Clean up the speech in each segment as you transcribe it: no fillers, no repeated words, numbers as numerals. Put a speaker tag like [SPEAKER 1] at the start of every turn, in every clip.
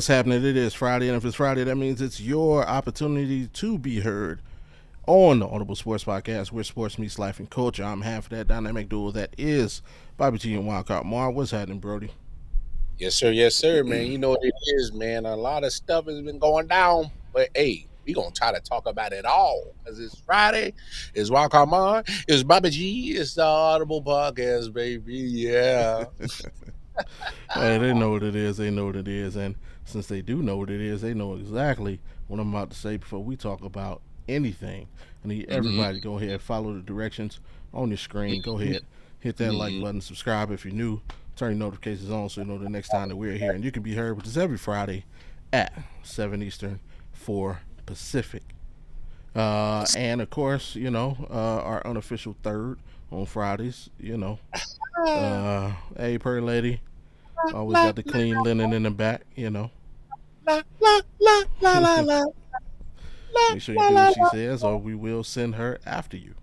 [SPEAKER 1] what's happening? It is Friday, and if it's Friday, that means it's your opportunity to be heard on the Audible Sports Podcast, where sports meets life and culture. I'm half of that dynamic duo that is Bobby G and Wildcard Mar. What's happening, Brody?
[SPEAKER 2] Yes, sir, man. You know what it is, man. A lot of stuff has been going down, but hey, we gonna try to talk about it all because it's Friday. It's Wildcard Mar. It's Bobby G. It's the Audible Podcast, baby. Yeah.
[SPEAKER 1] Hey, they know what it is. They know what it is, and since they do know what it is, they know exactly what I'm about to say before we talk about anything. I need
[SPEAKER 2] Mm-hmm.
[SPEAKER 1] everybody to go ahead, follow the directions on your screen. Go ahead, hit that like
[SPEAKER 2] Mm-hmm.
[SPEAKER 1] button, subscribe if you're new, turn your notifications on so you know the next time that we're here. And you can be heard, which is every Friday at 7 Eastern, 4 Pacific. And of course, our unofficial third on Fridays. Hey, Purr Lady, always
[SPEAKER 2] La,
[SPEAKER 1] got the clean linen in the back.
[SPEAKER 2] la, la, la, la, la, la, la,
[SPEAKER 1] Make sure you
[SPEAKER 2] la,
[SPEAKER 1] do
[SPEAKER 2] la,
[SPEAKER 1] what she
[SPEAKER 2] la.
[SPEAKER 1] says, or we will send her after you,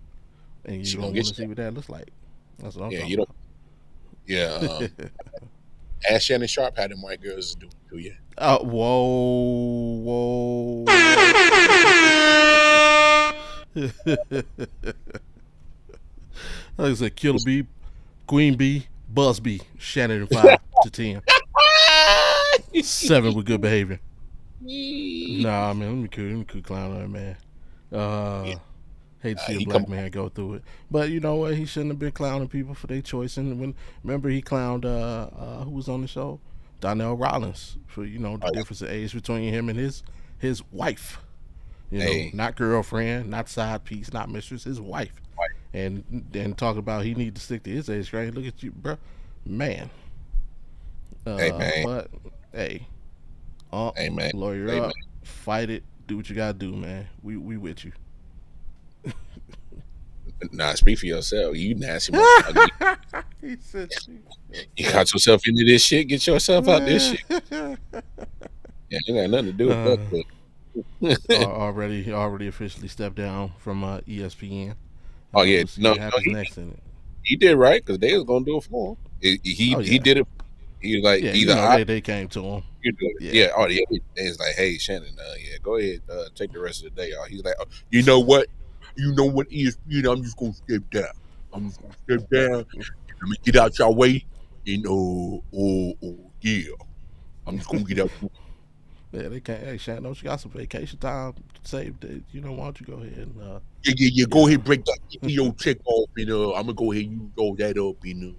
[SPEAKER 1] and
[SPEAKER 2] She
[SPEAKER 1] you're
[SPEAKER 2] gonna
[SPEAKER 1] gonna want
[SPEAKER 2] get
[SPEAKER 1] to see what that looks like. That's what I'm
[SPEAKER 2] you. Yeah,
[SPEAKER 1] talking
[SPEAKER 2] you don't. Yeah. Ask Shannon Sharp how them white girls is doing to you.
[SPEAKER 1] about. Whoa. Like I said, Killer Bee, Queen Bee, Buzz Bee, Shannon in 5 to 10, 7 with good behavior. Nah, man, let me cool clown on that man.
[SPEAKER 2] Yeah,
[SPEAKER 1] Uh, Hate to see a
[SPEAKER 2] he come.
[SPEAKER 1] black man go through it, but you know what? He shouldn't have been clowning people for their choice. And when remember he clowned who was on the show, Donnell Rollins for the
[SPEAKER 2] Oh,
[SPEAKER 1] difference of age between him and his wife.
[SPEAKER 2] hey,
[SPEAKER 1] Not girlfriend, not side piece, not mistress, his wife. And then talk about he need to stick to his age grade. Look at you, bro, man.
[SPEAKER 2] hey, man,
[SPEAKER 1] But hey, uh,
[SPEAKER 2] hey, man,
[SPEAKER 1] lawyer
[SPEAKER 2] hey, man.
[SPEAKER 1] up, fight it, do what you gotta do, man. We with you.
[SPEAKER 2] Nah, speak for yourself. You nasty motherfucker.
[SPEAKER 1] He said,
[SPEAKER 2] You got yourself into this shit. Get yourself out this
[SPEAKER 1] Man.
[SPEAKER 2] shit. Yeah, it got nothing to do with
[SPEAKER 1] uh,
[SPEAKER 2] that.
[SPEAKER 1] already officially stepped down from ESPN.
[SPEAKER 2] Oh yeah,
[SPEAKER 1] We'll see
[SPEAKER 2] no,
[SPEAKER 1] what
[SPEAKER 2] no,
[SPEAKER 1] happens next in it.
[SPEAKER 2] he did right because they was gonna do it for him.
[SPEAKER 1] Oh
[SPEAKER 2] He
[SPEAKER 1] yeah,
[SPEAKER 2] did it. He was like
[SPEAKER 1] yeah.
[SPEAKER 2] either I
[SPEAKER 1] They came to him.
[SPEAKER 2] you do it.
[SPEAKER 1] Yeah.
[SPEAKER 2] Yeah. Oh yeah. It's like, hey Shannon, yeah, go ahead, take the rest of the day off. He's like, oh, you know what? You know what is I'm just gonna step down. I'm just gonna step down. Let me get out your way. And yeah, I'm just gonna get out.
[SPEAKER 1] Yeah, they can't. Hey, Shannon, don't you got some vacation time saved? Why don't you go ahead and
[SPEAKER 2] Yeah.
[SPEAKER 1] you
[SPEAKER 2] Go
[SPEAKER 1] know,
[SPEAKER 2] ahead, break that your check off, and I'm gonna go ahead and you roll that up, and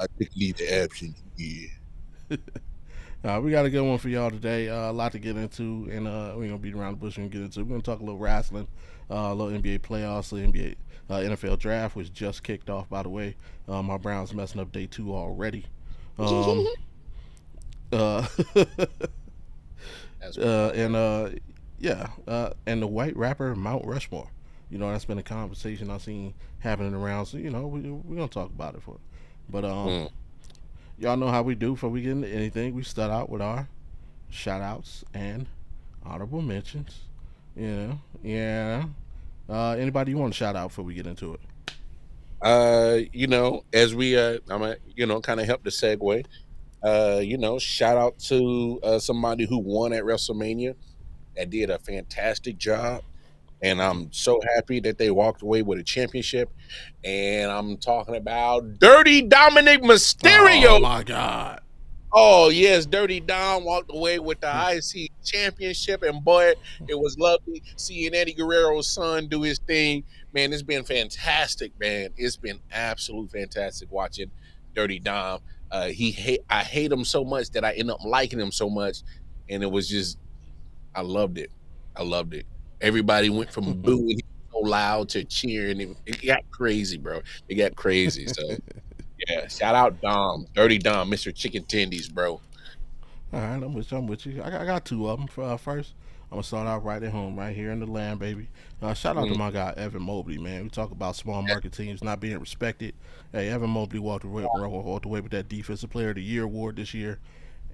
[SPEAKER 2] I take leave the absence. Yeah.
[SPEAKER 1] we got a good one for y'all today. A lot to get into, and we're gonna beat around the bush and get into. We're gonna talk a little wrestling, a little NBA playoffs, the NBA NFL draft, which just kicked off. By the way, my Browns messing up day 2 already. Um, uh,
[SPEAKER 2] That's
[SPEAKER 1] and yeah, and the white rapper Mount Rushmore. That's been a conversation I've seen happening around. So we're gonna talk about it but
[SPEAKER 2] mm.
[SPEAKER 1] y'all know how we do before we get into anything. We start out with our shout outs and honorable mentions. Yeah. Anybody you want to shout out before we get into it?
[SPEAKER 2] As we I'm a, kind of help the segue. Shout out to somebody who won at WrestleMania and did a fantastic job. And I'm so happy that they walked away with a championship. And I'm talking about Dirty Dominic
[SPEAKER 1] Oh
[SPEAKER 2] Mysterio.
[SPEAKER 1] my God!
[SPEAKER 2] Oh yes, Dirty Dom walked away with the IC championship, and boy, it was lovely seeing Eddie Guerrero's son do his thing. Man, it's been fantastic, man. It's been absolute fantastic watching Dirty Dom. I hate him so much that I end up liking him so much, and it was just I loved it. I loved it. Everybody went from booing him so loud to cheering. It got crazy, bro. It got crazy. So yeah, shout out Dom, Dirty Dom, Mr. Chicken Tendies, bro.
[SPEAKER 1] All right, I'm with you. I got two of them. First, I'm gonna start out right at home, right here in the land, baby. Shout out to
[SPEAKER 2] Mm,
[SPEAKER 1] my guy Evan Mobley, man. We talk about small market teams not being respected. Hey, Evan Mobley walked away with that Defensive Player of the Year award this year.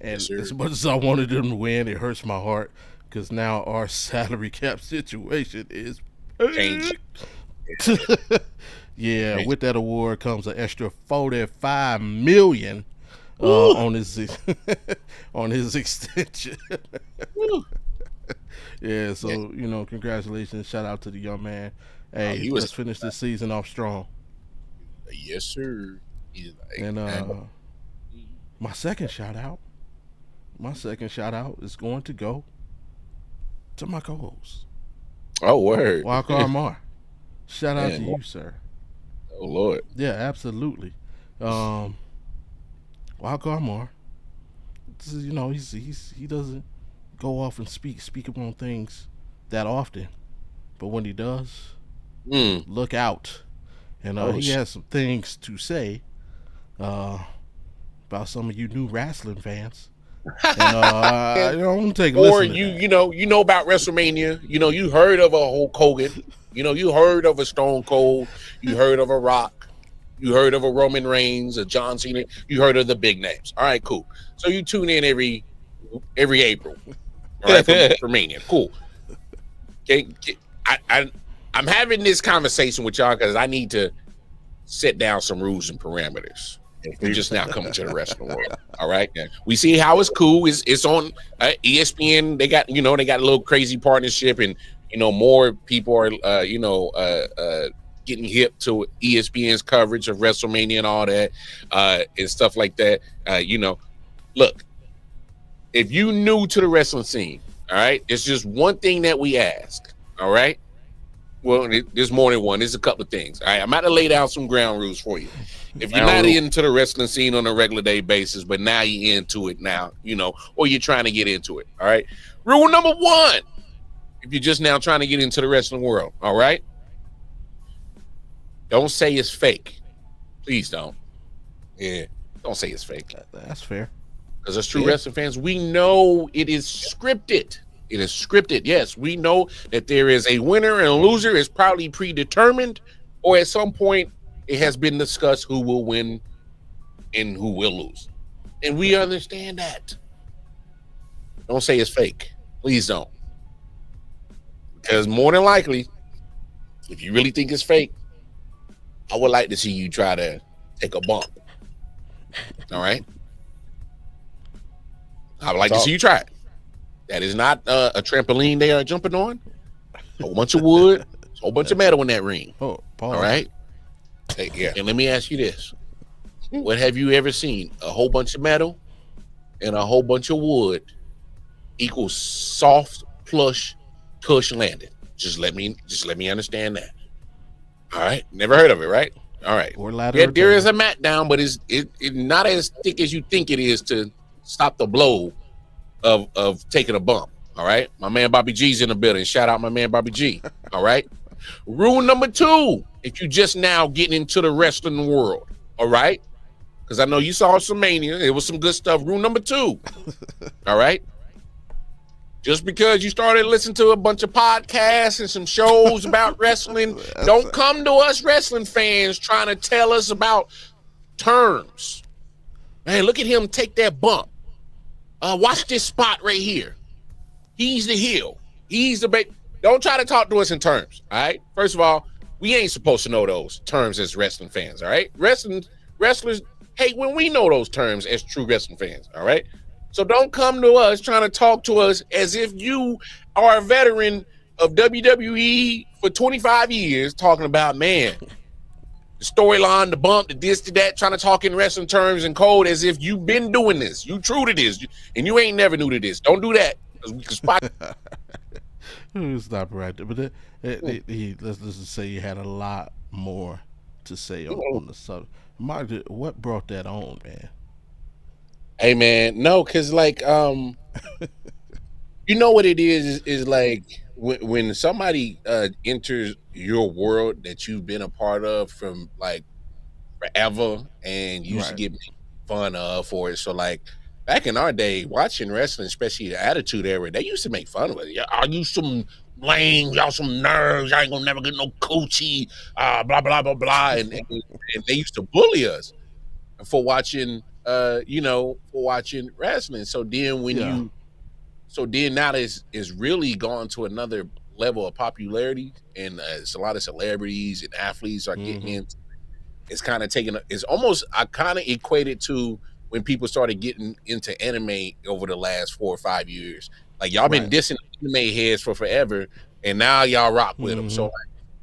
[SPEAKER 2] yes,
[SPEAKER 1] And as
[SPEAKER 2] sir.
[SPEAKER 1] much as I wanted them to win, it hurts my heart because now our salary cap situation is
[SPEAKER 2] Change.
[SPEAKER 1] yeah,
[SPEAKER 2] Change.
[SPEAKER 1] with that award comes an extra $45 million
[SPEAKER 2] Ooh,
[SPEAKER 1] on his on his extension.
[SPEAKER 2] ooh.
[SPEAKER 1] Yeah,
[SPEAKER 2] Yeah.
[SPEAKER 1] so congratulations, shout out to the young man.
[SPEAKER 2] Oh,
[SPEAKER 1] Hey,
[SPEAKER 2] he was
[SPEAKER 1] let's finish this season off strong.
[SPEAKER 2] yes, sir. He's like,
[SPEAKER 1] And
[SPEAKER 2] man.
[SPEAKER 1] my second shout out, is going to go to my co-host,
[SPEAKER 2] Oh, word.
[SPEAKER 1] Walker Mar. Shout out to
[SPEAKER 2] Man,
[SPEAKER 1] you, sir.
[SPEAKER 2] oh Lord.
[SPEAKER 1] Yeah, absolutely. Um, Walker Mar. He doesn't go off and speak upon things that often, but when he does,
[SPEAKER 2] Mm.
[SPEAKER 1] look out. And
[SPEAKER 2] Oh,
[SPEAKER 1] he has some things to say uh, about some of you new wrestling fans. And
[SPEAKER 2] And-
[SPEAKER 1] I'm gonna take a
[SPEAKER 2] or
[SPEAKER 1] listen to
[SPEAKER 2] you,
[SPEAKER 1] that.
[SPEAKER 2] you know about WrestleMania. You know, you heard of a Hulk Hogan. You know, you heard of a Stone Cold. You heard of a Rock. You heard of a Roman Reigns, a John Cena. You heard of the big names. All right, cool. So you tune in every April. All right, for Mania. Cool. Okay, I I'm having this conversation with y'all because I need to set down some rules and parameters. If you're just now coming to the wrestling world, all right. Yeah. We see how it's cool. It's on ESPN. They got a little crazy partnership, and more people are getting hip to ESPN's coverage of WrestleMania and all that and stuff like that. Look, if you new to the wrestling scene, all right, it's just one thing that we ask, all right. Well, there's more than one. There's a couple of things. All right, I'm about to lay down some ground rules for you. If you're not into the wrestling scene on a regular day basis, but now you're into it now, or you're trying to get into it. All right. Rule number one: if you're just now trying to get into the wrestling world, all right, don't say it's fake. Please don't. Yeah, don't say it's fake.
[SPEAKER 1] That's fair.
[SPEAKER 2] Because as true
[SPEAKER 1] Yeah.
[SPEAKER 2] wrestling fans, we know it is scripted. It is scripted. Yes, we know that there is a winner and a loser. It's probably predetermined, or at some point it has been discussed who will win and who will lose. And we understand that. Don't say it's fake. Please don't. Because more than likely, if you really think it's fake, I would like to see you try to take a bump. All right? I would like to see you try it. That is not a trampoline they are jumping on. A whole bunch of wood, a whole bunch of metal in that ring.
[SPEAKER 1] Oh, pause.
[SPEAKER 2] All right. Hey, yeah. And let me ask you this: what have you ever seen? A whole bunch of metal and a whole bunch of wood equals soft, plush, tush landing. Just let me understand that. All right. Never heard of it, right? All right.
[SPEAKER 1] Or ladder.
[SPEAKER 2] Yeah,
[SPEAKER 1] or
[SPEAKER 2] there is
[SPEAKER 1] table.
[SPEAKER 2] a mat down, but it's not as thick as you think it is to stop the blow of taking a bump. All right. My man Bobby G's in the building. Shout out my man Bobby G. All right. Rule number two, if you just now getting into the wrestling world, all right? Because I know you saw some Mania. It was some good stuff. Rule number two, all right? Just because you started listening to a bunch of podcasts and some shows about wrestling, don't come to us wrestling fans trying to tell us about terms. Man, look at him take that bump. Watch this spot right here. He's the heel. He's the bait. Don't try to talk to us in terms. All right. First of all, we ain't supposed to know those terms as wrestling fans. All right. Wrestlers hate when we know those terms as true wrestling fans. All right. So don't come to us trying to talk to us as if you are a veteran of WWE for 25 years talking about, man, the storyline, the bump, the this, the that, trying to talk in wrestling terms and code as if you've been doing this. You true to this. And you ain't never new to this. Don't do that. Because we can spot.
[SPEAKER 1] Stop right there. But let's just say he had a lot more to say on the subject. Mark, what brought that on, man?
[SPEAKER 2] Hey, man. No, because, like, you know what it is like when somebody enters your world that you've been a part of from, like, forever and you used to
[SPEAKER 1] Right.
[SPEAKER 2] get made fun of for it. So, like, back in our day, watching wrestling, especially the Attitude Era, they used to make fun of it. Yeah, are you some lame? Y'all some nerds? Y'all ain't gonna never get no coochie. Blah blah blah blah. And they used to bully us for watching, for watching wrestling. So then
[SPEAKER 1] Yeah.
[SPEAKER 2] so then now it's really gone to another level of popularity, and it's a lot of celebrities and athletes are getting
[SPEAKER 1] Mm-hmm.
[SPEAKER 2] in. It's kind of taking. It's almost I kind of equate it to when people started getting into anime over the last 4 or 5 years. Like y'all been
[SPEAKER 1] Right.
[SPEAKER 2] dissing anime heads for forever, and now y'all rock with them. So
[SPEAKER 1] Mm-hmm.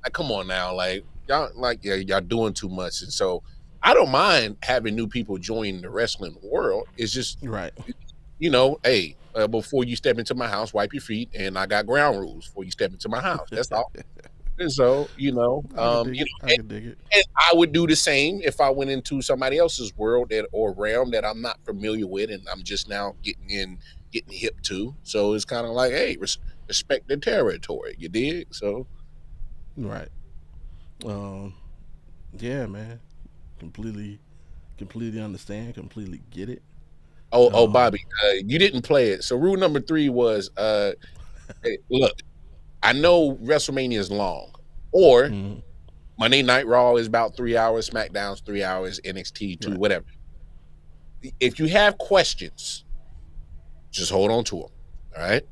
[SPEAKER 2] like, come on now, like y'all, like yeah, y'all doing too much. And so I don't mind having new people join the wrestling world. It's just,
[SPEAKER 1] Right.
[SPEAKER 2] hey, before you step into my house, wipe your feet, and I got ground rules before you step into my house. That's all. And so,
[SPEAKER 1] I can dig it. I can dig it.
[SPEAKER 2] and I would do the same if I went into somebody else's world or realm that I'm not familiar with, and I'm just now getting hip to. So it's kind of like, hey, respect the territory. You dig? So,
[SPEAKER 1] Right. Um. Yeah, man. Completely, completely understand. Completely get it.
[SPEAKER 2] oh,
[SPEAKER 1] Um.
[SPEAKER 2] Bobby, you didn't play it. So rule number 3 was, hey, look, I know WrestleMania is long, or
[SPEAKER 1] Mm,
[SPEAKER 2] Monday Night Raw is about 3 hours, SmackDown's 3 hours, NXT 2,
[SPEAKER 1] right.
[SPEAKER 2] whatever. If you have questions, just hold on to them. All right.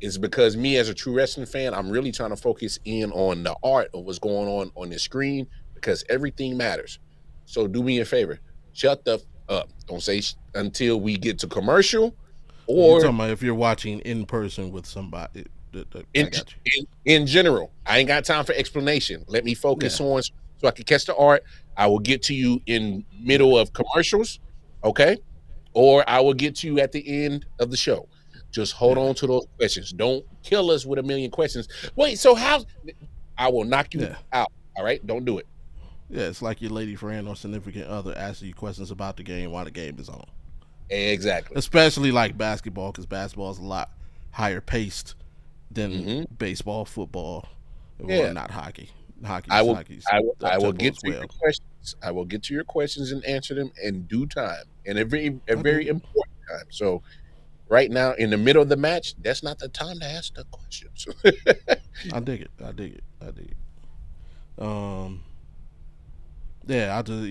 [SPEAKER 2] It's because me as a true wrestling fan, I'm really trying to focus in on the art of what's going on the screen because everything matters. So do me a favor, shut the up. Don't say until we get to commercial,
[SPEAKER 1] You
[SPEAKER 2] or
[SPEAKER 1] talking about if you're watching in person with somebody?
[SPEAKER 2] in,
[SPEAKER 1] I got you.
[SPEAKER 2] in general. I ain't got time for explanation. Let me
[SPEAKER 1] Yeah.
[SPEAKER 2] focus on so I can catch the art. I will get to you in
[SPEAKER 1] Yeah.
[SPEAKER 2] middle of commercials, okay? Or I will get to you at the end of the show. Just hold
[SPEAKER 1] Yeah.
[SPEAKER 2] on to those questions. Don't kill us with a million questions. Wait, so how? I will knock you
[SPEAKER 1] Yeah.
[SPEAKER 2] out. All right, don't do it.
[SPEAKER 1] Yeah. It's like your lady friend or significant other asking you questions about the game while the game is on.
[SPEAKER 2] Exactly.
[SPEAKER 1] Especially like basketball, because basketball is a lot higher paced than
[SPEAKER 2] Hmm.
[SPEAKER 1] baseball, football, or
[SPEAKER 2] Yeah,
[SPEAKER 1] not hockey.
[SPEAKER 2] I will.
[SPEAKER 1] Hockey's
[SPEAKER 2] I
[SPEAKER 1] up
[SPEAKER 2] will
[SPEAKER 1] tempo
[SPEAKER 2] get
[SPEAKER 1] as
[SPEAKER 2] to your
[SPEAKER 1] well.
[SPEAKER 2] questions. I will get to your questions and answer them in due time, and a
[SPEAKER 1] I dig
[SPEAKER 2] very
[SPEAKER 1] it.
[SPEAKER 2] important time. So right now, in the middle of the match, that's not the time to ask the questions.
[SPEAKER 1] I dig it. I dig it. I dig it. Yeah, I just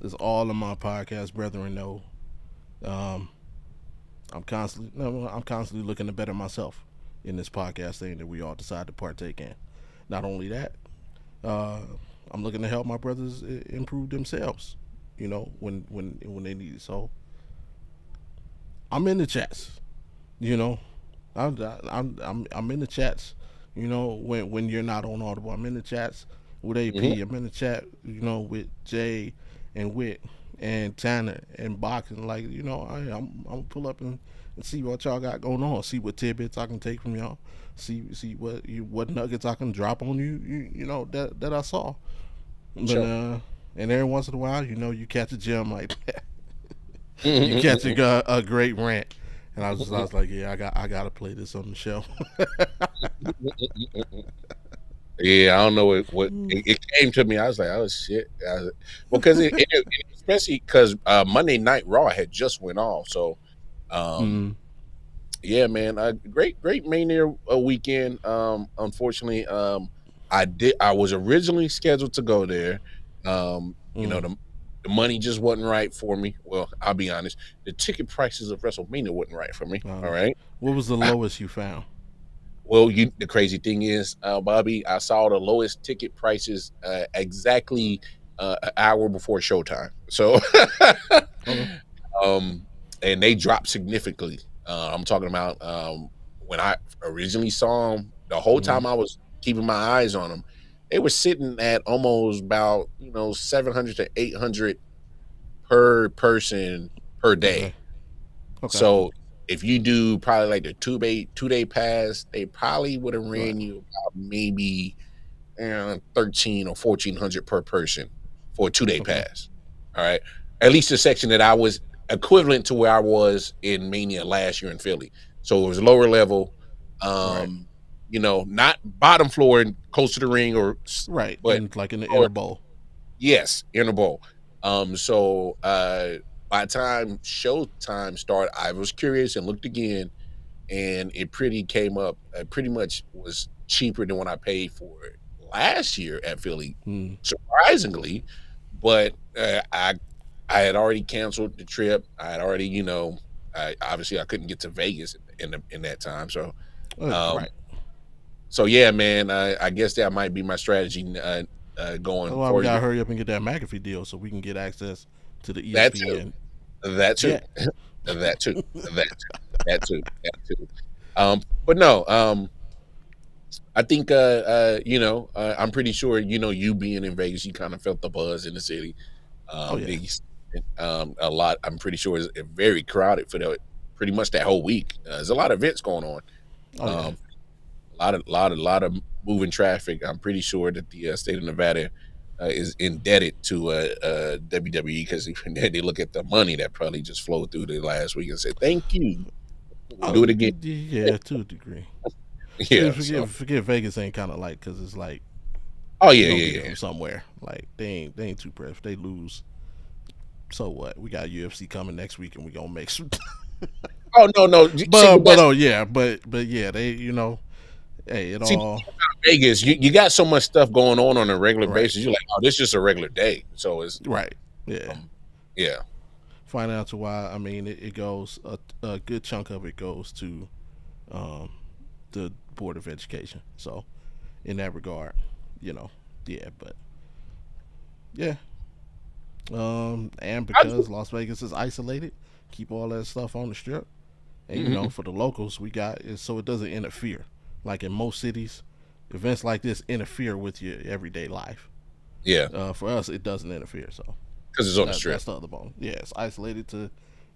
[SPEAKER 1] as all of my podcast brethren know, um, I'm constantly looking to better myself in this podcast thing that we all decide to partake in. Not only that, uh, I'm looking to help my brothers improve themselves. When they need it. So I'm in the chats. You know, I'm in the chats. When you're not on Audible, I'm in the chats with
[SPEAKER 2] Hmm.
[SPEAKER 1] AP. I'm in the chat. With Jay and Wit and Tanner and Bach and like I'm gonna pull up and see what y'all got going on. See what tidbits I can take from y'all. See what nuggets I can drop on you. That I saw. But
[SPEAKER 2] Sure.
[SPEAKER 1] and every once in a while, you catch a gem like that. You catch
[SPEAKER 2] Mhm.
[SPEAKER 1] a great rant. And I was like, yeah, I gotta play this on the show.
[SPEAKER 2] Yeah, I don't know what it came to me. I was like, "Oh shit!" Because especially because Monday Night Raw had just went off. So, um,
[SPEAKER 1] Mm,
[SPEAKER 2] yeah, man, great Mania weekend. Unfortunately, I was originally scheduled to go there.
[SPEAKER 1] mm.
[SPEAKER 2] The money just wasn't right for me. Well, I'll be honest, the ticket prices of WrestleMania wasn't right for me. All
[SPEAKER 1] Um,
[SPEAKER 2] right.
[SPEAKER 1] what was the lowest you found?
[SPEAKER 2] Well, the crazy thing is, Bobby, I saw the lowest ticket prices exactly an hour before showtime. So,
[SPEAKER 1] Okay.
[SPEAKER 2] um, and they dropped significantly. I'm talking about when I originally saw them. The whole
[SPEAKER 1] Mm-hmm.
[SPEAKER 2] time I was keeping my eyes on them, they were sitting at almost about 700 to 800 per person per
[SPEAKER 1] Okay.
[SPEAKER 2] day.
[SPEAKER 1] Okay.
[SPEAKER 2] So if you do probably like the 2-day pass, they probably would have
[SPEAKER 1] Right.
[SPEAKER 2] ran you about maybe 13 or 1400 per person for a 2-day
[SPEAKER 1] Okay.
[SPEAKER 2] pass. All right. At least the section that I was equivalent to where I was in Mania last year in Philly. So it was lower level,
[SPEAKER 1] Right.
[SPEAKER 2] um, not bottom floor and close to the ring
[SPEAKER 1] Right.
[SPEAKER 2] but
[SPEAKER 1] In like in the inner bowl.
[SPEAKER 2] yes, interval. So by the time showtime started, I was curious and looked again, and it pretty much was cheaper than what I paid for it last year at Philly,
[SPEAKER 1] Mm.
[SPEAKER 2] surprisingly. But I had already canceled the trip. I had already, obviously I couldn't get to Vegas in that time. Um,
[SPEAKER 1] Right.
[SPEAKER 2] so yeah, man, I guess that might be my strategy
[SPEAKER 1] That's
[SPEAKER 2] going
[SPEAKER 1] why we
[SPEAKER 2] forward.
[SPEAKER 1] gotta hurry up and get that McAfee deal so we can get access to the
[SPEAKER 2] That too.
[SPEAKER 1] ESPN
[SPEAKER 2] That too.
[SPEAKER 1] jet.
[SPEAKER 2] That too. That too. That too. That too. But no. I think I'm pretty sure you being in Vegas, you kind of felt the buzz in the city.
[SPEAKER 1] Oh yeah,
[SPEAKER 2] The a lot. I'm pretty sure it's very crowded for the pretty much that whole week. There's a lot of events going on.
[SPEAKER 1] oh yeah.
[SPEAKER 2] Um, a lot of moving traffic. I'm pretty sure that the state of Nevada is indebted to WWE because they look at the money that probably just flowed through the last week and said, "Thank you. We'll do
[SPEAKER 1] Oh
[SPEAKER 2] it again."
[SPEAKER 1] yeah, to a degree.
[SPEAKER 2] Yeah. So.
[SPEAKER 1] Forget Vegas ain't kind of like because it's like
[SPEAKER 2] Oh
[SPEAKER 1] you
[SPEAKER 2] yeah,
[SPEAKER 1] gonna get it
[SPEAKER 2] yeah, yeah.
[SPEAKER 1] from somewhere. Like they ain't too pressed. If they lose, so what? We got UFC coming next week, and we gonna make some.
[SPEAKER 2] Oh no, no. See,
[SPEAKER 1] But oh yeah, but yeah, they hey it
[SPEAKER 2] see,
[SPEAKER 1] all
[SPEAKER 2] Vegas, you got so much stuff going on a regular
[SPEAKER 1] right,
[SPEAKER 2] basis. You're like, oh, this is just a regular day. So it's
[SPEAKER 1] right, yeah.
[SPEAKER 2] um, yeah,
[SPEAKER 1] Financial wise, I mean it goes a good chunk of it goes to um, the Board of Education. So in that regard, you know, yeah, but yeah, and because Las Vegas is isolated, keep all that stuff on the strip, and
[SPEAKER 2] mm-hmm.
[SPEAKER 1] for the locals, we got it so it doesn't interfere. Like in most cities, events like this interfere with your everyday life.
[SPEAKER 2] Yeah,
[SPEAKER 1] For us, it doesn't interfere. So
[SPEAKER 2] because it's on the strip.
[SPEAKER 1] that's the other bone. Yeah, it's isolated to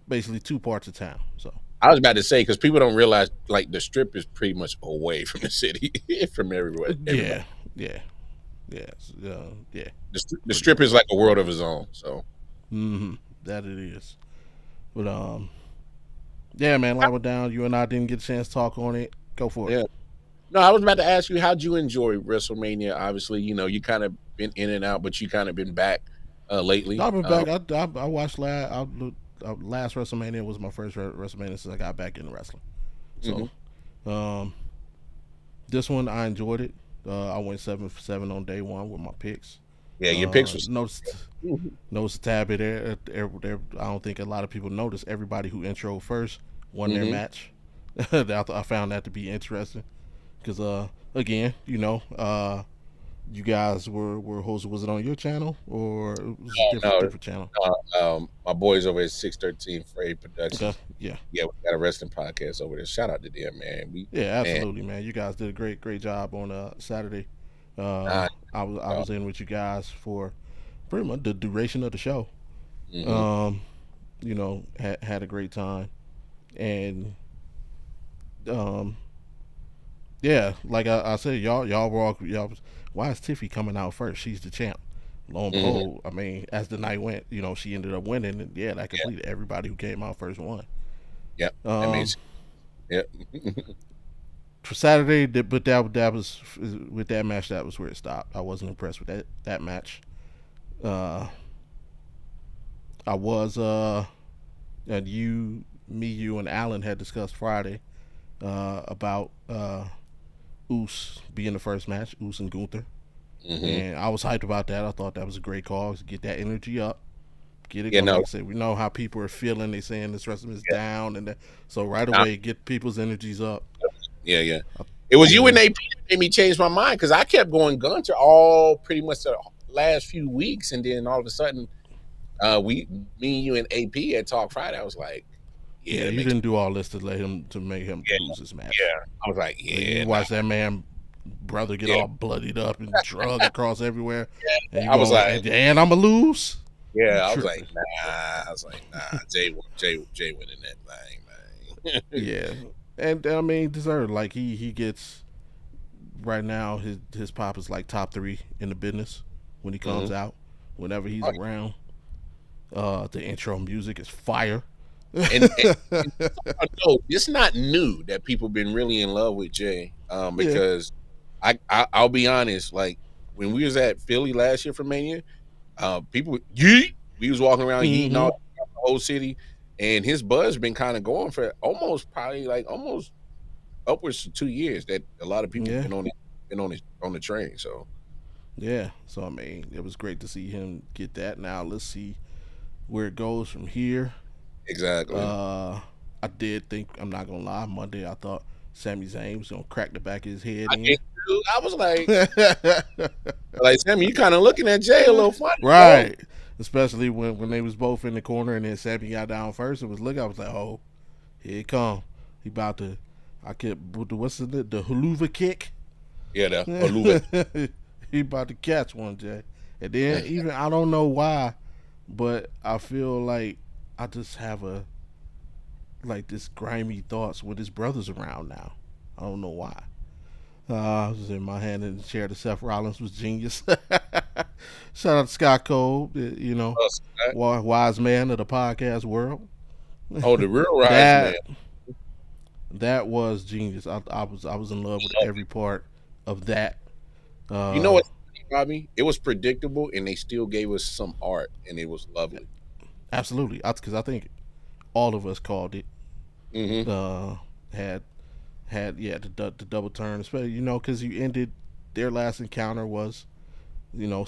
[SPEAKER 1] basically two parts of town. So
[SPEAKER 2] I was about to say because people don't realize like the strip is pretty much away from the city, from everywhere. Everybody,
[SPEAKER 1] yeah, yeah, yeah, yeah,
[SPEAKER 2] the
[SPEAKER 1] pretty
[SPEAKER 2] strip
[SPEAKER 1] much.
[SPEAKER 2] is like a world of its own. So
[SPEAKER 1] That it is. But yeah, man, lock it down. You and I didn't get a chance to talk on it. Go for it.
[SPEAKER 2] yeah. No, I was about to ask you, how'd you enjoy WrestleMania? Obviously, you kind of been in and out, but you kind of been back lately.
[SPEAKER 1] I've been back. I watched last WrestleMania was my first WrestleMania since I got back into wrestling.
[SPEAKER 2] Hmm.
[SPEAKER 1] So um, this one I enjoyed it. I went 7 for 7 on day one with my picks.
[SPEAKER 2] Yeah, your picks was.
[SPEAKER 1] Noticed
[SPEAKER 2] Mhm.
[SPEAKER 1] noticed a tad bit there. I don't think a lot of people noticed. Everybody who intro first won their
[SPEAKER 2] Mhm.
[SPEAKER 1] match. I found that to be interesting because again, you guys were hosted. Was it on your channel or it was a
[SPEAKER 2] No,
[SPEAKER 1] different channel?
[SPEAKER 2] my boys over at 613 Frey
[SPEAKER 1] Okay,
[SPEAKER 2] Productions.
[SPEAKER 1] yeah,
[SPEAKER 2] Yeah, we got a wrestling podcast over there. Shout out to them, man.
[SPEAKER 1] yeah,
[SPEAKER 2] Man,
[SPEAKER 1] absolutely, man. You guys did a great job on Saturday.
[SPEAKER 2] nah,
[SPEAKER 1] I was in with you guys for pretty much the duration of the show.
[SPEAKER 2] hmm
[SPEAKER 1] Um, had a great time, and um, yeah, like I said, y'all were all y'all. Why is Tiffy coming out first? She's the champ. Lo and
[SPEAKER 2] hmm
[SPEAKER 1] behold, I mean, as the night went, she ended up winning, and yeah, that
[SPEAKER 2] yeah,
[SPEAKER 1] completed everybody who came out first won.
[SPEAKER 2] yeah, that
[SPEAKER 1] Um,
[SPEAKER 2] makes yeah.
[SPEAKER 1] for Saturday, but that was with that match. That was where it stopped. I wasn't impressed with that match. Uh, I was and you and Alan had discussed Friday about Oos being the first match, Oos and Gunther,
[SPEAKER 2] Hmm.
[SPEAKER 1] and I was hyped about that. I thought that was a great call to get that energy up, get it
[SPEAKER 2] Yeah,
[SPEAKER 1] going.
[SPEAKER 2] no,
[SPEAKER 1] Like I said, we know how people are feeling. They saying this wrestling is
[SPEAKER 2] yeah,
[SPEAKER 1] down, and so right
[SPEAKER 2] nah,
[SPEAKER 1] away get people's energies up.
[SPEAKER 2] yeah, yeah. It was you
[SPEAKER 1] Yeah,
[SPEAKER 2] and AP that made me change my mind because I kept going Gunter all pretty much the last few weeks, and then all of a sudden, me, you, and AP had talked Friday. I was like, yeah,
[SPEAKER 1] yeah.
[SPEAKER 2] that
[SPEAKER 1] You
[SPEAKER 2] makes
[SPEAKER 1] didn't do all this to make him
[SPEAKER 2] yeah,
[SPEAKER 1] lose his match.
[SPEAKER 2] yeah. I was like,
[SPEAKER 1] You
[SPEAKER 2] yeah, nah,
[SPEAKER 1] watch that man brother get
[SPEAKER 2] yeah,
[SPEAKER 1] all bloodied up and drug across everywhere, and you
[SPEAKER 2] I was
[SPEAKER 1] going
[SPEAKER 2] like,
[SPEAKER 1] and I'ma lose.
[SPEAKER 2] yeah,
[SPEAKER 1] You
[SPEAKER 2] I was like,
[SPEAKER 1] tripping?
[SPEAKER 2] nah. I was like, nah. Jay winning that thing, man.
[SPEAKER 1] Yeah, and I mean deserved. Like he gets right now his pop is like top 3 in the business when he
[SPEAKER 2] Hmm.
[SPEAKER 1] comes out. Whenever he's around, the intro music is fire.
[SPEAKER 2] And no, it's not new that people been really in love with Jay.
[SPEAKER 1] Yeah.
[SPEAKER 2] Because I'll be honest, like when we was at Philly last year for Mania, people yeet. We was walking around yeeting
[SPEAKER 1] Mm-hmm.
[SPEAKER 2] all the whole city, and his buzz been kind of going for almost probably like almost upwards to 2 years. That a lot of people
[SPEAKER 1] Yeah.
[SPEAKER 2] been on the train. So
[SPEAKER 1] Yeah. So I mean, it was great to see him get that. Now let's see where it goes from here.
[SPEAKER 2] exactly.
[SPEAKER 1] Uh, I did think I'm not gonna lie. Monday I thought Sami Zayn was gonna crack the back of his head
[SPEAKER 2] I
[SPEAKER 1] in.
[SPEAKER 2] did too. I was like Sammy, you kind of looking at Jay a little funny, bro.
[SPEAKER 1] Right. especially when they was both in the corner and then Sammy got down first. It was look. I was like, oh, here it come. He about to. I kept what's the haluva kick.
[SPEAKER 2] Yeah, the Oluva.
[SPEAKER 1] He about to catch one, Jay. And then even I don't know why, but I feel like I just have a like this grimy thoughts when his brother's around now. I don't know why. I was in my hand in the chair. The Seth Rollins was genius. Shout out to Scott Cole, wise man of the podcast world.
[SPEAKER 2] Oh, the real rise man.
[SPEAKER 1] that that was genius. I was in love with every part of that.
[SPEAKER 2] You know
[SPEAKER 1] Uh,
[SPEAKER 2] what's funny, Bobby? It was predictable, and they still gave us some art, and it was lovely.
[SPEAKER 1] Absolutely, because I think all of us called it.
[SPEAKER 2] Hmm.
[SPEAKER 1] Uh, had yeah the double turn, especially because you ended their last encounter was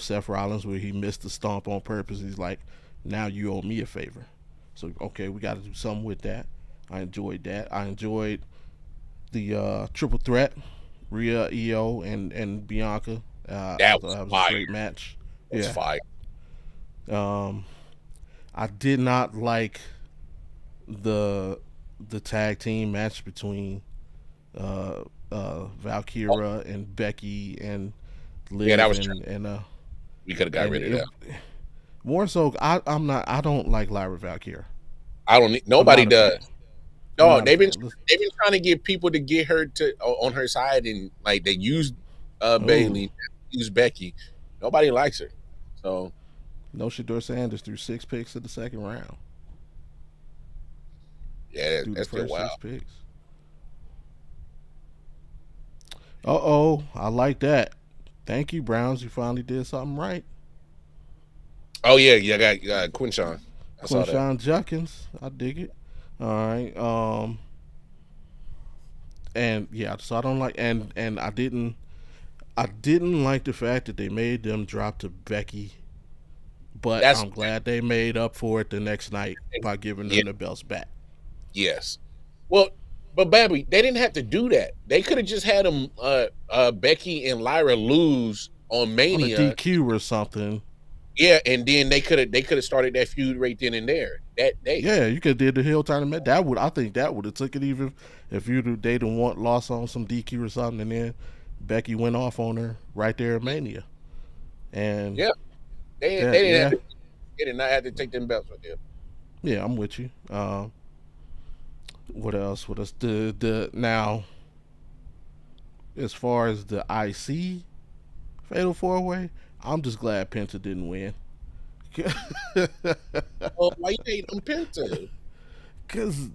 [SPEAKER 1] Seth Rollins where he missed the stomp on purpose. He's like, now you owe me a favor. So okay, we got to do something with that. I enjoyed that. I enjoyed the triple threat, Rhea, Io, and Bianca. I
[SPEAKER 2] That
[SPEAKER 1] thought
[SPEAKER 2] was
[SPEAKER 1] that was a
[SPEAKER 2] fire.
[SPEAKER 1] great match.
[SPEAKER 2] That was
[SPEAKER 1] Yeah.
[SPEAKER 2] fire.
[SPEAKER 1] Um, I did not like the the tag team match between
[SPEAKER 2] Oh,
[SPEAKER 1] Valkyra and Becky and
[SPEAKER 2] yeah, that
[SPEAKER 1] Liv
[SPEAKER 2] was. We could have got
[SPEAKER 1] and
[SPEAKER 2] rid of that.
[SPEAKER 1] more so I don't like Lyra Valkyra.
[SPEAKER 2] I don't need.
[SPEAKER 1] I'm
[SPEAKER 2] Nobody
[SPEAKER 1] not a fan.
[SPEAKER 2] does.
[SPEAKER 1] I'm
[SPEAKER 2] No,
[SPEAKER 1] not a fan.
[SPEAKER 2] they've been trying to get people to get her to on her side, and like they used
[SPEAKER 1] Oh,
[SPEAKER 2] Bailey, used Becky. Nobody likes her. So
[SPEAKER 1] no, Sheduer Sanders threw 6 picks in the second round.
[SPEAKER 2] yeah,
[SPEAKER 1] Through the
[SPEAKER 2] that's still
[SPEAKER 1] first
[SPEAKER 2] wild.
[SPEAKER 1] 6 picks. I like that. Thank you, Browns. You finally did something right.
[SPEAKER 2] Oh yeah, yeah, I got Quinshawn. I saw that.
[SPEAKER 1] Quinshawn Judkins. I dig it. All right. And yeah, so I don't like and I didn't like the fact that they made them drop to Becky, but
[SPEAKER 2] That's
[SPEAKER 1] I'm glad they made up for it the next night by giving
[SPEAKER 2] yeah,
[SPEAKER 1] them the belts back
[SPEAKER 2] yes. Well, but Babby, they didn't have to do that. They could have just had them Becky and Lyra lose on
[SPEAKER 1] on a
[SPEAKER 2] Mania.
[SPEAKER 1] DQ or something.
[SPEAKER 2] Yeah, and then they could have started that feud right then and there that day.
[SPEAKER 1] Yeah, you could did the heel tournament. I think that would have took it even if they didn't want lost on some DQ or something, and then Becky went off on her right there at Mania, and
[SPEAKER 2] Yeah, they
[SPEAKER 1] that
[SPEAKER 2] didn't have
[SPEAKER 1] yeah
[SPEAKER 2] to. They did not have to take them belts right there.
[SPEAKER 1] yeah I'm with you. What else? What else? The now as far as the IC Fatal 4 Way, I'm just glad Penta didn't win.
[SPEAKER 2] Oh, why you hate on Penta?
[SPEAKER 1] Cause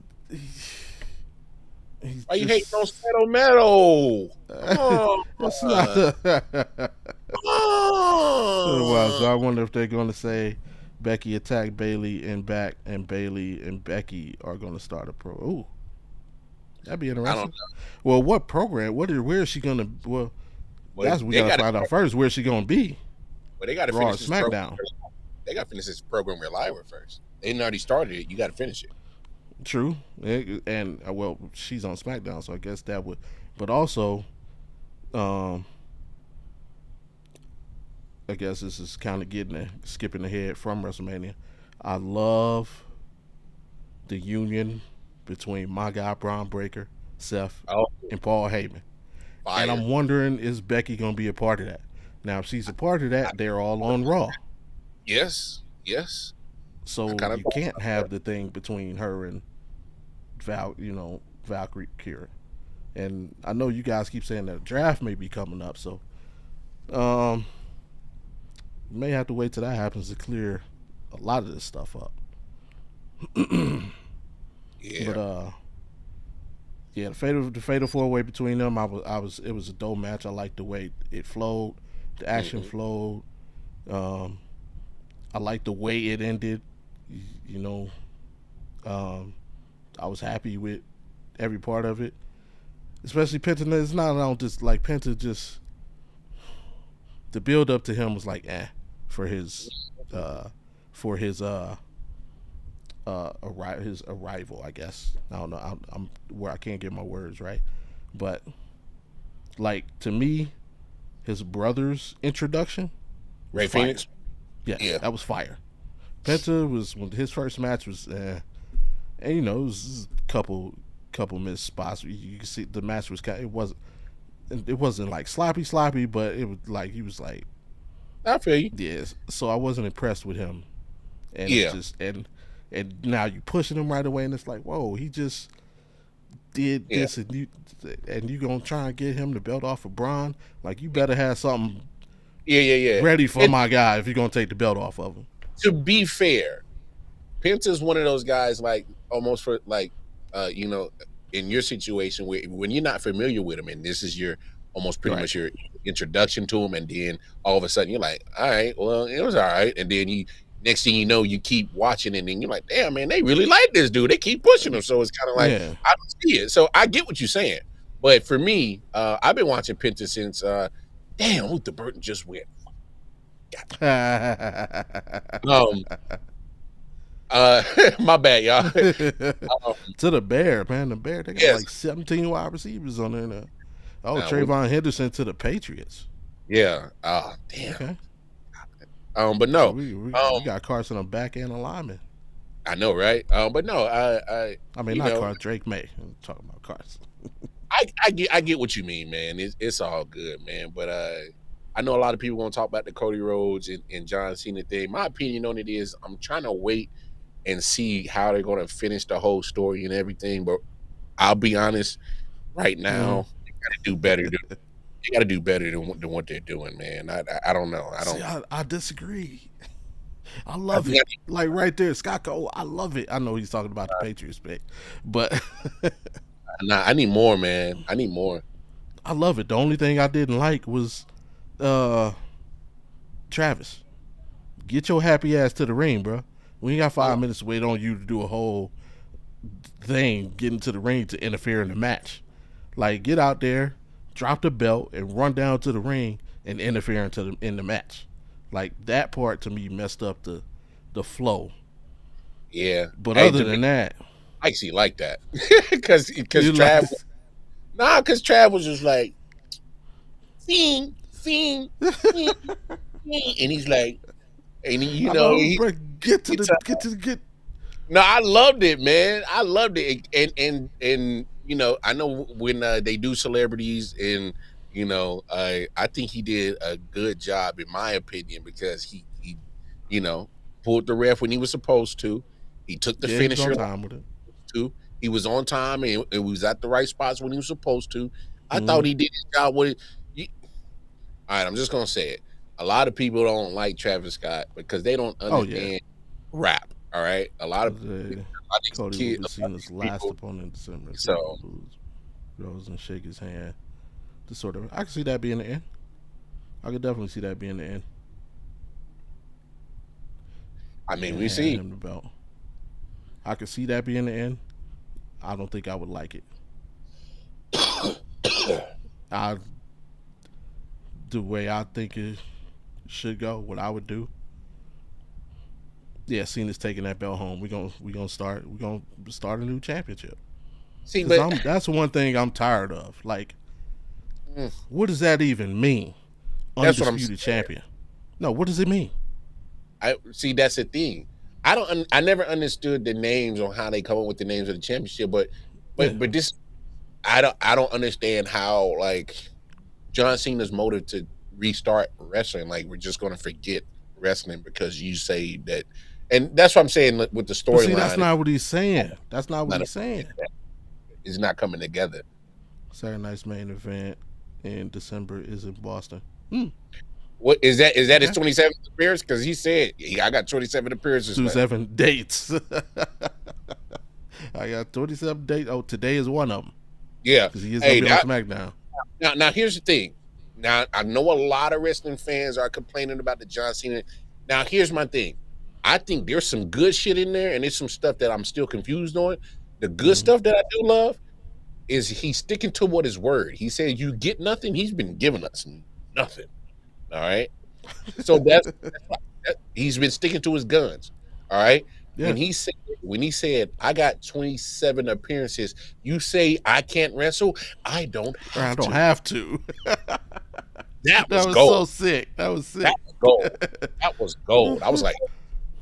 [SPEAKER 1] he's
[SPEAKER 2] Why you hating on
[SPEAKER 1] just
[SPEAKER 2] Saddle Metal? Come on,
[SPEAKER 1] that's not.
[SPEAKER 2] come
[SPEAKER 1] Well, so
[SPEAKER 2] on.
[SPEAKER 1] I wonder if they're going to say Becky attacked Bailey and back, and Bailey and Becky are going to start a pro. Ooh, that'd be
[SPEAKER 2] I don't
[SPEAKER 1] interesting.
[SPEAKER 2] know.
[SPEAKER 1] Well, what program? Where is she going to? Well,
[SPEAKER 2] But
[SPEAKER 1] that's what we got to find out first. Where's she going to be?
[SPEAKER 2] they got to
[SPEAKER 1] Raw or
[SPEAKER 2] finish this program.
[SPEAKER 1] SmackDown?
[SPEAKER 2] They got to finish this program with Lyra first. They didn't already started it. You got to finish it.
[SPEAKER 1] True, and well, she's on SmackDown, so I guess that would. But also, um, I guess this is kind of skipping ahead from WrestleMania. I love the union between my guy Braun Breaker, Seth,
[SPEAKER 2] Oh,
[SPEAKER 1] and Paul Heyman, and
[SPEAKER 2] fire!
[SPEAKER 1] I'm wondering is Becky gonna be a part of that? Now, if she's a part of that, they're all on Raw,
[SPEAKER 2] Yes, yes. I
[SPEAKER 1] so
[SPEAKER 2] kind of
[SPEAKER 1] you can't have the thing between her and Valkyrie Kira. And I know you guys keep saying that a draft may be coming up, so um, you may have to wait till that happens to clear a lot of this stuff up.
[SPEAKER 2] yeah.
[SPEAKER 1] But yeah, the fatal 4 way between them, it was a dope match. I liked the way it flowed, the action
[SPEAKER 2] Hmm.
[SPEAKER 1] flowed. Um, I liked the way it ended. You know, um, I was happy with every part of it, especially Penta. It's not I don't just like Penta. Just the build up to him was like for his uh for his arrival. I guess I don't know. I'm where I can't get my words right, but like to me, his brother's introduction was
[SPEAKER 2] Ray
[SPEAKER 1] fire.
[SPEAKER 2] Phoenix.
[SPEAKER 1] Yeah,
[SPEAKER 2] Yeah,
[SPEAKER 1] that was fire. Penta was when his first match was, and you know it was a couple missed spots. You can see the match was kind. It wasn't like sloppy, but it was like he was like
[SPEAKER 2] I feel you.
[SPEAKER 1] yes. So I wasn't impressed with him, and it's
[SPEAKER 2] Yeah,
[SPEAKER 1] just and now you pushing him right away, and it's like whoa, he just did
[SPEAKER 2] yeah.
[SPEAKER 1] this, and you gonna try and get him the belt off of Braun? Like you better have something
[SPEAKER 2] Yeah.
[SPEAKER 1] ready for
[SPEAKER 2] And
[SPEAKER 1] my guy if you're gonna take the belt off of him.
[SPEAKER 2] to be fair, Penta's one of those guys like almost for like you know, in your situation where when you're not familiar with him and this is your almost pretty
[SPEAKER 1] Right.
[SPEAKER 2] much your introduction to him, and then all of a sudden you're like, all right, well, it was all right. And then you next thing you know, you keep watching and then you're like, damn man, they really like this dude. They keep pushing him. So it's kind of like
[SPEAKER 1] Yeah.
[SPEAKER 2] I don't see it. So I get what you're saying. But for me, I've been watching Penta since damn, Luther Burton just went. Um uh my bad, y'all. Um,
[SPEAKER 1] To the Bear, man. The Bear, they got
[SPEAKER 2] yes.
[SPEAKER 1] like 17 wide receivers on there now. Oh,
[SPEAKER 2] Now we
[SPEAKER 1] Trayvon Henderson to the Patriots.
[SPEAKER 2] yeah. Damn.
[SPEAKER 1] Okay.
[SPEAKER 2] But
[SPEAKER 1] So
[SPEAKER 2] no.
[SPEAKER 1] we got Carson on back end alignment.
[SPEAKER 2] I know, right? But no,
[SPEAKER 1] I mean,
[SPEAKER 2] you
[SPEAKER 1] not
[SPEAKER 2] know,
[SPEAKER 1] Carson, Drake May. I'm talking about Carson.
[SPEAKER 2] I get what you mean, man. It's all good, man. But I know a lot of people gonna talk about the Cody Rhodes and John Cena thing. My opinion on it is I'm trying to wait and see how they're gonna finish the whole story and everything. But I'll be honest, right
[SPEAKER 1] Mm.
[SPEAKER 2] now, they gotta do better. They gotta do better than what they're doing, man. I don't know. I
[SPEAKER 1] See,
[SPEAKER 2] don't.
[SPEAKER 1] I disagree. I
[SPEAKER 2] I
[SPEAKER 1] love
[SPEAKER 2] think
[SPEAKER 1] it. Like right there, Scott Cole, I love it. I know he's talking about the Patriots pick, but
[SPEAKER 2] I need more, man. I need more.
[SPEAKER 1] I love it. The only thing I didn't like was uh Travis. Get your happy ass to the ring, bro. We ain't got
[SPEAKER 2] Uh,
[SPEAKER 1] 5 minutes to wait on you to do a whole thing, getting to the ring to interfere in the match. Like, get out there, drop the belt, and run down to the ring and interfere in the match. Like that part to me messed up the flow.
[SPEAKER 2] yeah.
[SPEAKER 1] But
[SPEAKER 2] Hey,
[SPEAKER 1] other
[SPEAKER 2] to be
[SPEAKER 1] than that,
[SPEAKER 2] I actually like that because
[SPEAKER 1] you like
[SPEAKER 2] Trav because Trav was just like fiend, fiend, fiend, fiend, and he's like, and
[SPEAKER 1] I know, bro. Get to
[SPEAKER 2] it's
[SPEAKER 1] the
[SPEAKER 2] a,
[SPEAKER 1] get to the get.
[SPEAKER 2] no, I loved it, man. I loved it, and you know, I know when they do celebrities, and you know, I think he did a good job in my opinion because he you know pulled the ref when he was supposed to. He took the
[SPEAKER 1] Yeah, he was on
[SPEAKER 2] finisher
[SPEAKER 1] time with it.
[SPEAKER 2] to. He was on time and was at the right spots when he was supposed to. I
[SPEAKER 1] Mm-hmm.
[SPEAKER 2] thought he did his job. All right, I'm just gonna say it. A lot of people don't like Travis Scott because they don't
[SPEAKER 1] Oh yeah,
[SPEAKER 2] understand rap. All right, a lot of these
[SPEAKER 1] Cody will
[SPEAKER 2] kids,
[SPEAKER 1] be
[SPEAKER 2] a lot
[SPEAKER 1] seen
[SPEAKER 2] of
[SPEAKER 1] as
[SPEAKER 2] these
[SPEAKER 1] last
[SPEAKER 2] people.
[SPEAKER 1] opponent in December.
[SPEAKER 2] So
[SPEAKER 1] Cody will lose. Rose and shake his hand. To sort of, I can see that being the end. I could definitely see that being the end.
[SPEAKER 2] I mean,
[SPEAKER 1] And
[SPEAKER 2] we
[SPEAKER 1] hand
[SPEAKER 2] see.
[SPEAKER 1] him the belt. I could see that being the end. I don't think I would like it. I the way I think it should go, what I would do. Yeah, Cena's taking that belt home. We gonna start a new championship.
[SPEAKER 2] See,
[SPEAKER 1] Cause
[SPEAKER 2] but
[SPEAKER 1] I'm that's one thing I'm tired of. Like,
[SPEAKER 2] mm,
[SPEAKER 1] what does that even mean?
[SPEAKER 2] that's what I'm
[SPEAKER 1] Undisputed
[SPEAKER 2] saying.
[SPEAKER 1] champion. No, what does it mean?
[SPEAKER 2] I see. That's the thing. I never understood the names on how they come up with the names of the championship, but
[SPEAKER 1] Yeah.
[SPEAKER 2] this. I don't understand how like John Cena's motive to restart wrestling. Like we're just going to forget wrestling because you say that, and that's what I'm saying with the
[SPEAKER 1] But see, that's
[SPEAKER 2] storyline.
[SPEAKER 1] not what he's saying. That's not what
[SPEAKER 2] Not
[SPEAKER 1] he's saying.
[SPEAKER 2] it's not coming together.
[SPEAKER 1] Saturday night's main event in December is in Boston. Hmm.
[SPEAKER 2] What is that? Is that his
[SPEAKER 1] Okay.
[SPEAKER 2] 27th appearance? Because he said, yeah, I got 27 appearances left.
[SPEAKER 1] 27 dates. I got 27 dates. Oh, today is one of them
[SPEAKER 2] Yeah.
[SPEAKER 1] because he is gonna
[SPEAKER 2] Hey,
[SPEAKER 1] be on SmackDown.
[SPEAKER 2] now here's the thing. Now I know a lot of wrestling fans are complaining about the John Cena. Now here's my thing. I think there's some good shit in there, and there's some stuff that I'm still confused on. The good
[SPEAKER 1] Mm-hmm.
[SPEAKER 2] stuff that I do love is he's sticking to what his word. He said, "You get nothing." He's been giving us nothing. All right. So he's been sticking to his guns. All right.
[SPEAKER 1] Yeah,
[SPEAKER 2] When he said, I got 27 appearances, you say I can't wrestle, I don't
[SPEAKER 1] or I
[SPEAKER 2] have
[SPEAKER 1] don't
[SPEAKER 2] to.
[SPEAKER 1] have to.
[SPEAKER 2] That
[SPEAKER 1] That
[SPEAKER 2] was
[SPEAKER 1] was so
[SPEAKER 2] gold.
[SPEAKER 1] sick. That was
[SPEAKER 2] That
[SPEAKER 1] sick.
[SPEAKER 2] was gold. That was gold. I was like,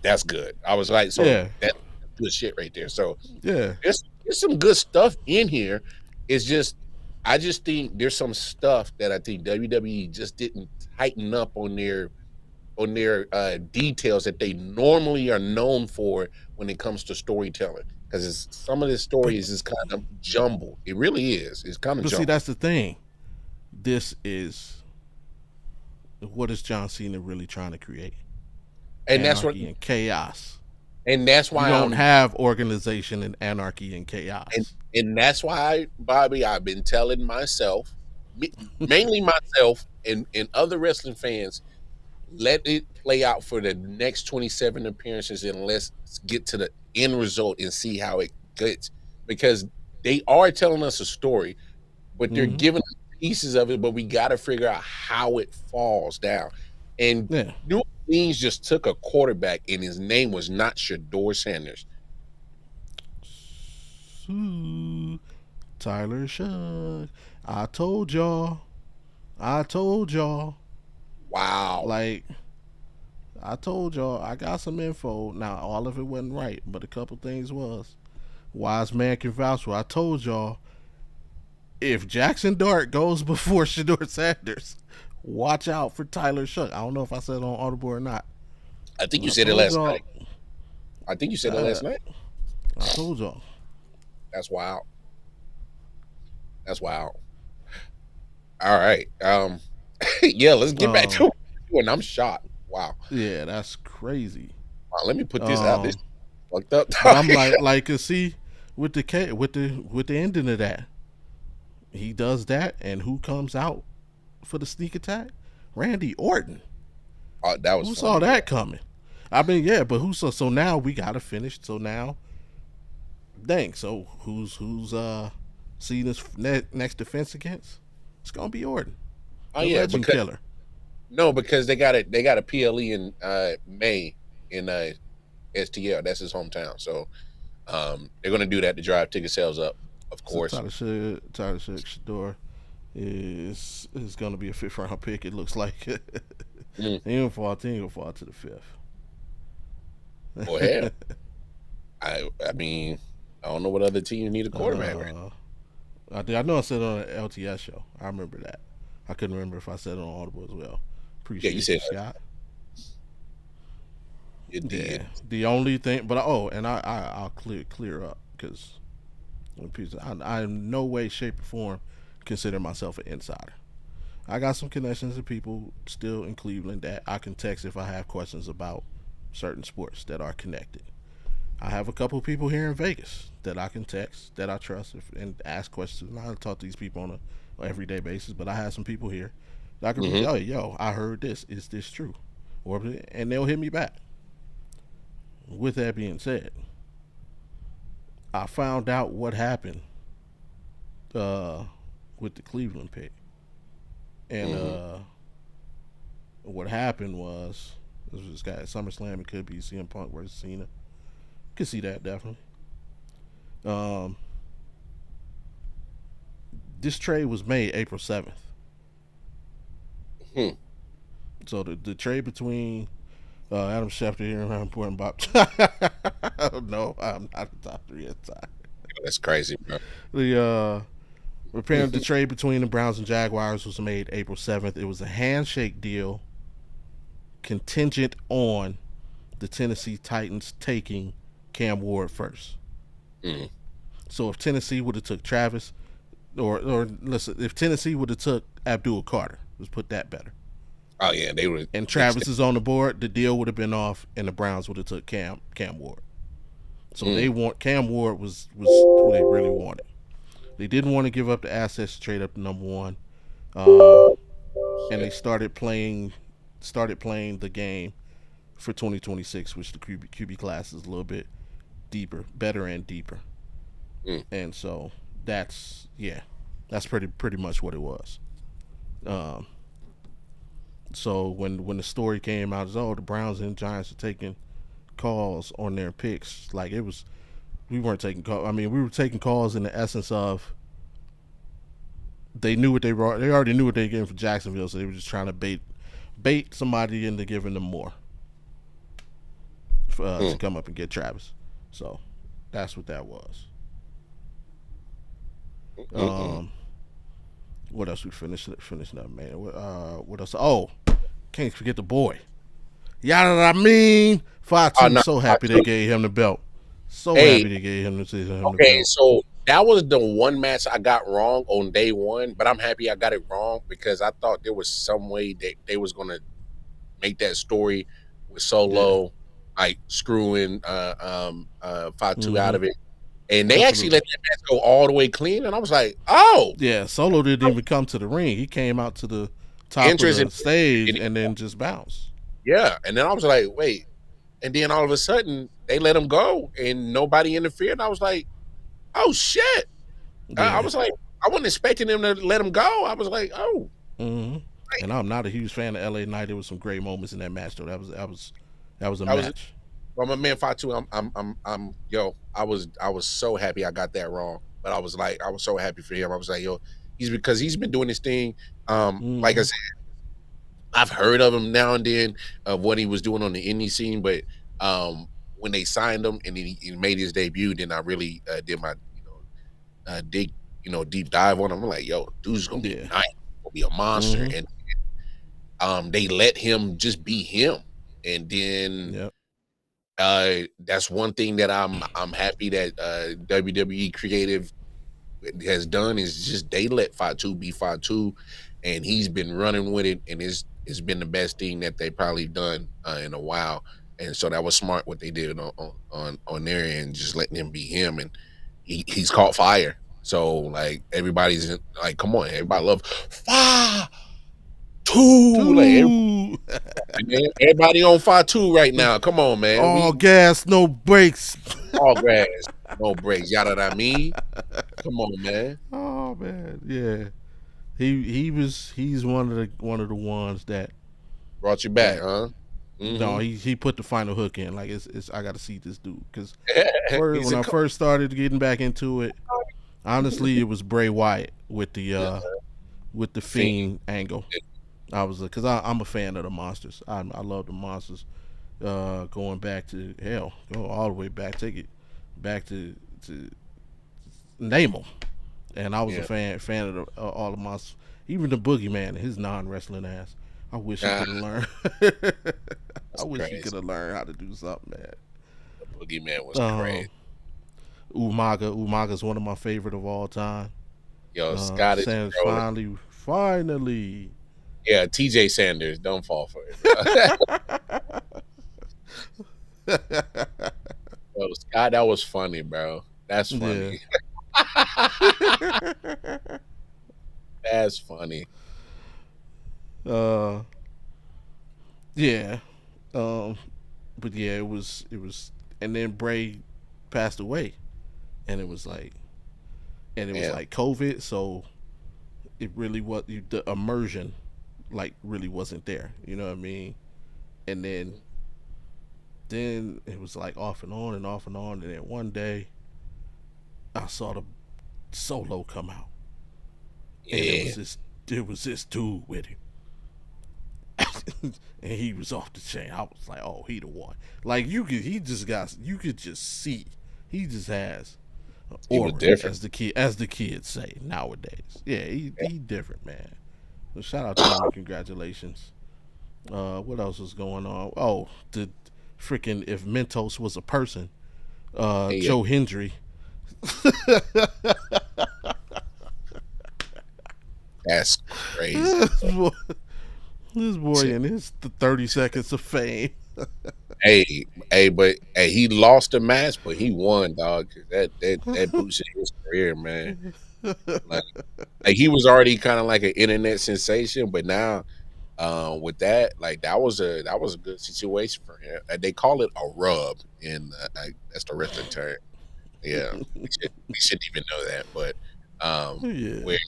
[SPEAKER 2] That's good. I was like, so
[SPEAKER 1] Yeah,
[SPEAKER 2] that's good shit right there. So
[SPEAKER 1] yeah.
[SPEAKER 2] there's some good stuff in here. It's just I just think there's some stuff that I think WWE just didn't tighten up on their details that they normally are known for when it comes to storytelling. Because some of the
[SPEAKER 1] But
[SPEAKER 2] stories is kind of jumbled. It really is. It's kind of
[SPEAKER 1] but see,
[SPEAKER 2] jumbled.
[SPEAKER 1] that's the thing. This is what is John Cena really trying to create?
[SPEAKER 2] And that's what
[SPEAKER 1] Anarchy and chaos.
[SPEAKER 2] and that's
[SPEAKER 1] You
[SPEAKER 2] why
[SPEAKER 1] don't
[SPEAKER 2] I'm
[SPEAKER 1] have organization and anarchy and
[SPEAKER 2] and
[SPEAKER 1] chaos.
[SPEAKER 2] and that's why, Bobby, I've been telling myself, mainly myself and other wrestling fans, let it play out for the next 27 appearances and let's get to the end result and see how it gets. Because they are telling us a story, but they're
[SPEAKER 1] Hmm.
[SPEAKER 2] giving us pieces of it, but we got to figure out how it falls down. And
[SPEAKER 1] Yeah.
[SPEAKER 2] New Orleans just took a quarterback, and his name was not Shador Sanders.
[SPEAKER 1] Ooh, Tyler Shuck. I told y'all. I told y'all.
[SPEAKER 2] Wow.
[SPEAKER 1] Like, I told y'all, I got some info. Now, all of it wasn't right, but a couple things was. Wise man can vouch for. I told y'all, if Jackson Dart goes before Shador Sanders, watch out for Tyler Shuck. I don't know if I said it on Audible or not.
[SPEAKER 2] I think you
[SPEAKER 1] I
[SPEAKER 2] said it
[SPEAKER 1] told
[SPEAKER 2] last
[SPEAKER 1] y'all.
[SPEAKER 2] night. I think you said it
[SPEAKER 1] Uh,
[SPEAKER 2] last night.
[SPEAKER 1] I told y'all.
[SPEAKER 2] That's wild. That's wild. All right. Yeah, let's get back to
[SPEAKER 1] Um,
[SPEAKER 2] it. And I'm shocked. Wow.
[SPEAKER 1] yeah, that's crazy.
[SPEAKER 2] Wow, let me put this out. This
[SPEAKER 1] Um,
[SPEAKER 2] fucked up.
[SPEAKER 1] but I'm like, see, with the ending of that, he does that, and who comes out for the sneak attack? Randy Orton.
[SPEAKER 2] Oh, that was
[SPEAKER 1] Who saw
[SPEAKER 2] funny. Yeah.
[SPEAKER 1] that coming? I mean, yeah, but who saw? So now we gotta finish. So now, dang. So who's Cena's next defense against? It's gonna be Orton,
[SPEAKER 2] Oh
[SPEAKER 1] the
[SPEAKER 2] yeah,
[SPEAKER 1] Legend
[SPEAKER 2] because
[SPEAKER 1] Killer.
[SPEAKER 2] no, because they got a PLE in May in STL. That's his hometown. So they're gonna do that to drive ticket sales up, of
[SPEAKER 1] So
[SPEAKER 2] course.
[SPEAKER 1] Tyler Shador is gonna be a fifth round pick. It looks like
[SPEAKER 2] Mm.
[SPEAKER 1] he ain't gonna fall to the
[SPEAKER 2] Well, hell,
[SPEAKER 1] fifth.
[SPEAKER 2] I mean, I don't know what other team need a quarterback right.
[SPEAKER 1] uh, I know I said it on an LTS show. I remember that. I couldn't remember if I said it on Audible as well.
[SPEAKER 2] Yeah, you
[SPEAKER 1] Appreciate you,
[SPEAKER 2] said
[SPEAKER 1] Scott.
[SPEAKER 2] you
[SPEAKER 1] Yeah.
[SPEAKER 2] did.
[SPEAKER 1] The only thing, but and I'll clear up because I in no way, shape, or form consider myself an insider. I got some connections to people still in Cleveland that I can text if I have questions about certain sports that are connected. I have a couple people here in Vegas that I can text that I trust and ask questions. And I talk to these people on a everyday basis, but I have some people here that I can reach.
[SPEAKER 2] Mm-hmm.
[SPEAKER 1] Oh, yo, I heard this. Is this true? Or and they'll hit me back. With that being said, I found out what happened uh, with the Cleveland pick, and
[SPEAKER 2] Mm-hmm.
[SPEAKER 1] what happened was this guy at SummerSlam. It could be CM Punk versus Cena. Could see that definitely. Um, this trade was made April 7th.
[SPEAKER 2] Hmm.
[SPEAKER 1] So the trade between Adam Schefter here and how important Bob. No, I'm not the top three at the time.
[SPEAKER 2] That's crazy, bro.
[SPEAKER 1] The apparently the trade between the Browns and Jaguars was made April 7th. It was a handshake deal contingent on the Tennessee Titans taking Cam Ward first.
[SPEAKER 2] Mm.
[SPEAKER 1] So if Tennessee would have took Travis, or listen, if Tennessee would have took Abdul Carter, let's put that better.
[SPEAKER 2] Oh yeah, they were.
[SPEAKER 1] And
[SPEAKER 2] They,
[SPEAKER 1] Travis is on the board, the deal would have been off, and the Browns would have took Cam Ward. So
[SPEAKER 2] mm.
[SPEAKER 1] they want Cam Ward was who they really wanted. They didn't want to give up the assets to trade up to number one, um, and they
[SPEAKER 2] Shit.
[SPEAKER 1] started playing the game for 2026, which the QB class is a little bit deeper, better and deeper,
[SPEAKER 2] Mm.
[SPEAKER 1] and so that's pretty much what it was. Um, so when the story came out, is the Browns and Giants are taking calls on their picks, like it was we weren't taking calls. I mean, we were taking calls in the essence of they knew what they were. They already knew what they were getting for Jacksonville, so they were just trying to bait somebody into giving them more to
[SPEAKER 2] Mm,
[SPEAKER 1] come up and get Travis. So that's what that was.
[SPEAKER 2] mm, mm.
[SPEAKER 1] Um, what else we finishing up, man? What else? Oh, can't forget the boy. Yada I mean,
[SPEAKER 2] Oh
[SPEAKER 1] Fatu.
[SPEAKER 2] no,
[SPEAKER 1] So
[SPEAKER 2] I
[SPEAKER 1] happy they
[SPEAKER 2] took.
[SPEAKER 1] gave him the belt. So
[SPEAKER 2] Hey,
[SPEAKER 1] happy they gave him the
[SPEAKER 2] okay,
[SPEAKER 1] belt.
[SPEAKER 2] so that was the one match I got wrong on day one, but I'm happy I got it wrong because I thought there was some way that they was gonna make that story with
[SPEAKER 1] Yeah.
[SPEAKER 2] Solo, like screwing Fatu out
[SPEAKER 1] Mm-hmm.
[SPEAKER 2] of it, and they actually
[SPEAKER 1] Absolutely.
[SPEAKER 2] let that match go all the way clean, and I was like, oh,
[SPEAKER 1] Yeah. Solo didn't even come to the ring. He came out to the top of
[SPEAKER 2] interest
[SPEAKER 1] the
[SPEAKER 2] in
[SPEAKER 1] stage and then just bounced.
[SPEAKER 2] yeah, and then I was like, wait, and then all of a sudden they let him go and nobody interfered, and I was like, oh shit, I
[SPEAKER 1] Yeah.
[SPEAKER 2] was like, I wasn't expecting them to let him go. I was like, oh.
[SPEAKER 1] Mm-hmm. And I'm not a huge fan of LA Knight. There was some great moments in that match though. That was a
[SPEAKER 2] I was
[SPEAKER 1] match.
[SPEAKER 2] well, my man Fatu. Yo. I was so happy I got that wrong, but I was like, I was so happy for him. I was like, yo, he's because he's been doing this thing. Like I
[SPEAKER 1] Mm-hmm.
[SPEAKER 2] said, I've heard of him now and then of what he was doing on the indie scene, but when they signed him and he made his debut, then I really did my dig deep dive on him. I'm like, yo, dude's gonna be
[SPEAKER 1] Yeah.
[SPEAKER 2] nice, gonna be a monster,
[SPEAKER 1] Mm-hmm.
[SPEAKER 2] and they let him just be him, and then
[SPEAKER 1] Yep.
[SPEAKER 2] that's one thing that I'm happy that WWE creative has done is just they let Fatu be Fatu, and he's been running with it, and it's been the best thing that they probably done in a while. And so that was smart what they did on their end, just letting him be him, and he's caught fire. So like everybody's like, come on, everybody love Fatu, like
[SPEAKER 1] Two.
[SPEAKER 2] everybody on Fatu right now. Come on, man,
[SPEAKER 1] All
[SPEAKER 2] we
[SPEAKER 1] gas, no brakes.
[SPEAKER 2] all grass, no breaks. Yada that me. Come on, man.
[SPEAKER 1] Oh man, yeah. He's one of the ones
[SPEAKER 2] Brought you back,
[SPEAKER 1] that
[SPEAKER 2] huh?
[SPEAKER 1] no,
[SPEAKER 2] Mm-hmm.
[SPEAKER 1] he put the final hook in. Like it's I got to see this dude because
[SPEAKER 2] He
[SPEAKER 1] first when
[SPEAKER 2] said,
[SPEAKER 1] I
[SPEAKER 2] "Come
[SPEAKER 1] first started getting back into it, honestly, it was Bray Wyatt
[SPEAKER 2] on,
[SPEAKER 1] with the
[SPEAKER 2] Fiend."
[SPEAKER 1] Fiend angle. I was because I'm a fan of the monsters. I love the monsters. Going back to hell, go all the way back, take it back to name them. And I was a
[SPEAKER 2] Yeah.
[SPEAKER 1] fan of all the monsters, even the Boogeyman and his non wrestling ass. I wish he
[SPEAKER 2] Ah,
[SPEAKER 1] could have learned. I
[SPEAKER 2] that's
[SPEAKER 1] wish he
[SPEAKER 2] crazy.
[SPEAKER 1] could have learned how to do something, man.
[SPEAKER 2] The Boogeyman was crazy.
[SPEAKER 1] Um, Umaga's one of my favorite of all time.
[SPEAKER 2] Yo, Scott is
[SPEAKER 1] Sanders
[SPEAKER 2] trolling.
[SPEAKER 1] finally.
[SPEAKER 2] Yeah, TJ Sanders, don't fall for it, bro. Yo, Scott, that was funny, bro. That's
[SPEAKER 1] Yeah.
[SPEAKER 2] funny. That's funny.
[SPEAKER 1] uh, yeah. Um, but yeah, it was, and then Bray passed away, and it was like, and it was
[SPEAKER 2] Yeah.
[SPEAKER 1] like COVID, so it really was the immersion, like really wasn't there. You know what I mean? And then it was like off and on and off and on, and then one day I saw the Solo come out, and
[SPEAKER 2] Yeah.
[SPEAKER 1] it was this dude with him, and he was off the chain. I was like, oh, he the one. Like you could just see he just has an
[SPEAKER 2] He was
[SPEAKER 1] aura,
[SPEAKER 2] different.
[SPEAKER 1] as the kids say nowadays. Yeah, he different, man. So shout out to him and congratulations. What else was going on? Oh, the freaking if Mentos was a person,
[SPEAKER 2] Yeah.
[SPEAKER 1] Joe Hendry.
[SPEAKER 2] That's crazy.
[SPEAKER 1] this boy, this boy in his 30 seconds of fame.
[SPEAKER 2] But hey, he lost the match, but he won, dog. 'Cause that boosted his career, man. Like he was already kind of like an internet sensation, but now with that, like that was a good situation for him. They call it a rub, and that's the wrestling term. Yeah, we should even know that, but
[SPEAKER 1] Yeah,
[SPEAKER 2] where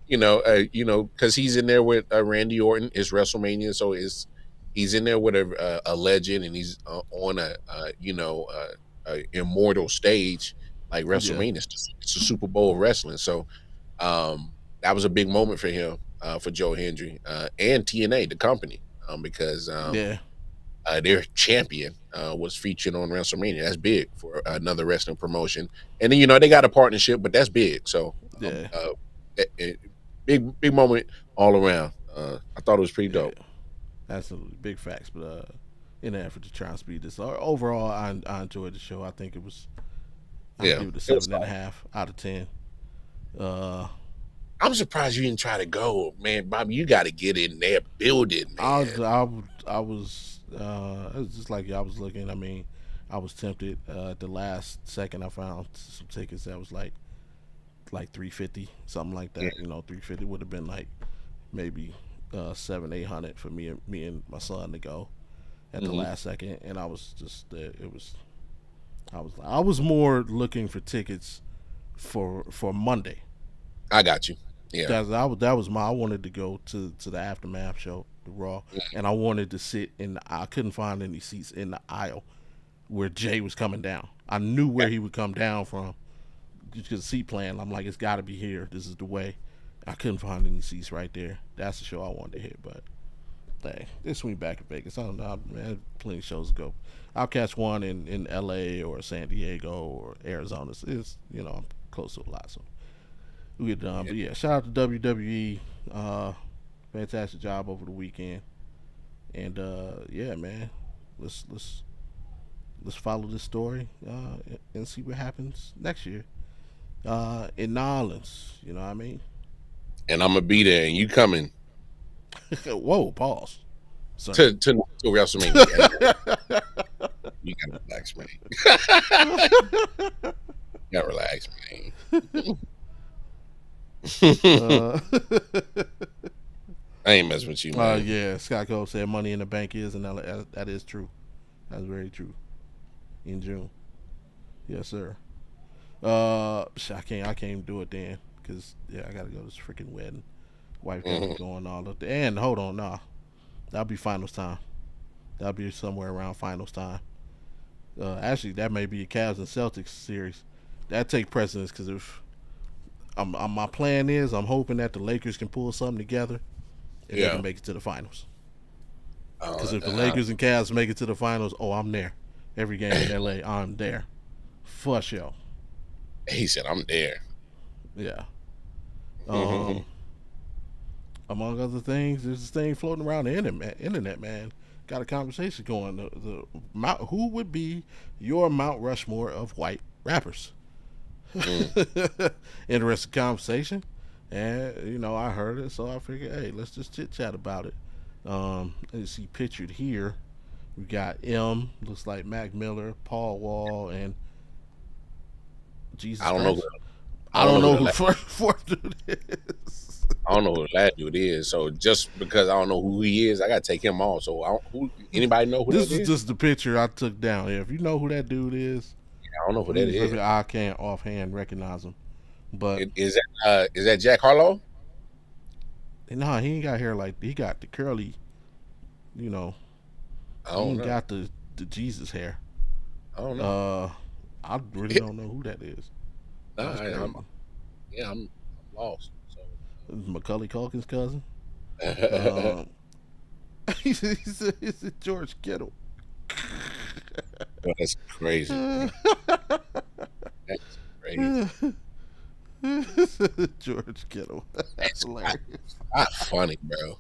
[SPEAKER 2] because he's in there with Randy Orton. It's WrestleMania, so he's in there with a legend, and he's on a immortal stage like
[SPEAKER 1] yeah,
[SPEAKER 2] WrestleMania. It's a Super Bowl of wrestling, so that was a big moment for him, for Joe Hendry and TNA, the company, because
[SPEAKER 1] yeah.
[SPEAKER 2] their champion was featured on WrestleMania. That's big for another wrestling promotion. And then they got a partnership, but that's big. So
[SPEAKER 1] Yeah,
[SPEAKER 2] big moment all around. I thought it was pretty
[SPEAKER 1] yeah,
[SPEAKER 2] dope.
[SPEAKER 1] absolutely big facts. But in an effort to try and speed this, overall, I enjoyed the show. I think it was. I'd
[SPEAKER 2] Yeah,
[SPEAKER 1] give it a
[SPEAKER 2] it was
[SPEAKER 1] seven and a
[SPEAKER 2] fun.
[SPEAKER 1] half out of 10. Uh,
[SPEAKER 2] I'm surprised you didn't try to go, man. Bobby, you got to get in there, build it, man.
[SPEAKER 1] it was just like I was looking. I mean, I was tempted. At the last second, I found some tickets that was like 350, something like
[SPEAKER 2] Yeah.
[SPEAKER 1] that. 350 would have been like maybe 700-800 for me and my son to go at the
[SPEAKER 2] Hmm.
[SPEAKER 1] last second, and I was just I was more looking for tickets for Monday.
[SPEAKER 2] I got you. Yeah.
[SPEAKER 1] That was my I wanted to go to the aftermath show, the Raw, and I wanted to sit in. I couldn't find any seats in the aisle where Jay was coming down. I knew where he would come down from because the seat plan. I'm like, it's got to be here. This is the way. I couldn't find any seats right there. That's the show I wanted to hit, but hey, they swing back in Vegas. I don't know, man. Plenty of shows to go. I'll catch one in L.A. or San Diego or Arizona. It's I'm close to a lot, so we get done.
[SPEAKER 2] Yeah.
[SPEAKER 1] But yeah, shout out to WWE. Fantastic job over the weekend, and yeah, man, let's let's let's follow this story and see what happens next year in New Orleans. You know what I mean?
[SPEAKER 2] And I'm gonna be there, and you coming
[SPEAKER 1] Whoa, pause, sir.
[SPEAKER 2] to WrestleMania. Yeah, you gotta relax, man. You gotta relax, man.
[SPEAKER 1] uh,
[SPEAKER 2] I ain't messing with you, man.
[SPEAKER 1] yeah, Scott Cole said Money in the Bank is, and that is true. That's very true. In June, yes, sir. I can't even do it then because yeah, I gotta go to this freaking wedding. Wife got me
[SPEAKER 2] Hmm.
[SPEAKER 1] going all up there. And hold on, nah, that'll be finals time. That'll be somewhere around finals time. Actually, that may be a Cavs and Celtics series. That take precedence because if my plan is, I'm hoping that the Lakers can pull something together and they can
[SPEAKER 2] Yeah.
[SPEAKER 1] make it to the finals. Because
[SPEAKER 2] Uh,
[SPEAKER 1] if the
[SPEAKER 2] uh,
[SPEAKER 1] Lakers and Cavs make it to the finals, oh, I'm there. Every game in LA, I'm there. For sure.
[SPEAKER 2] he said, "I'm there."
[SPEAKER 1] Yeah.
[SPEAKER 2] Hmm.
[SPEAKER 1] Um, among other things, there's this thing floating around the internet, man. Got a conversation going. Who would be your Mount Rushmore of white rappers?
[SPEAKER 2] Mm.
[SPEAKER 1] Interesting conversation, and I heard it, so I figured, hey, let's just chit chat about it. You see pictured here, we got looks like Mac Miller, Paul Wall, and Jesus
[SPEAKER 2] I don't know.
[SPEAKER 1] Christ.
[SPEAKER 2] I
[SPEAKER 1] I
[SPEAKER 2] don't
[SPEAKER 1] don't
[SPEAKER 2] know who
[SPEAKER 1] know
[SPEAKER 2] the
[SPEAKER 1] who fourth dude is.
[SPEAKER 2] I don't know who that dude is. So just because I don't know who he is, I gotta take him off. So anybody know who that
[SPEAKER 1] This is
[SPEAKER 2] is?
[SPEAKER 1] just the picture I took down. Yeah, if you know who that dude is,
[SPEAKER 2] I don't know who that
[SPEAKER 1] please
[SPEAKER 2] is.
[SPEAKER 1] I can't offhand recognize him. But
[SPEAKER 2] Is that Jack Harlow?
[SPEAKER 1] nah, he ain't got hair like he got the curly. You know,
[SPEAKER 2] I
[SPEAKER 1] he
[SPEAKER 2] don't
[SPEAKER 1] ain't
[SPEAKER 2] know.
[SPEAKER 1] got the Jesus hair.
[SPEAKER 2] I don't know.
[SPEAKER 1] Uh, I really don't know who that is.
[SPEAKER 2] Nah,
[SPEAKER 1] That's crazy.
[SPEAKER 2] I'm lost. So
[SPEAKER 1] Macaulay Culkin's cousin.
[SPEAKER 2] bro,
[SPEAKER 1] Um, he's a George Kittle.
[SPEAKER 2] that's crazy. That's crazy.
[SPEAKER 1] George Kittle. That's
[SPEAKER 2] That's Scott,
[SPEAKER 1] hilarious.
[SPEAKER 2] Scott funny, bro.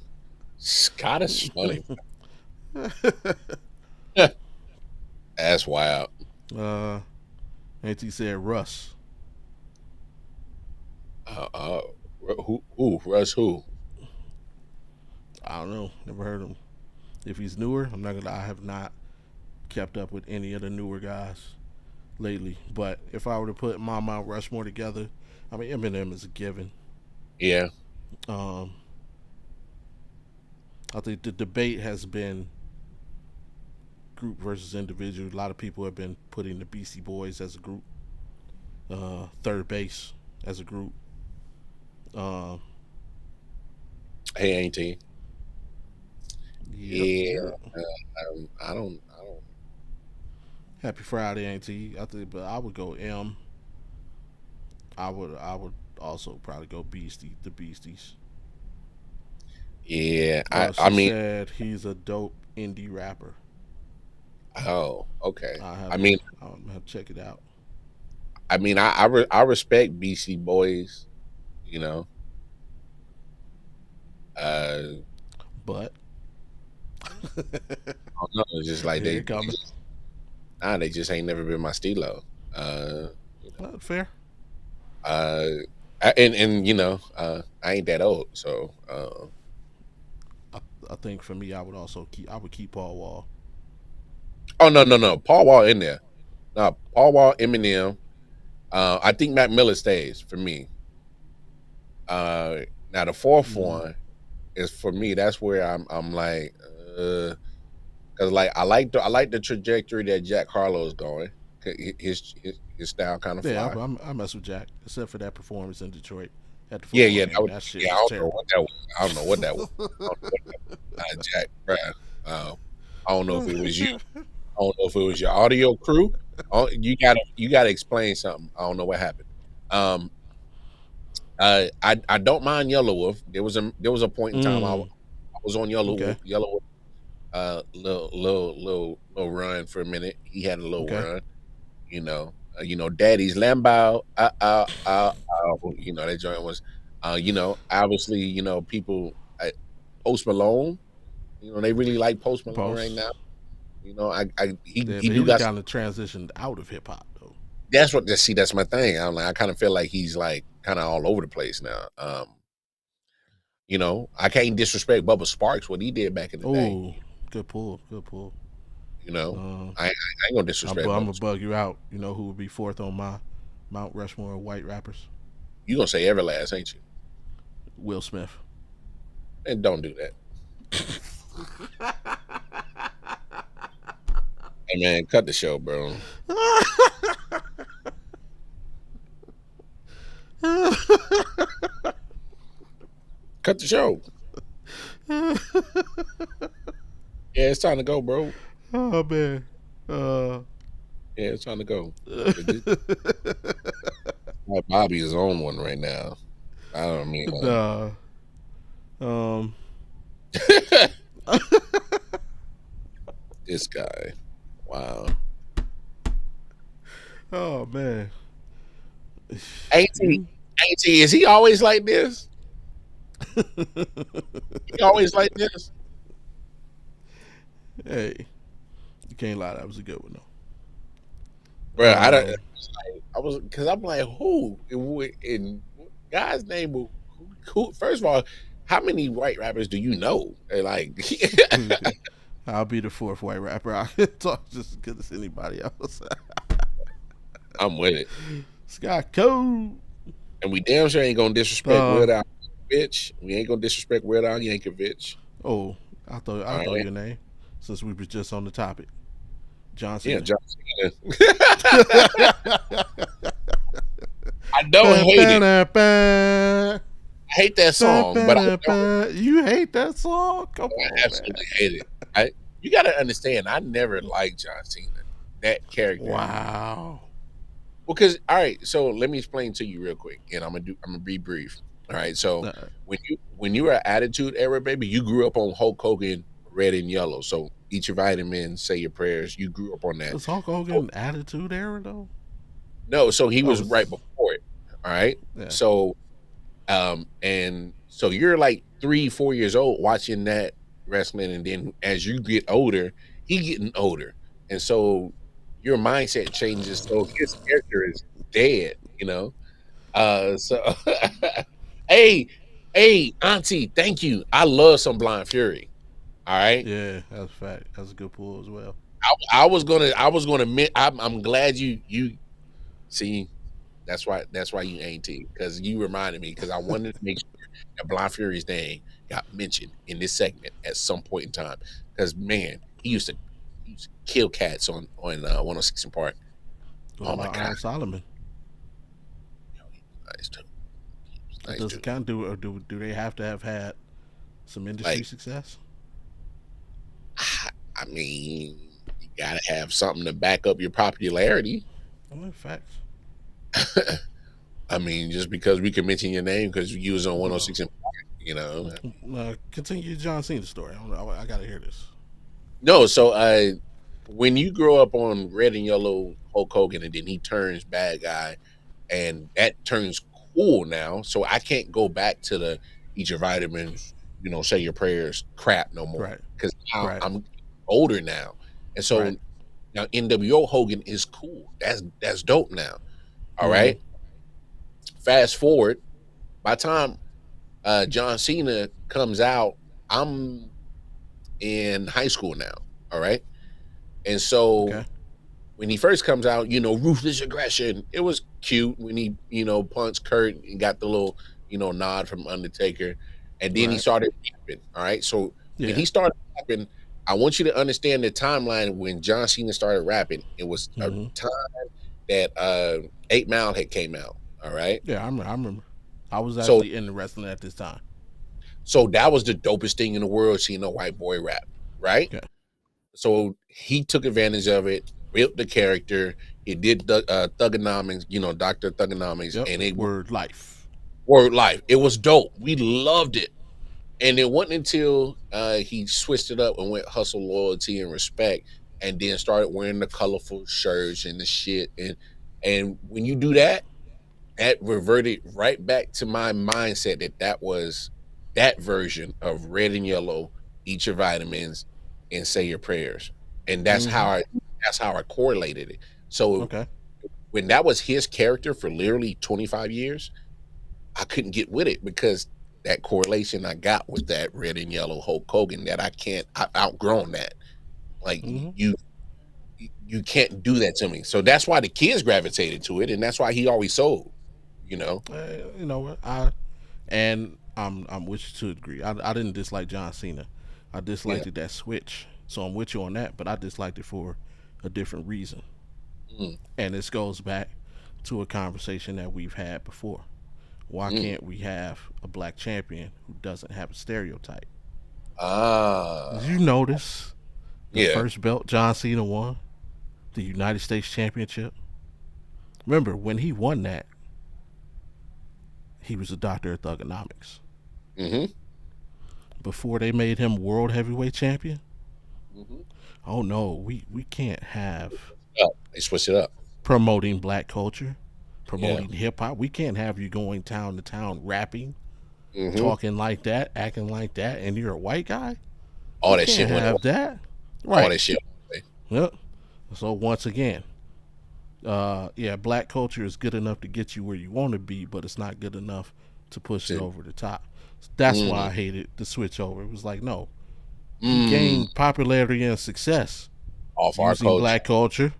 [SPEAKER 2] Scott is funny. That's wild.
[SPEAKER 1] uh, Auntie said Russ.
[SPEAKER 2] Uh, uh, who? Russ? Who?
[SPEAKER 1] I don't know. Never heard him. If he's newer, I'm not gonna. I have not kept up with any of the newer guys lately. But if I were to put my Mount Rushmore together, I mean Eminem is a given.
[SPEAKER 2] Yeah,
[SPEAKER 1] Um, I think the debate has been group versus individual. A lot of people have been putting the Beastie Boys as a group, third base as a group. Um,
[SPEAKER 2] hey, ain't he?
[SPEAKER 1] yep,
[SPEAKER 2] Yeah,
[SPEAKER 1] yep.
[SPEAKER 2] I don't.
[SPEAKER 1] Happy Friday, Auntie. I think, but I would go M. I would also probably go the Beasties.
[SPEAKER 2] Yeah, I
[SPEAKER 1] She
[SPEAKER 2] mean,
[SPEAKER 1] said he's a dope indie rapper.
[SPEAKER 2] Oh, okay.
[SPEAKER 1] I have
[SPEAKER 2] I
[SPEAKER 1] to
[SPEAKER 2] mean,
[SPEAKER 1] have to check it out.
[SPEAKER 2] I respect BC boys. You know, uh,
[SPEAKER 1] But
[SPEAKER 2] I don't know. It's just like
[SPEAKER 1] here it coming.
[SPEAKER 2] they just ain't never been my stilo. Uh, you know,
[SPEAKER 1] Fair.
[SPEAKER 2] uh, and I ain't that old, so
[SPEAKER 1] I, I think for me, I would also keep. I would keep Paul Wall.
[SPEAKER 2] oh no, Paul Wall in there. No, Paul Wall, Eminem. I think Mac Miller stays for me. Now the fourth
[SPEAKER 1] Mm,
[SPEAKER 2] one is for me. That's where I'm like, because like I like the trajectory that Jack Harlow's going. His style kind of
[SPEAKER 1] yeah,
[SPEAKER 2] fly.
[SPEAKER 1] I mess with Jack, except for that performance in Detroit at the
[SPEAKER 2] Yeah,
[SPEAKER 1] football
[SPEAKER 2] yeah,
[SPEAKER 1] game. That shit
[SPEAKER 2] yeah. I
[SPEAKER 1] was
[SPEAKER 2] don't know
[SPEAKER 1] terrible.
[SPEAKER 2] what that was. I don't know what that was. I don't know what Jack, bruh. I don't know if it was you. I don't know if it was your audio crew. Oh, you gotta explain something. I don't know what happened. Um, I don't mind Yellow Wolf. There was a point in time I
[SPEAKER 1] Mm,
[SPEAKER 2] was on
[SPEAKER 1] okay.
[SPEAKER 2] Yellow Wolf. Little run for a minute. He had a little
[SPEAKER 1] Okay.
[SPEAKER 2] run. Daddy's Lambo. That joint was. Obviously, people. Post Malone. They really like Post Malone right
[SPEAKER 1] Post.
[SPEAKER 2] now. He
[SPEAKER 1] Yeah,
[SPEAKER 2] he
[SPEAKER 1] but he
[SPEAKER 2] do
[SPEAKER 1] done
[SPEAKER 2] got.
[SPEAKER 1] kind of transitioned out of hip hop though.
[SPEAKER 2] That's my thing. I'm like, I kind of feel like he's like kind of all over the place now. I can't disrespect Bubba Sparks what he did back in the day.
[SPEAKER 1] Oh, good pull. Good pull.
[SPEAKER 2] You know,
[SPEAKER 1] Uh,
[SPEAKER 2] I ain't gonna
[SPEAKER 1] I'm
[SPEAKER 2] disrespect Bubba.
[SPEAKER 1] gonna bug you out. You know who would be fourth on my Mount Rushmore of white rappers?
[SPEAKER 2] You gonna say Everlast, ain't you?
[SPEAKER 1] Will Smith.
[SPEAKER 2] And don't do that. Hey man, cut the show, bro. Cut the show. Yeah, it's time to go, bro.
[SPEAKER 1] Oh man. Uh,
[SPEAKER 2] Yeah, it's time to go. Bobby is on one right now. I don't mean
[SPEAKER 1] nah. Um.
[SPEAKER 2] this guy. Wow.
[SPEAKER 1] Oh man.
[SPEAKER 2] Ain't he?
[SPEAKER 1] You.
[SPEAKER 2] Ain't he? Is he always like this? He always like this?
[SPEAKER 1] Hey, you can't lie. That was a good one though.
[SPEAKER 2] Bro, I don't. I was because I'm like, who in God's name? First of all, how many white rappers do you know? And like,
[SPEAKER 1] I'll be the fourth white rapper. I can talk just as good as anybody else.
[SPEAKER 2] I'm with it,
[SPEAKER 1] Scott Code.
[SPEAKER 2] and we damn sure ain't gonna disrespect
[SPEAKER 1] Uh
[SPEAKER 2] Weird Al Yankovic. We ain't gonna disrespect Weird Al Yankovic.
[SPEAKER 1] oh, I'll
[SPEAKER 2] All
[SPEAKER 1] throw
[SPEAKER 2] right,
[SPEAKER 1] your name since we were just on the topic. John
[SPEAKER 2] yeah,
[SPEAKER 1] Cena.
[SPEAKER 2] John Cena. I don't hate it. I hate that song, but I don't.
[SPEAKER 1] You hate that song? Come
[SPEAKER 2] I
[SPEAKER 1] on, man.
[SPEAKER 2] absolutely hate it. You got to understand. I never liked John Cena, that character.
[SPEAKER 1] Wow.
[SPEAKER 2] Well, because all right, so let me explain to you real quick, and I'm gonna be brief. All right, so
[SPEAKER 1] Uh,
[SPEAKER 2] when you were Attitude Era baby, you grew up on Hulk Hogan, Red and Yellow. So eat your vitamins, say your prayers. You grew up on that.
[SPEAKER 1] was Hulk
[SPEAKER 2] So
[SPEAKER 1] Hogan Attitude Era though?
[SPEAKER 2] no, so he
[SPEAKER 1] Oh,
[SPEAKER 2] was right
[SPEAKER 1] was
[SPEAKER 2] before it. All right,
[SPEAKER 1] yeah.
[SPEAKER 2] so and so you're like 3, 4 years old watching that wrestling, and then as you get older, he getting older, and so your mindset changes. So his character is dead, you know. So hey, hey, Auntie, thank you. I love some Blind Fury. All right.
[SPEAKER 1] Yeah, that's a fact. That's a good pull as well.
[SPEAKER 2] I was gonna I'm glad you see. That's why you ain't T, because you reminded me, because I wanted to make sure that Blind Fury's name got mentioned in this segment at some point in time. Because man, he used to kill cats on 106 and Park.
[SPEAKER 1] What
[SPEAKER 2] Oh my
[SPEAKER 1] about
[SPEAKER 2] god,
[SPEAKER 1] Iron Solomon?
[SPEAKER 2] yo, he was nice too. He was
[SPEAKER 1] It
[SPEAKER 2] nice
[SPEAKER 1] does it
[SPEAKER 2] too.
[SPEAKER 1] count? Do they have to have had some industry
[SPEAKER 2] Like,
[SPEAKER 1] success?
[SPEAKER 2] I mean, you gotta have something to back up your popularity.
[SPEAKER 1] Oh, facts.
[SPEAKER 2] I mean, just because we can mention your name because you was on
[SPEAKER 1] No.
[SPEAKER 2] 106 and Park, you know.
[SPEAKER 1] Continue John Cena story. I gotta hear this.
[SPEAKER 2] No, so when you grow up on red and yellow Hulk Hogan, and then he turns bad guy, and that turns cool now. So I can't go back to the eat your vitamins, say your prayers crap no more
[SPEAKER 1] Right.
[SPEAKER 2] because now
[SPEAKER 1] Right.
[SPEAKER 2] I'm older now, and
[SPEAKER 1] Right.
[SPEAKER 2] so now NWO Hogan is cool. That's dope now. All
[SPEAKER 1] Mm-hmm.
[SPEAKER 2] right. Fast forward, by the time John Cena comes out, I'm in high school now. All right. And so
[SPEAKER 1] Okay.
[SPEAKER 2] when he first comes out, ruthless aggression. It was cute when he, punched Kurt and got the little, nod from Undertaker. And then he
[SPEAKER 1] Right.
[SPEAKER 2] started rapping. All right. So when
[SPEAKER 1] Yeah.
[SPEAKER 2] he started rapping, I want you to understand the timeline when John Cena started rapping. It was a
[SPEAKER 1] Mm-hmm.
[SPEAKER 2] time that 8 Mile had came out. All right.
[SPEAKER 1] Yeah. I remember. I was
[SPEAKER 2] So
[SPEAKER 1] actually in the wrestling at this time.
[SPEAKER 2] so that was the dopest thing in the world, seeing a white boy rap, right?
[SPEAKER 1] Okay.
[SPEAKER 2] So he took advantage of it, built the character. He did the Thugonomics, Doctor Thugonomics,
[SPEAKER 1] Yep.
[SPEAKER 2] and it was
[SPEAKER 1] Word life.
[SPEAKER 2] word life. It was dope. We loved it, and it wasn't until he switched it up and went hustle, loyalty, and respect, and then started wearing the colorful shirts and the shit. And when you do that, that reverted right back to my mindset that was that version of red and yellow. Eat your vitamins and say your prayers, and
[SPEAKER 1] Mm-hmm.
[SPEAKER 2] that's how I correlated it. So
[SPEAKER 1] Okay.
[SPEAKER 2] when that was his character for literally 25 years, I couldn't get with it because that correlation I got with that red and yellow Hulk Hogan that I've outgrown that. Like
[SPEAKER 1] Mm-hmm.
[SPEAKER 2] you can't do that to me. So that's why the kids gravitated to it, and that's why he always sold. You know,
[SPEAKER 1] You know what? I'm with you to a degree. I didn't dislike John Cena. I
[SPEAKER 2] yeah.
[SPEAKER 1] disliked it that switch. So I'm with you on that, but I disliked it for a different reason.
[SPEAKER 2] Mm,
[SPEAKER 1] And this goes back to a conversation that we've had before. Why
[SPEAKER 2] mm.
[SPEAKER 1] can't we have a black champion who doesn't have a stereotype? Did
[SPEAKER 2] Ah,
[SPEAKER 1] you notice the
[SPEAKER 2] yeah.
[SPEAKER 1] first belt John Cena won, the United States Championship? Remember when he won that, he was a doctor of thugonomics.
[SPEAKER 2] Mm-hmm.
[SPEAKER 1] Before they made him world heavyweight champion,
[SPEAKER 2] Mm-hmm.
[SPEAKER 1] oh no, we can't have
[SPEAKER 2] They switched it up.
[SPEAKER 1] promoting black culture,
[SPEAKER 2] Yeah.
[SPEAKER 1] promoting hip hop. We can't have you going town to town rapping,
[SPEAKER 2] Mm-hmm.
[SPEAKER 1] talking like that, acting like that, and you're a white guy.
[SPEAKER 2] All
[SPEAKER 1] We
[SPEAKER 2] that shit
[SPEAKER 1] can't
[SPEAKER 2] went away.
[SPEAKER 1] have that.
[SPEAKER 2] All
[SPEAKER 1] Right.
[SPEAKER 2] that shit went
[SPEAKER 1] Yep. So once again, yeah, black culture is good enough to get you where you want to be, but it's not good enough to push it
[SPEAKER 2] away.
[SPEAKER 1] over the top. That's why
[SPEAKER 2] Mm,
[SPEAKER 1] I hated the switch over. It was like, no, he
[SPEAKER 2] mm,
[SPEAKER 1] gained popularity and success
[SPEAKER 2] off our
[SPEAKER 1] using
[SPEAKER 2] culture,
[SPEAKER 1] black culture.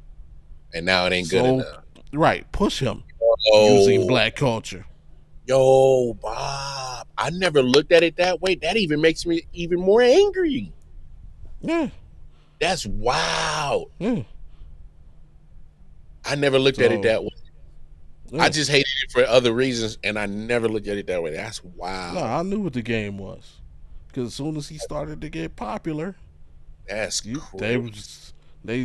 [SPEAKER 2] and now it ain't good
[SPEAKER 1] So,
[SPEAKER 2] enough.
[SPEAKER 1] right, push him using
[SPEAKER 2] Oh,
[SPEAKER 1] black culture.
[SPEAKER 2] yo, Bob, I never looked at it that way. That even makes me even more angry.
[SPEAKER 1] Yeah,
[SPEAKER 2] That's wild.
[SPEAKER 1] yeah.
[SPEAKER 2] I never looked at it
[SPEAKER 1] So,
[SPEAKER 2] that way. I
[SPEAKER 1] yeah.
[SPEAKER 2] just hated it for other reasons, and I never looked at it that way. That's
[SPEAKER 1] No,
[SPEAKER 2] wild.
[SPEAKER 1] I knew what the game was because as soon as he started to get popular,
[SPEAKER 2] That's
[SPEAKER 1] they
[SPEAKER 2] crazy.
[SPEAKER 1] was they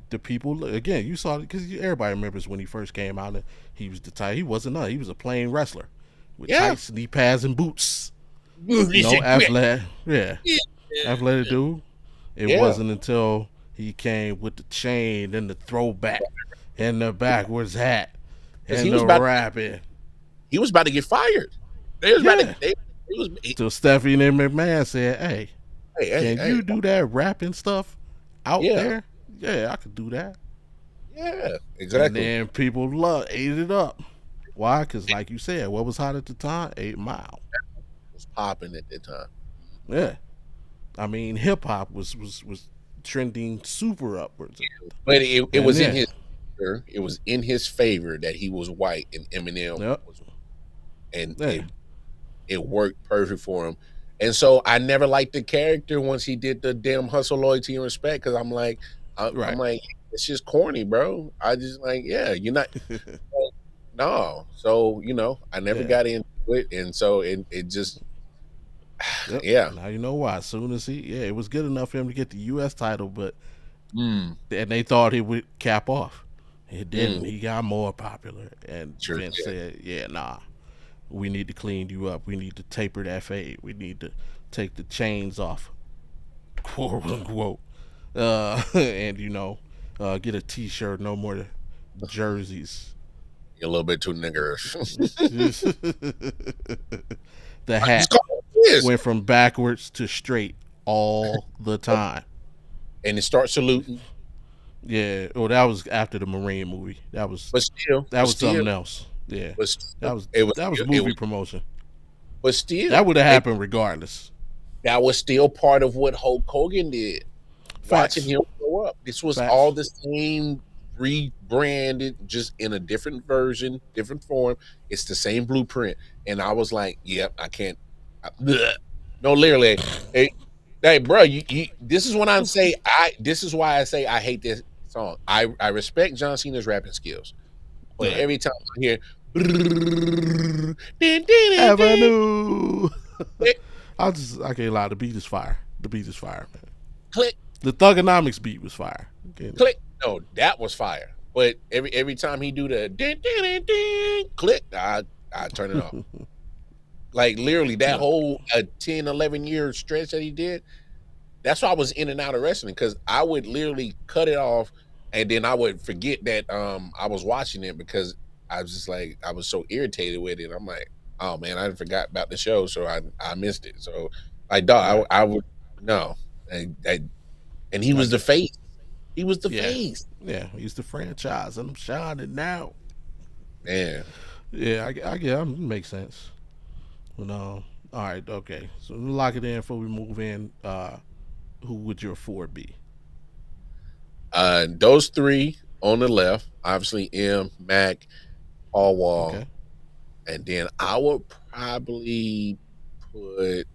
[SPEAKER 1] the people again. You saw it because everybody remembers when he first came out. And he was the type. He wasn't none. He was a plain wrestler with
[SPEAKER 2] Yeah.
[SPEAKER 1] tights, knee pads, and boots.
[SPEAKER 2] It's a
[SPEAKER 1] No
[SPEAKER 2] great.
[SPEAKER 1] athletic. Yeah,
[SPEAKER 2] Yeah.
[SPEAKER 1] athletic dude. It
[SPEAKER 2] Yeah.
[SPEAKER 1] wasn't until he came with the chain and the throwback and the backwards hat
[SPEAKER 2] Because
[SPEAKER 1] and the rapping.
[SPEAKER 2] he was about to get fired. They was about to
[SPEAKER 1] Yeah.
[SPEAKER 2] they he was
[SPEAKER 1] Till Stephanie and McMahon said, "Hey,
[SPEAKER 2] hey, hey,
[SPEAKER 1] can
[SPEAKER 2] hey.
[SPEAKER 1] you do that rapping stuff out
[SPEAKER 2] Yeah.
[SPEAKER 1] there?" Yeah, I could do that.
[SPEAKER 2] Yeah.
[SPEAKER 1] And
[SPEAKER 2] Exactly.
[SPEAKER 1] then people ate it up. Why? Because like you said, what was hot at the time? 8 Mile.
[SPEAKER 2] Was popping at that time.
[SPEAKER 1] Yeah. I mean, hip hop was trending super upwards.
[SPEAKER 2] But it
[SPEAKER 1] And
[SPEAKER 2] was in
[SPEAKER 1] then,
[SPEAKER 2] his favor. It was in his favor that he was white and Eminem
[SPEAKER 1] yep,
[SPEAKER 2] was, and
[SPEAKER 1] yeah,
[SPEAKER 2] it worked perfect for him. And so I never liked the character once he did the damn hustle, loyalty, and respect. Because I'm
[SPEAKER 1] right.
[SPEAKER 2] like, it's just corny, bro. I just like, yeah, you're not. No. So, I never
[SPEAKER 1] Yeah,
[SPEAKER 2] got into it. And so it just,
[SPEAKER 1] yep.
[SPEAKER 2] yeah.
[SPEAKER 1] Now you know why. As soon as yeah, it was good enough for him to get the U.S. title, but
[SPEAKER 2] Mm,
[SPEAKER 1] and they thought he would cap off. It didn't.
[SPEAKER 2] mm,
[SPEAKER 1] He got more popular, and
[SPEAKER 2] sure.
[SPEAKER 1] Vince
[SPEAKER 2] Yeah.
[SPEAKER 1] said, "Yeah, nah, we need to clean you up. We need to taper that fade. We need to take the chains off, quote unquote." And get a T-shirt, no more jerseys.
[SPEAKER 2] You're a little bit too niggerish.
[SPEAKER 1] The
[SPEAKER 2] I
[SPEAKER 1] hat
[SPEAKER 2] just call it this.
[SPEAKER 1] went from backwards to straight all the time.
[SPEAKER 2] And it starts saluting.
[SPEAKER 1] Yeah. Oh, that was after the Marine movie. That was
[SPEAKER 2] But still,
[SPEAKER 1] that was something else. Yeah.
[SPEAKER 2] but
[SPEAKER 1] That
[SPEAKER 2] still,
[SPEAKER 1] was
[SPEAKER 2] it was
[SPEAKER 1] that was
[SPEAKER 2] still, it
[SPEAKER 1] movie
[SPEAKER 2] was,
[SPEAKER 1] promotion.
[SPEAKER 2] but still,
[SPEAKER 1] That would have happened regardless.
[SPEAKER 2] that was still part of what Hulk Hogan did. Watching
[SPEAKER 1] Facts.
[SPEAKER 2] him grow up. This was all
[SPEAKER 1] Facts.
[SPEAKER 2] the same, rebranded, just in a different version, different form. It's the same blueprint. And I was like, yep, I can't. Bleh. No, literally. Hey, bro, this is when I say this is why I say I hate this song. I respect John Cena's rapping skills, but
[SPEAKER 1] Right.
[SPEAKER 2] every time I hear
[SPEAKER 1] Avenue.
[SPEAKER 2] click,
[SPEAKER 1] I can't lie. The beat is fire. The beat is fire, man.
[SPEAKER 2] click,
[SPEAKER 1] The Thugonomics beat was fire. Okay.
[SPEAKER 2] click. No, that was fire. But every time he do the ding, ding, ding, ding, click, I turn it off. Like literally that
[SPEAKER 1] No.
[SPEAKER 2] whole 10, 11 year stretch that he did. That's why I was in and out of wrestling because I would literally cut it off and then I would forget that I was watching it because I was just like I was so irritated with it. I'm like, oh man, I forgot about the show, so I missed it. So like dog,
[SPEAKER 1] Right.
[SPEAKER 2] I would no. And he
[SPEAKER 1] I
[SPEAKER 2] was the
[SPEAKER 1] get.
[SPEAKER 2] face. He was the
[SPEAKER 1] Yeah.
[SPEAKER 2] face.
[SPEAKER 1] Yeah. He's the franchise, and I'm shining now.
[SPEAKER 2] Man.
[SPEAKER 1] Yeah. I get. It makes sense. But no. All right. Okay. So lock it in before we move in. Who would your four be?
[SPEAKER 2] Those three on the left, obviously M, Mac, Paul Wall,
[SPEAKER 1] Okay.
[SPEAKER 2] and then I would probably put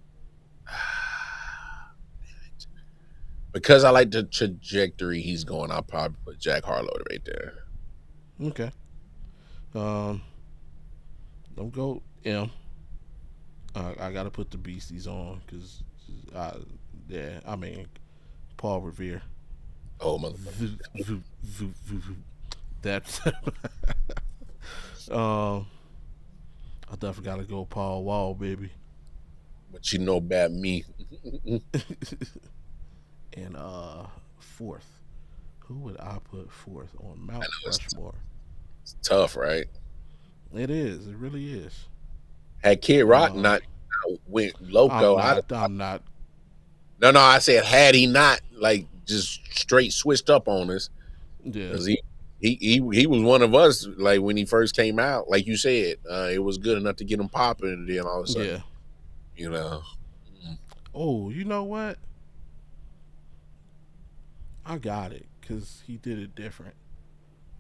[SPEAKER 2] because I like the trajectory he's going. I'll probably put Jack Harlow right there.
[SPEAKER 1] Okay. Um. Don't go M. I gotta put the beasties on because, yeah. I mean, Paul Revere.
[SPEAKER 2] Oh motherfucker!
[SPEAKER 1] That's um. I definitely gotta go Paul Wall, baby.
[SPEAKER 2] But you know about me,
[SPEAKER 1] And fourth. Who would I put fourth on
[SPEAKER 2] I
[SPEAKER 1] Mount
[SPEAKER 2] know
[SPEAKER 1] Rushmore?
[SPEAKER 2] it's tough, right?
[SPEAKER 1] It is. It really is.
[SPEAKER 2] Had Kid Rock
[SPEAKER 1] Uh,
[SPEAKER 2] not went loco,
[SPEAKER 1] I'm not.
[SPEAKER 2] no. I said had he not like just straight switched up on us
[SPEAKER 1] Yeah.
[SPEAKER 2] because he was one of us like when he first came out. Like you said, it was good enough to get him popping, and then all of a sudden,
[SPEAKER 1] Yeah.
[SPEAKER 2] you know, mm,
[SPEAKER 1] Oh, you know what? I got it because he did it different.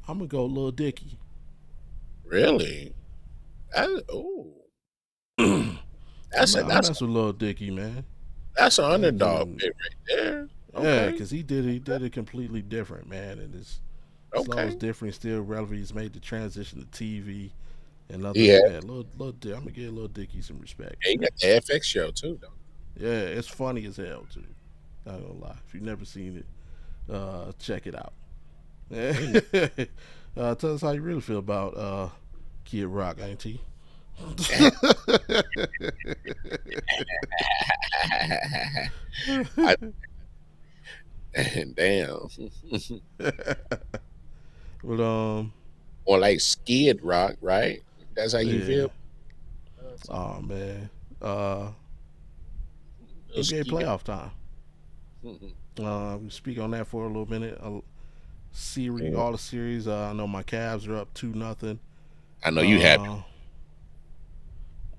[SPEAKER 1] I'm gonna go Lil Dicky.
[SPEAKER 2] really, oh,
[SPEAKER 1] I mess with Lil Dicky, man.
[SPEAKER 2] that's an underdog
[SPEAKER 1] And,
[SPEAKER 2] pick right there.
[SPEAKER 1] yeah,
[SPEAKER 2] Okay,
[SPEAKER 1] because he did it completely different, man. And his slow is
[SPEAKER 2] okay,
[SPEAKER 1] different, still relevant. He's made the transition to TV and other.
[SPEAKER 2] yeah,
[SPEAKER 1] Yeah, I'm gonna give Lil Dicky some respect.
[SPEAKER 2] yeah, you got the FX show too, though.
[SPEAKER 1] Yeah, it's funny as hell too. Not gonna lie. If you've never seen it, check it out.
[SPEAKER 2] Mm.
[SPEAKER 1] Tell us how you really feel about Kid Rock, ain't he?
[SPEAKER 2] I, damn,
[SPEAKER 1] But
[SPEAKER 2] or like Skid Rock, right? That's how you
[SPEAKER 1] yeah.
[SPEAKER 2] feel.
[SPEAKER 1] Oh man. Uh,
[SPEAKER 2] Little
[SPEAKER 1] NBA
[SPEAKER 2] Skid.
[SPEAKER 1] playoff time. We speak on that for a little minute. Series, all the series. I know my Cavs are up 2-0.
[SPEAKER 2] I know you happy.
[SPEAKER 1] Uh,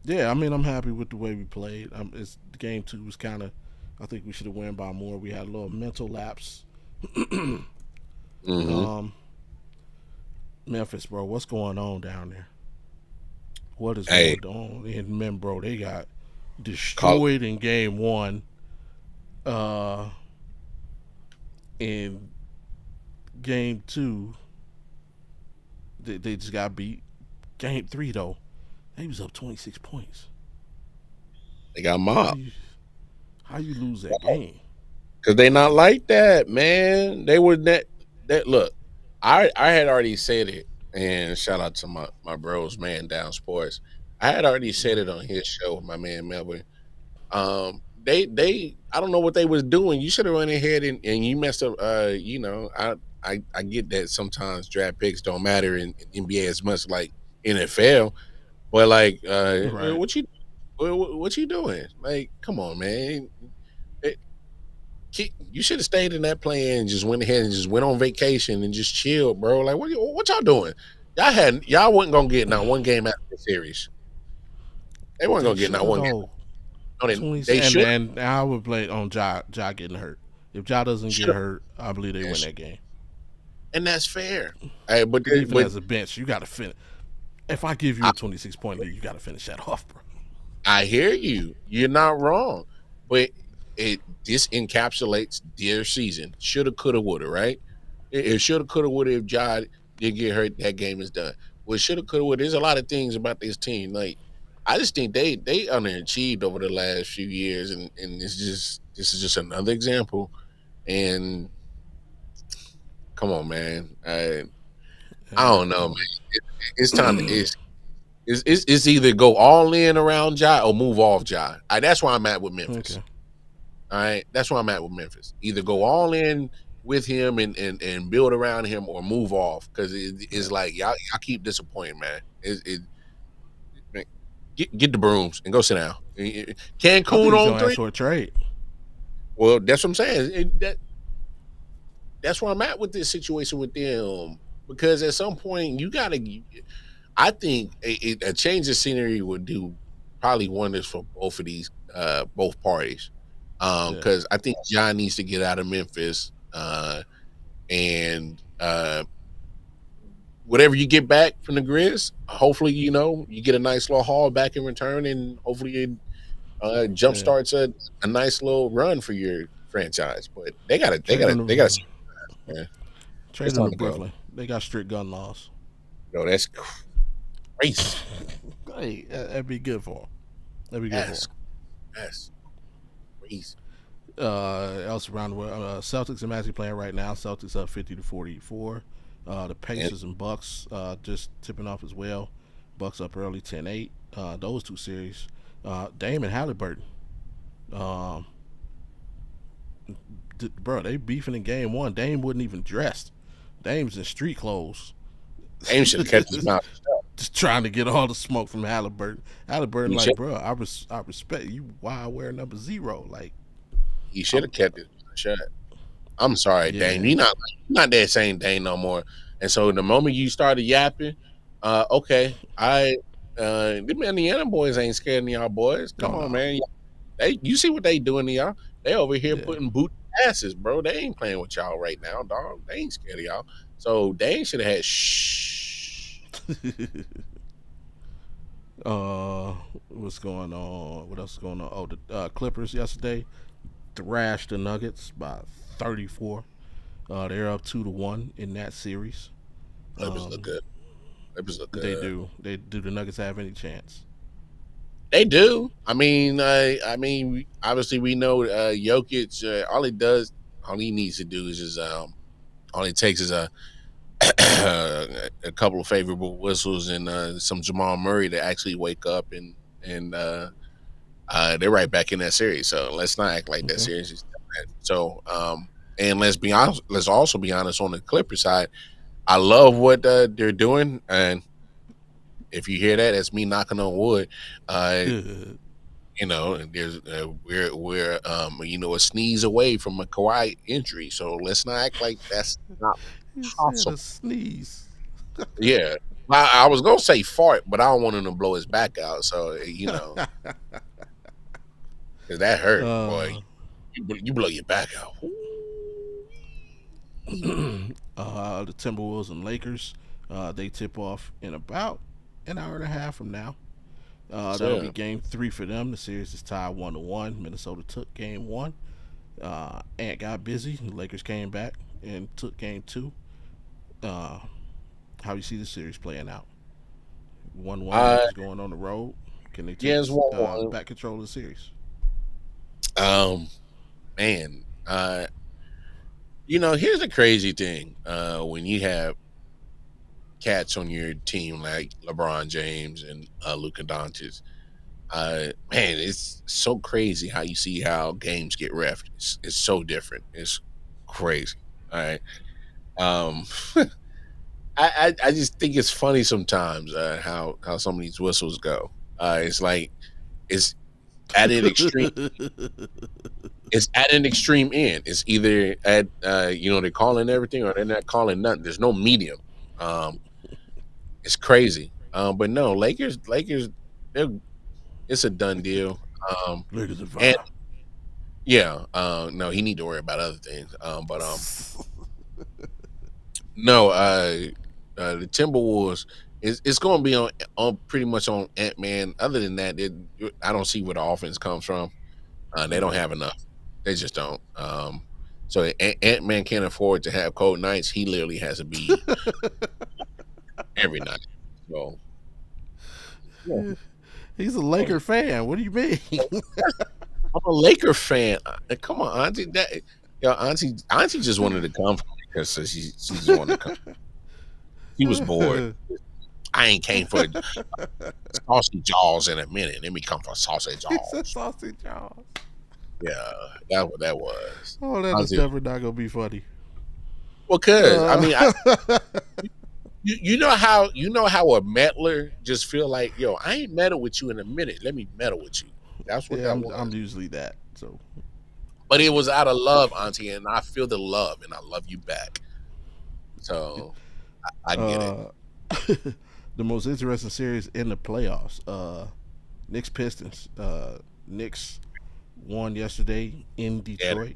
[SPEAKER 1] yeah, I mean I'm happy with the way we played. It's game two was kind of. I think we should have won by more. We had a little mental lapse.
[SPEAKER 2] Hmm.
[SPEAKER 1] um, Memphis, bro, what's going on down there? What is
[SPEAKER 2] Hey,
[SPEAKER 1] going on? And men, bro, they got
[SPEAKER 2] call
[SPEAKER 1] destroyed in game one. Uh, in game two, they just got beat. Game three, though, they was up 26 points.
[SPEAKER 2] they got
[SPEAKER 1] How
[SPEAKER 2] mobbed
[SPEAKER 1] you how you lose that game?
[SPEAKER 2] because they not like that, man. They were that look. I had already said it, and shout out to my bros, man, down sports. I had already said it on his show, my man Melvin. they I don't know what they was doing. You should have went ahead and you messed up. I get that sometimes draft picks don't matter in NBA as much like NFL, but like
[SPEAKER 1] Right.
[SPEAKER 2] what you doing? Like, come on, man. It, you should have stayed in that plane and just went ahead and just went on vacation and just chilled, bro. Like, what y'all doing? Y'all wasn't gonna get not one game out of the series. They weren't
[SPEAKER 1] They
[SPEAKER 2] gonna get
[SPEAKER 1] should
[SPEAKER 2] not
[SPEAKER 1] have
[SPEAKER 2] one game.
[SPEAKER 1] though.
[SPEAKER 2] No,
[SPEAKER 1] That's when he
[SPEAKER 2] they
[SPEAKER 1] said,
[SPEAKER 2] should
[SPEAKER 1] and I would play on Ja getting hurt. If Ja doesn't
[SPEAKER 2] should
[SPEAKER 1] get
[SPEAKER 2] have,
[SPEAKER 1] hurt, I believe they win that game.
[SPEAKER 2] and that's fair. Hey,
[SPEAKER 1] Because even
[SPEAKER 2] but
[SPEAKER 1] as a bench, you got to finish. If I give you
[SPEAKER 2] I,
[SPEAKER 1] a 26-point lead, you got to finish that off, bro.
[SPEAKER 2] I hear you. You're not wrong, but it this encapsulates their season. Shoulda, coulda, woulda. Right? It shoulda, coulda, woulda. If Ja did get hurt, that game is done. Well, shoulda, coulda, woulda. There's a lot of things about this team. Like, I just think they underachieved over the last few years, and this is just another example. And come on, man. I
[SPEAKER 1] And
[SPEAKER 2] don't know, man. It's time. It's either go all in around Ja or move off Ja. That's where I'm at with Memphis.
[SPEAKER 1] okay,
[SPEAKER 2] All right, that's where I'm at with Memphis. Either go all in with him and build around him, or move off because it's
[SPEAKER 1] yeah.
[SPEAKER 2] like y'all keep disappointing, man. Man, get the brooms and go sit down.
[SPEAKER 1] I think
[SPEAKER 2] Cancun
[SPEAKER 1] he's
[SPEAKER 2] on
[SPEAKER 1] gonna ask
[SPEAKER 2] three.
[SPEAKER 1] for a trade.
[SPEAKER 2] Well, that's what I'm saying. That's where I'm at with this situation with them because at some point you gotta. I think a change of scenery would do probably wonders for both of these, both parties.
[SPEAKER 1] Yeah,
[SPEAKER 2] Because I think John needs to get out of Memphis, and whatever you get back from the Grizz, hopefully you get a nice little haul back in return, and hopefully it
[SPEAKER 1] yeah.
[SPEAKER 2] jumpstarts a nice little run for your franchise. But
[SPEAKER 1] Trade him
[SPEAKER 2] they got
[SPEAKER 1] to
[SPEAKER 2] to, man. It's
[SPEAKER 1] trade him
[SPEAKER 2] time
[SPEAKER 1] to
[SPEAKER 2] to go.
[SPEAKER 1] Brooklyn. They got strict gun laws.
[SPEAKER 2] That's crazy.
[SPEAKER 1] Hey, that'd be good for him. That'd be good for
[SPEAKER 2] That's
[SPEAKER 1] him.
[SPEAKER 2] that's crazy.
[SPEAKER 1] Else around the world, Celtics and Magic playing right now. Celtics up 50-44. The
[SPEAKER 2] And
[SPEAKER 1] Pacers and Bucks just tipping off as well. Bucks up early 10-8. Those two series. Dame and Halliburton. Um, bro, they beefing in game one. Dame wasn't even dressed. Dame's in street clothes.
[SPEAKER 2] Dame should have kept his mouth shut.
[SPEAKER 1] Just trying to get all the smoke from Halliburton. Halliburton,
[SPEAKER 2] He
[SPEAKER 1] like,
[SPEAKER 2] should
[SPEAKER 1] bro, I respect you. Why I wear number 0? Like,
[SPEAKER 2] he should
[SPEAKER 1] I'm,
[SPEAKER 2] have kept his mouth shut. I'm sorry, Dame.
[SPEAKER 1] yeah,
[SPEAKER 2] You're not that same Dame no more. And so the moment you started yapping, okay, them Indiana boys ain't scared of y'all boys. Come
[SPEAKER 1] oh
[SPEAKER 2] on,
[SPEAKER 1] no,
[SPEAKER 2] man. You see what they doing to y'all? They over here
[SPEAKER 1] yeah.
[SPEAKER 2] putting boot asses, bro. They ain't playing with y'all right now, dog. They ain't scared of y'all. So Dame should have had shh.
[SPEAKER 1] What's going on? What else is going on? Oh, the Clippers yesterday thrashed the Nuggets by 34. They're up 2-1 in that series.
[SPEAKER 2] Clippers look
[SPEAKER 1] Um,
[SPEAKER 2] good. Clippers look
[SPEAKER 1] they
[SPEAKER 2] good.
[SPEAKER 1] do. They do. The Nuggets have any chance?
[SPEAKER 2] They do. Obviously we know Jokic. All he needs to do is just all it takes is a a couple of favorable whistles and some Jamal Murray to actually wake up and they're right back in that series. So let's not act like that
[SPEAKER 1] Okay.
[SPEAKER 2] series is done. So and let's be honest. Let's also be honest on the Clippers side. I love what they're doing, and if you hear that, that's me knocking on wood. Uh, and there's we're a sneeze away from a Kawhi injury. So let's not act like that's not
[SPEAKER 1] He said a
[SPEAKER 2] possible.
[SPEAKER 1] sneeze.
[SPEAKER 2] Yeah. I was gonna say fart, but I don't want him to blow his back out. So because that hurt, boy.
[SPEAKER 1] uh,
[SPEAKER 2] You blow your back out.
[SPEAKER 1] the Timberwolves and Lakers. They tip off in about an hour and a half from now. That'll be
[SPEAKER 2] So
[SPEAKER 1] game 3 for them. The series is tied 1-1. Minnesota took game 1. Ant got busy. The Lakers came back and took game 2. Uh, how you see the series playing out? 1-1.
[SPEAKER 2] uh,
[SPEAKER 1] Lakers going on the road. Can they take
[SPEAKER 2] yeah, it's 1-1.
[SPEAKER 1] back control of the series?
[SPEAKER 2] Um, man, here's the crazy thing. When you have cats on your team like LeBron James and Luka Doncic, Man, it's so crazy how you see how games get refed. It's so different. It's crazy. All right. Um, I just think it's funny sometimes how some of these whistles go. It's like it's at an extreme. It's at an extreme end. It's either at they're calling everything or they're not calling nothing. There's no medium. Um, it's crazy. But no, Lakers, they're it's a done deal.
[SPEAKER 1] Lakers at
[SPEAKER 2] And
[SPEAKER 1] five.
[SPEAKER 2] yeah, no, he need to worry about other things. But no, the Timberwolves it's going to be on pretty much on Ant Man. Other than that, I don't see where the offense comes from. They don't
[SPEAKER 1] Yeah.
[SPEAKER 2] have enough. They just don't. So Ant Man can't afford to have cold nights. He literally has to be every night. So yeah,
[SPEAKER 1] He's a Laker fan. What do you mean?
[SPEAKER 2] I'm a Laker fan. Come on, Auntie. Auntie just wanted to come because she just wanted to come. He was bored. I ain't came for sausage jaws in a minute. Let me come for sausage
[SPEAKER 1] He said
[SPEAKER 2] jaws.
[SPEAKER 1] sausage jaws.
[SPEAKER 2] Yeah, that's what that was.
[SPEAKER 1] Oh, that is
[SPEAKER 2] Auntie,
[SPEAKER 1] never not gonna be funny.
[SPEAKER 2] well, cause I
[SPEAKER 1] Uh,
[SPEAKER 2] mean, you know how a meddler just feel like, yo, I ain't meddle with you in a minute. Let me meddle with you. That's what
[SPEAKER 1] yeah,
[SPEAKER 2] that
[SPEAKER 1] I'm
[SPEAKER 2] was.
[SPEAKER 1] usually that. So
[SPEAKER 2] But it was out of love, Auntie, and I feel the love, and I love you back. So I get it.
[SPEAKER 1] uh, the most interesting series in the playoffs. Knicks Pistons. Knicks won yesterday in
[SPEAKER 2] Yeah,
[SPEAKER 1] Detroit.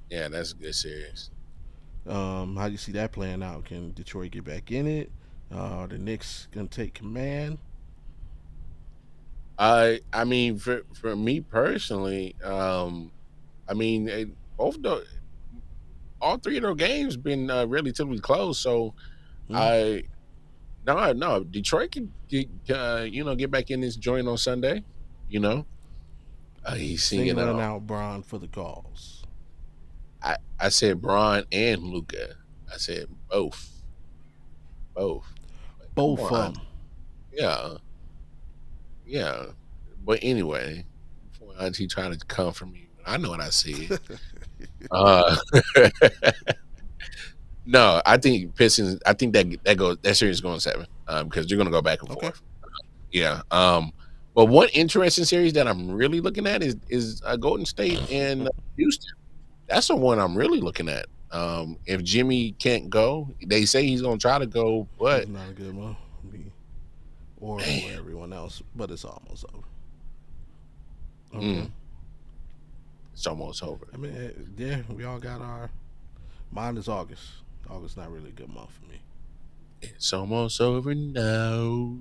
[SPEAKER 2] yeah, that's a good series.
[SPEAKER 1] How do you see that playing out? Can Detroit get back in it? The Knicks gonna take command.
[SPEAKER 2] I mean, for me personally, I mean, both the all three of those games been relatively close. So
[SPEAKER 1] Hmm?
[SPEAKER 2] I no Detroit can get back in this joint on Sunday. You know, he's singing.
[SPEAKER 1] Singling out Braun for the calls.
[SPEAKER 2] I said Braun and Luca. I said both. Like, come
[SPEAKER 1] Both
[SPEAKER 2] on,
[SPEAKER 1] of
[SPEAKER 2] Auntie.
[SPEAKER 1] them.
[SPEAKER 2] Yeah, yeah. But anyway, before Auntie trying to come for me, I know what I said. Uh, no, I think Pistons. I think that series is going seven. Because you're gonna go back and
[SPEAKER 1] Okay.
[SPEAKER 2] forth. Yeah. But one interesting series that I'm really looking at is Golden State and Houston. That's the one I'm really looking at. If Jimmy can't go, they say he's gonna try to go,
[SPEAKER 1] He's
[SPEAKER 2] but
[SPEAKER 1] not a good one. Me or
[SPEAKER 2] man,
[SPEAKER 1] for everyone else, but it's almost over. Okay.
[SPEAKER 2] mm, it's almost over.
[SPEAKER 1] I mean, yeah, we all got our. Mine is August. August not really a good month for
[SPEAKER 2] It's almost over now.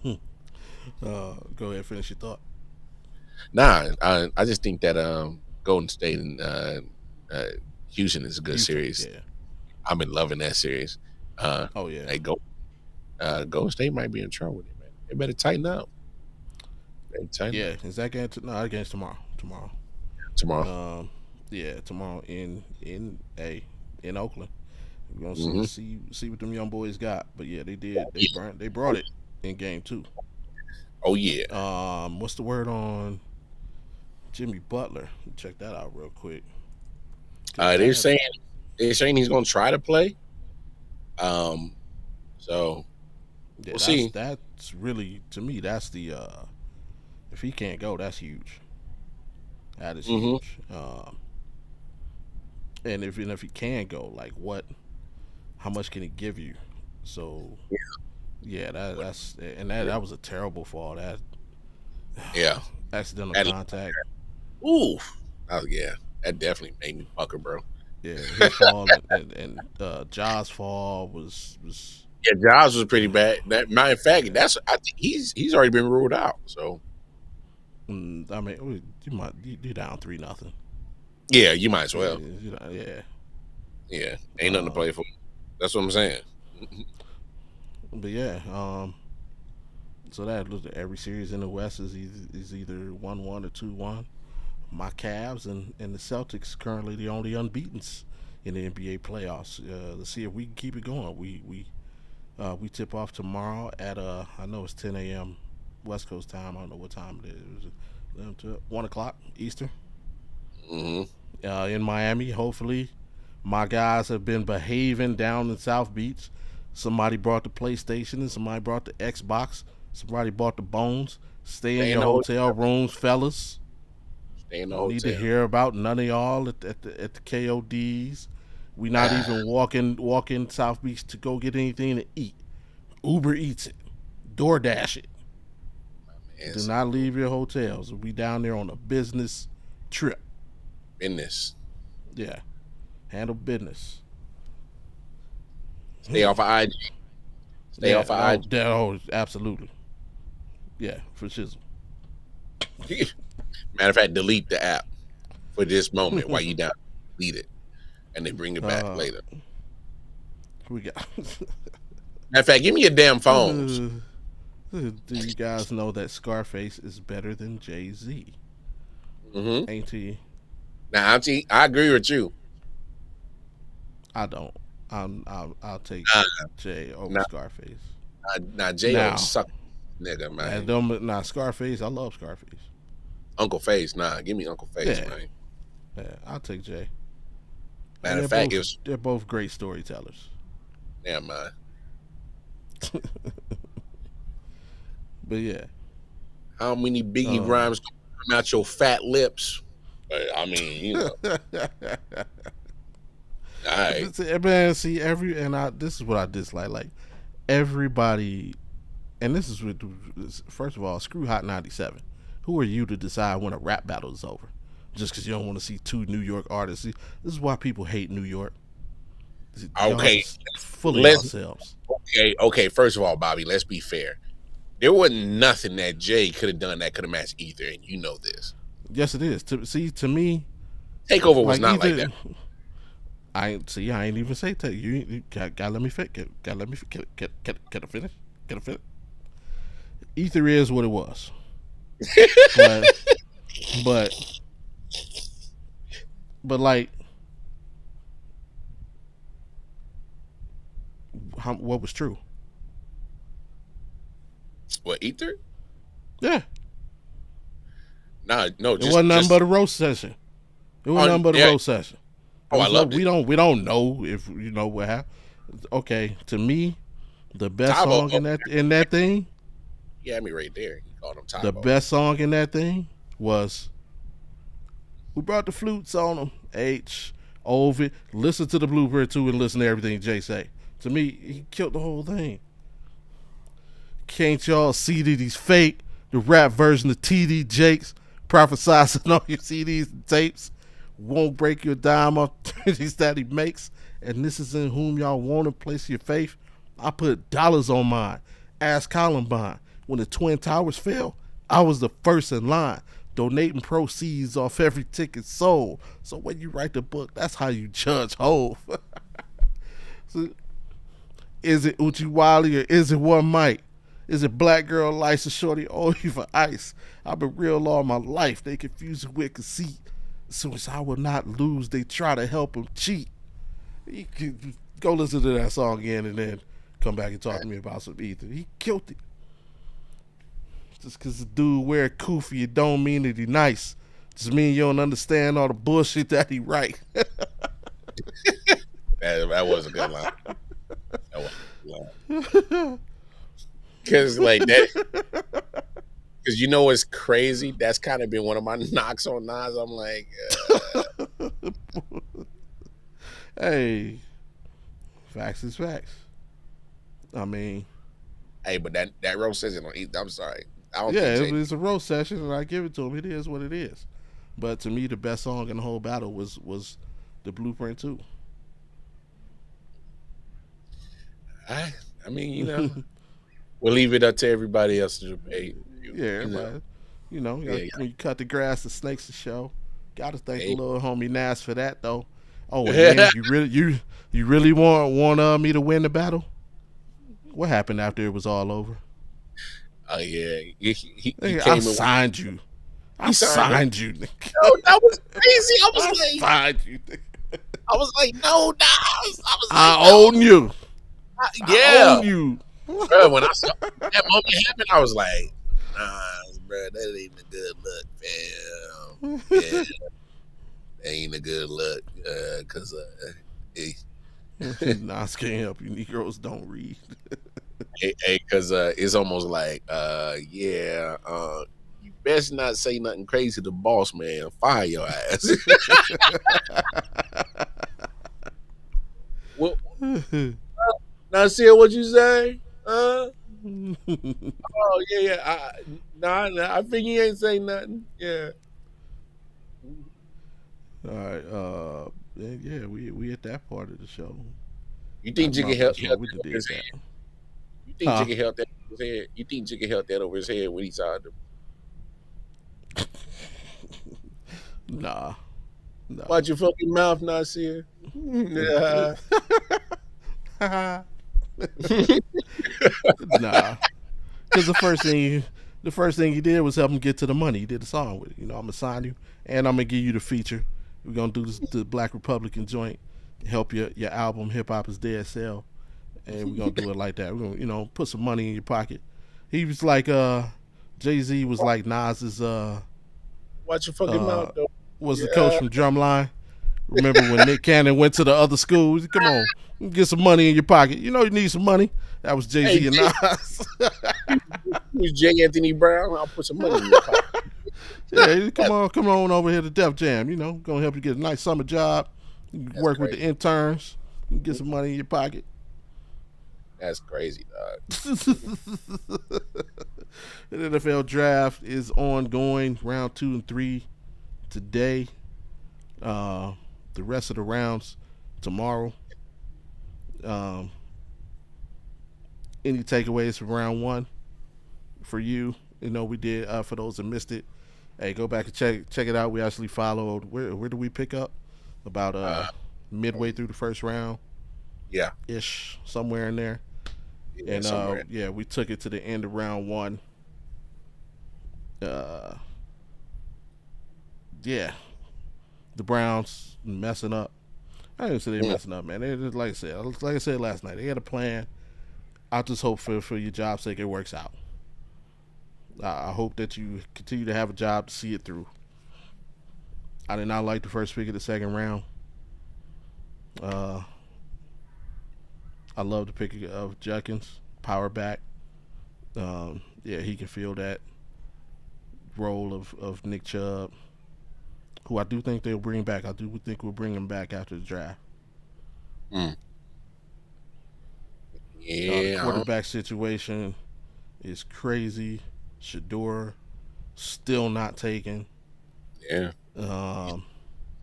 [SPEAKER 1] me. Go ahead, finish your thought.
[SPEAKER 2] Nah, I just think that Golden State and uh, Houston is a good
[SPEAKER 1] Houston.
[SPEAKER 2] series.
[SPEAKER 1] Yeah.
[SPEAKER 2] I've been loving that series. Uh,
[SPEAKER 1] Oh yeah.
[SPEAKER 2] hey, Golden State might be in trouble with it, man. They better tighten up. They tighten up
[SPEAKER 1] Yeah. Is that game? No, that game's tomorrow. Tomorrow.
[SPEAKER 2] tomorrow.
[SPEAKER 1] Yeah, tomorrow in Oakland. We're gonna see
[SPEAKER 2] Hmm.
[SPEAKER 1] see what them young boys got. But yeah, they did. They brought it in game two.
[SPEAKER 2] Oh yeah.
[SPEAKER 1] What's the word on Jimmy Butler? Check that out real quick. Cause
[SPEAKER 2] They're
[SPEAKER 1] that
[SPEAKER 2] saying he's going to try to play. Um, so
[SPEAKER 1] yeah,
[SPEAKER 2] we'll see.
[SPEAKER 1] that's really to me that's the if he can't go, that's huge. That is
[SPEAKER 2] Hmm.
[SPEAKER 1] huge. And if he can go, like what? How much can he give you? So yeah, that's and that was a terrible fall. That
[SPEAKER 2] Yeah.
[SPEAKER 1] accidental
[SPEAKER 2] That,
[SPEAKER 1] contact.
[SPEAKER 2] ooh. Oh yeah. That definitely made me pucker, bro.
[SPEAKER 1] Yeah, his fall and Ja's fall was
[SPEAKER 2] Yeah, Giles was pretty bad. That matter of fact, I think he's already been ruled out. So
[SPEAKER 1] I mean you down 3-0.
[SPEAKER 2] yeah, you might as
[SPEAKER 1] Yeah,
[SPEAKER 2] well.
[SPEAKER 1] yeah.
[SPEAKER 2] Yeah, ain't nothing to
[SPEAKER 1] Um,
[SPEAKER 2] play for. That's what I'm saying.
[SPEAKER 1] but yeah, so that look every series in the West is either 1-1 or 2-1. My Cavs and the Celtics currently the only unbeaten's in the NBA playoffs. Let's see if we can keep it going. We tip off tomorrow at I know it's 10 a.m. West Coast time. I don't know what time it is. It was 11 to 1 o'clock Eastern.
[SPEAKER 2] Hmm.
[SPEAKER 1] In Miami. Hopefully, my guys have been behaving down in South Beach. Somebody brought the PlayStation and somebody brought the Xbox. Somebody brought the bones. Stay in
[SPEAKER 2] Stay in
[SPEAKER 1] your
[SPEAKER 2] the
[SPEAKER 1] hotel
[SPEAKER 2] hotel.
[SPEAKER 1] rooms, fellas.
[SPEAKER 2] Stay in the
[SPEAKER 1] Don't need to
[SPEAKER 2] hotel.
[SPEAKER 1] hear about none of y'all at the KODs. We not
[SPEAKER 2] Ah,
[SPEAKER 1] even walking South Beach to go get anything to eat. Uber eats it. DoorDash it.
[SPEAKER 2] man,
[SPEAKER 1] Do
[SPEAKER 2] some
[SPEAKER 1] not leave your hotels. We down there on a business trip.
[SPEAKER 2] business.
[SPEAKER 1] Yeah. Handle business.
[SPEAKER 2] Stay off of IG. Stay
[SPEAKER 1] Yeah.
[SPEAKER 2] off of
[SPEAKER 1] Oh, absolutely. Yeah, for shizzle.
[SPEAKER 2] IG. Matter of fact, delete the app for this moment while you down. Delete it, and then bring it back
[SPEAKER 1] uh,
[SPEAKER 2] later.
[SPEAKER 1] we got.
[SPEAKER 2] Matter of fact, give me your damn phones.
[SPEAKER 1] Do you guys know that Scarface is better than Jay-Z?
[SPEAKER 2] Hmm.
[SPEAKER 1] Ain't he?
[SPEAKER 2] Now, Auntie, I agree with you.
[SPEAKER 1] I don't. I'll take
[SPEAKER 2] Nah,
[SPEAKER 1] Jay over
[SPEAKER 2] nah,
[SPEAKER 1] Scarface.
[SPEAKER 2] nah, J.O.
[SPEAKER 1] Now,
[SPEAKER 2] suck nigga,
[SPEAKER 1] and
[SPEAKER 2] man.
[SPEAKER 1] don't Scarface. I love Scarface.
[SPEAKER 2] Uncle Face, nah, give me Uncle Face,
[SPEAKER 1] Yeah,
[SPEAKER 2] man.
[SPEAKER 1] yeah. I'll take Jay. And
[SPEAKER 2] Matter of fact, it was
[SPEAKER 1] they're both great storytellers.
[SPEAKER 2] damn man.
[SPEAKER 1] But yeah.
[SPEAKER 2] How many Biggie
[SPEAKER 1] Um,
[SPEAKER 2] rhymes come out your fat lips? I mean, all right.
[SPEAKER 1] Man, see this is what I dislike. Like everybody, and this is with first of all, screw Hot 97. Who are you to decide when a rap battle is over? Just because you don't want to see two New York artists. See, this is why people hate New York. Y'all
[SPEAKER 2] Okay,
[SPEAKER 1] just full of
[SPEAKER 2] let's
[SPEAKER 1] yourselves.
[SPEAKER 2] okay. First of all, Bobby, let's be fair. There wasn't nothing that Jay could have done that could have matched Ether, and you know this.
[SPEAKER 1] Yes, it is. To me,
[SPEAKER 2] Takeover was
[SPEAKER 1] like
[SPEAKER 2] not like
[SPEAKER 1] either
[SPEAKER 2] that.
[SPEAKER 1] I ain't even say take you gotta let me fit. Gotta let me can I finish? Can I finish? Ether is what it was, but but like what was true?
[SPEAKER 2] What Ether?
[SPEAKER 1] Yeah,
[SPEAKER 2] Nah, no,
[SPEAKER 1] it wasn't nothing
[SPEAKER 2] just
[SPEAKER 1] but a roast session. It wasn't
[SPEAKER 2] on
[SPEAKER 1] nothing but a
[SPEAKER 2] yeah.
[SPEAKER 1] roast session. There
[SPEAKER 2] Oh, I
[SPEAKER 1] was no
[SPEAKER 2] loved it.
[SPEAKER 1] we don't know if you know what happened. Okay, to me, the best
[SPEAKER 2] Tybo,
[SPEAKER 1] song in that thing,
[SPEAKER 2] he had me right there. He called him
[SPEAKER 1] the
[SPEAKER 2] Tybo.
[SPEAKER 1] best song in that thing was "Who Brought the Flutes on Them." H. Ovid. Listen to the Bluebird too, and listen to everything Jay say. To me, he killed the whole thing. Can't y'all see that he's fake? The rap version of TD Jakes prophesizing on your CDs and tapes won't break your dime off these that he makes. And this is in whom y'all want to place your faith. I put dollars on mine. Ask Columbine. When the Twin Towers fell, I was the first in line, donating proceeds off every ticket sold. So when you write the book, that's how you judge Hove. So, is it Uchi Wally or is it One Mike? Is it Black Girl License Shorty or you for ice? I've been real all my life. They confuse it with conceit. As soon as I will not lose, they try to help him cheat. You can go listen to that song again and then come back and talk to me about some Ether. He killed it. Just because the dude wear kufi, it don't mean that he nice. Just mean you don't understand all the bullshit that he write.
[SPEAKER 2] That was a good line. That was a good line. Because like that, because you know what's crazy? That's kind of been one of my knocks on Nas. I'm like,
[SPEAKER 1] Hey, facts is facts. I mean,
[SPEAKER 2] hey, but that roast says it on Ether. I'm sorry. I don't
[SPEAKER 1] yeah,
[SPEAKER 2] think Jay.
[SPEAKER 1] it's a roast session, and I give it to him. It is what it is. But to me, the best song in the whole battle was the Blueprint 2.
[SPEAKER 2] I mean, we'll leave it up to everybody else to debate.
[SPEAKER 1] Yeah,
[SPEAKER 2] You know,
[SPEAKER 1] but you know,
[SPEAKER 2] yeah,
[SPEAKER 1] when you cut the grass, the snakes to show. Got to thank the
[SPEAKER 2] hey.
[SPEAKER 1] little homie Nas for that though. Oh, and then you really want me to win the battle? What happened after it was all over?
[SPEAKER 2] Oh yeah, he
[SPEAKER 1] Nigga, I
[SPEAKER 2] came in.
[SPEAKER 1] signed you. I
[SPEAKER 2] He signed
[SPEAKER 1] signed you. Nigga.
[SPEAKER 2] No, that was crazy.
[SPEAKER 1] I signed you. Nigga.
[SPEAKER 2] I was like, no, Nas. I was
[SPEAKER 1] I
[SPEAKER 2] like, no.
[SPEAKER 1] own you. I
[SPEAKER 2] Yeah,
[SPEAKER 1] own you.
[SPEAKER 2] bro. When I saw that moment happen, I was like, Nas, bro. That ain't a good look, fam. Yeah, that ain't a good look. Cause hey,
[SPEAKER 1] Nas can't help you. Negroes don't read.
[SPEAKER 2] cause it's almost like yeah, you best not say nothing crazy to the boss man. Fire your ass. Well, now see what you say? Oh yeah, yeah. Nah. I think he ain't say nothing. Yeah.
[SPEAKER 1] All right. Yeah, we at that part of the show.
[SPEAKER 2] You think
[SPEAKER 1] Not
[SPEAKER 2] Jigga
[SPEAKER 1] Mount
[SPEAKER 2] held,
[SPEAKER 1] Rushmore.
[SPEAKER 2] held
[SPEAKER 1] We
[SPEAKER 2] that
[SPEAKER 1] done
[SPEAKER 2] over his
[SPEAKER 1] did that.
[SPEAKER 2] head? You think
[SPEAKER 1] Huh?
[SPEAKER 2] Jigga held that over his head? You think Jigga held that over his head when he saw the
[SPEAKER 1] Nah. Nah.
[SPEAKER 2] watch your fucking mouth, Nasir? Yeah.
[SPEAKER 1] Nah. Because the first thing he did was help him get to the money. He did the song with it. You know, I'm gonna sign you, and I'm gonna give you the feature. We're gonna do this, the Black Republican joint, help your album Hip Hop Is Dead sell, and we're gonna do it like that. We're gonna put some money in your pocket. He was like Jay Z was like Nas's
[SPEAKER 2] Watch your fucking mouth,
[SPEAKER 1] uh
[SPEAKER 2] though.
[SPEAKER 1] was the coach
[SPEAKER 2] Yeah.
[SPEAKER 1] from Drumline. Remember when Nick Cannon went to the other schools? Come on, get some money in your pocket. You know you need some money. That was Jay
[SPEAKER 2] Hey,
[SPEAKER 1] Z and Nas.
[SPEAKER 2] who's J. Anthony Brown? I'll put some money in your pocket.
[SPEAKER 1] Yeah,
[SPEAKER 2] That's,
[SPEAKER 1] come on over here to Def Jam. You know, gonna help you get a nice summer job. You
[SPEAKER 2] that's
[SPEAKER 1] work with the
[SPEAKER 2] crazy.
[SPEAKER 1] interns. You get some money in your pocket.
[SPEAKER 2] That's crazy, dog.
[SPEAKER 1] The NFL draft is ongoing. Round 2 and 3 today. Uh, the rest of the rounds tomorrow. Um, any takeaways from round 1 for you? You know, we did for those that missed it. Hey, go back and check it out. We actually followed. Where do we pick up? About
[SPEAKER 2] Uh,
[SPEAKER 1] midway through the first round
[SPEAKER 2] yeah,
[SPEAKER 1] ish, somewhere in there.
[SPEAKER 2] yeah,
[SPEAKER 1] And
[SPEAKER 2] somewhere.
[SPEAKER 1] yeah, we took it to the end of round 1. Uh, yeah, the Browns messing up. I didn't say they're
[SPEAKER 2] Mm,
[SPEAKER 1] messing up, man. They just, like I said last night, they had a plan. I just hope for your job's sake it works out. I hope that you continue to have a job to see it through. I did not like the first pick of the second round. Uh, I love the pick of Judkins, power back. Yeah, he can fill that role of Nick Chubb, who I do think they'll bring back. I do think we'll bring him back after the draft.
[SPEAKER 2] mm.
[SPEAKER 1] The
[SPEAKER 2] Yeah,
[SPEAKER 1] quarterback situation is crazy. Sheduer still not taken.
[SPEAKER 2] yeah. He's
[SPEAKER 1] Um,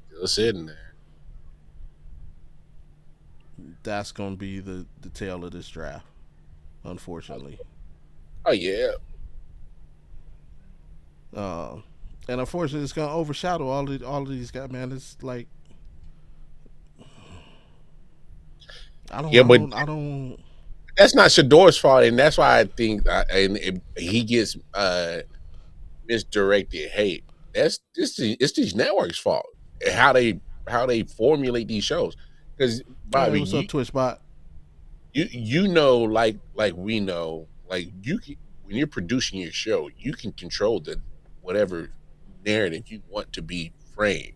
[SPEAKER 2] still sitting there.
[SPEAKER 1] that's going to be the tail of this draft, unfortunately.
[SPEAKER 2] Oh yeah.
[SPEAKER 1] Uh, and unfortunately, it's going to overshadow all of these guys. Man, it's like
[SPEAKER 2] Yeah, but
[SPEAKER 1] I don't.
[SPEAKER 2] that's not Shador's fault, and that's why I think he gets misdirected hate. It's these networks' fault. How they how they formulate these shows. Because
[SPEAKER 1] Hey,
[SPEAKER 2] Bobby,
[SPEAKER 1] what's up, Twitch bot?
[SPEAKER 2] you know, like we know, like you can, when you're producing your show, you can control the whatever narrative you want to be framed,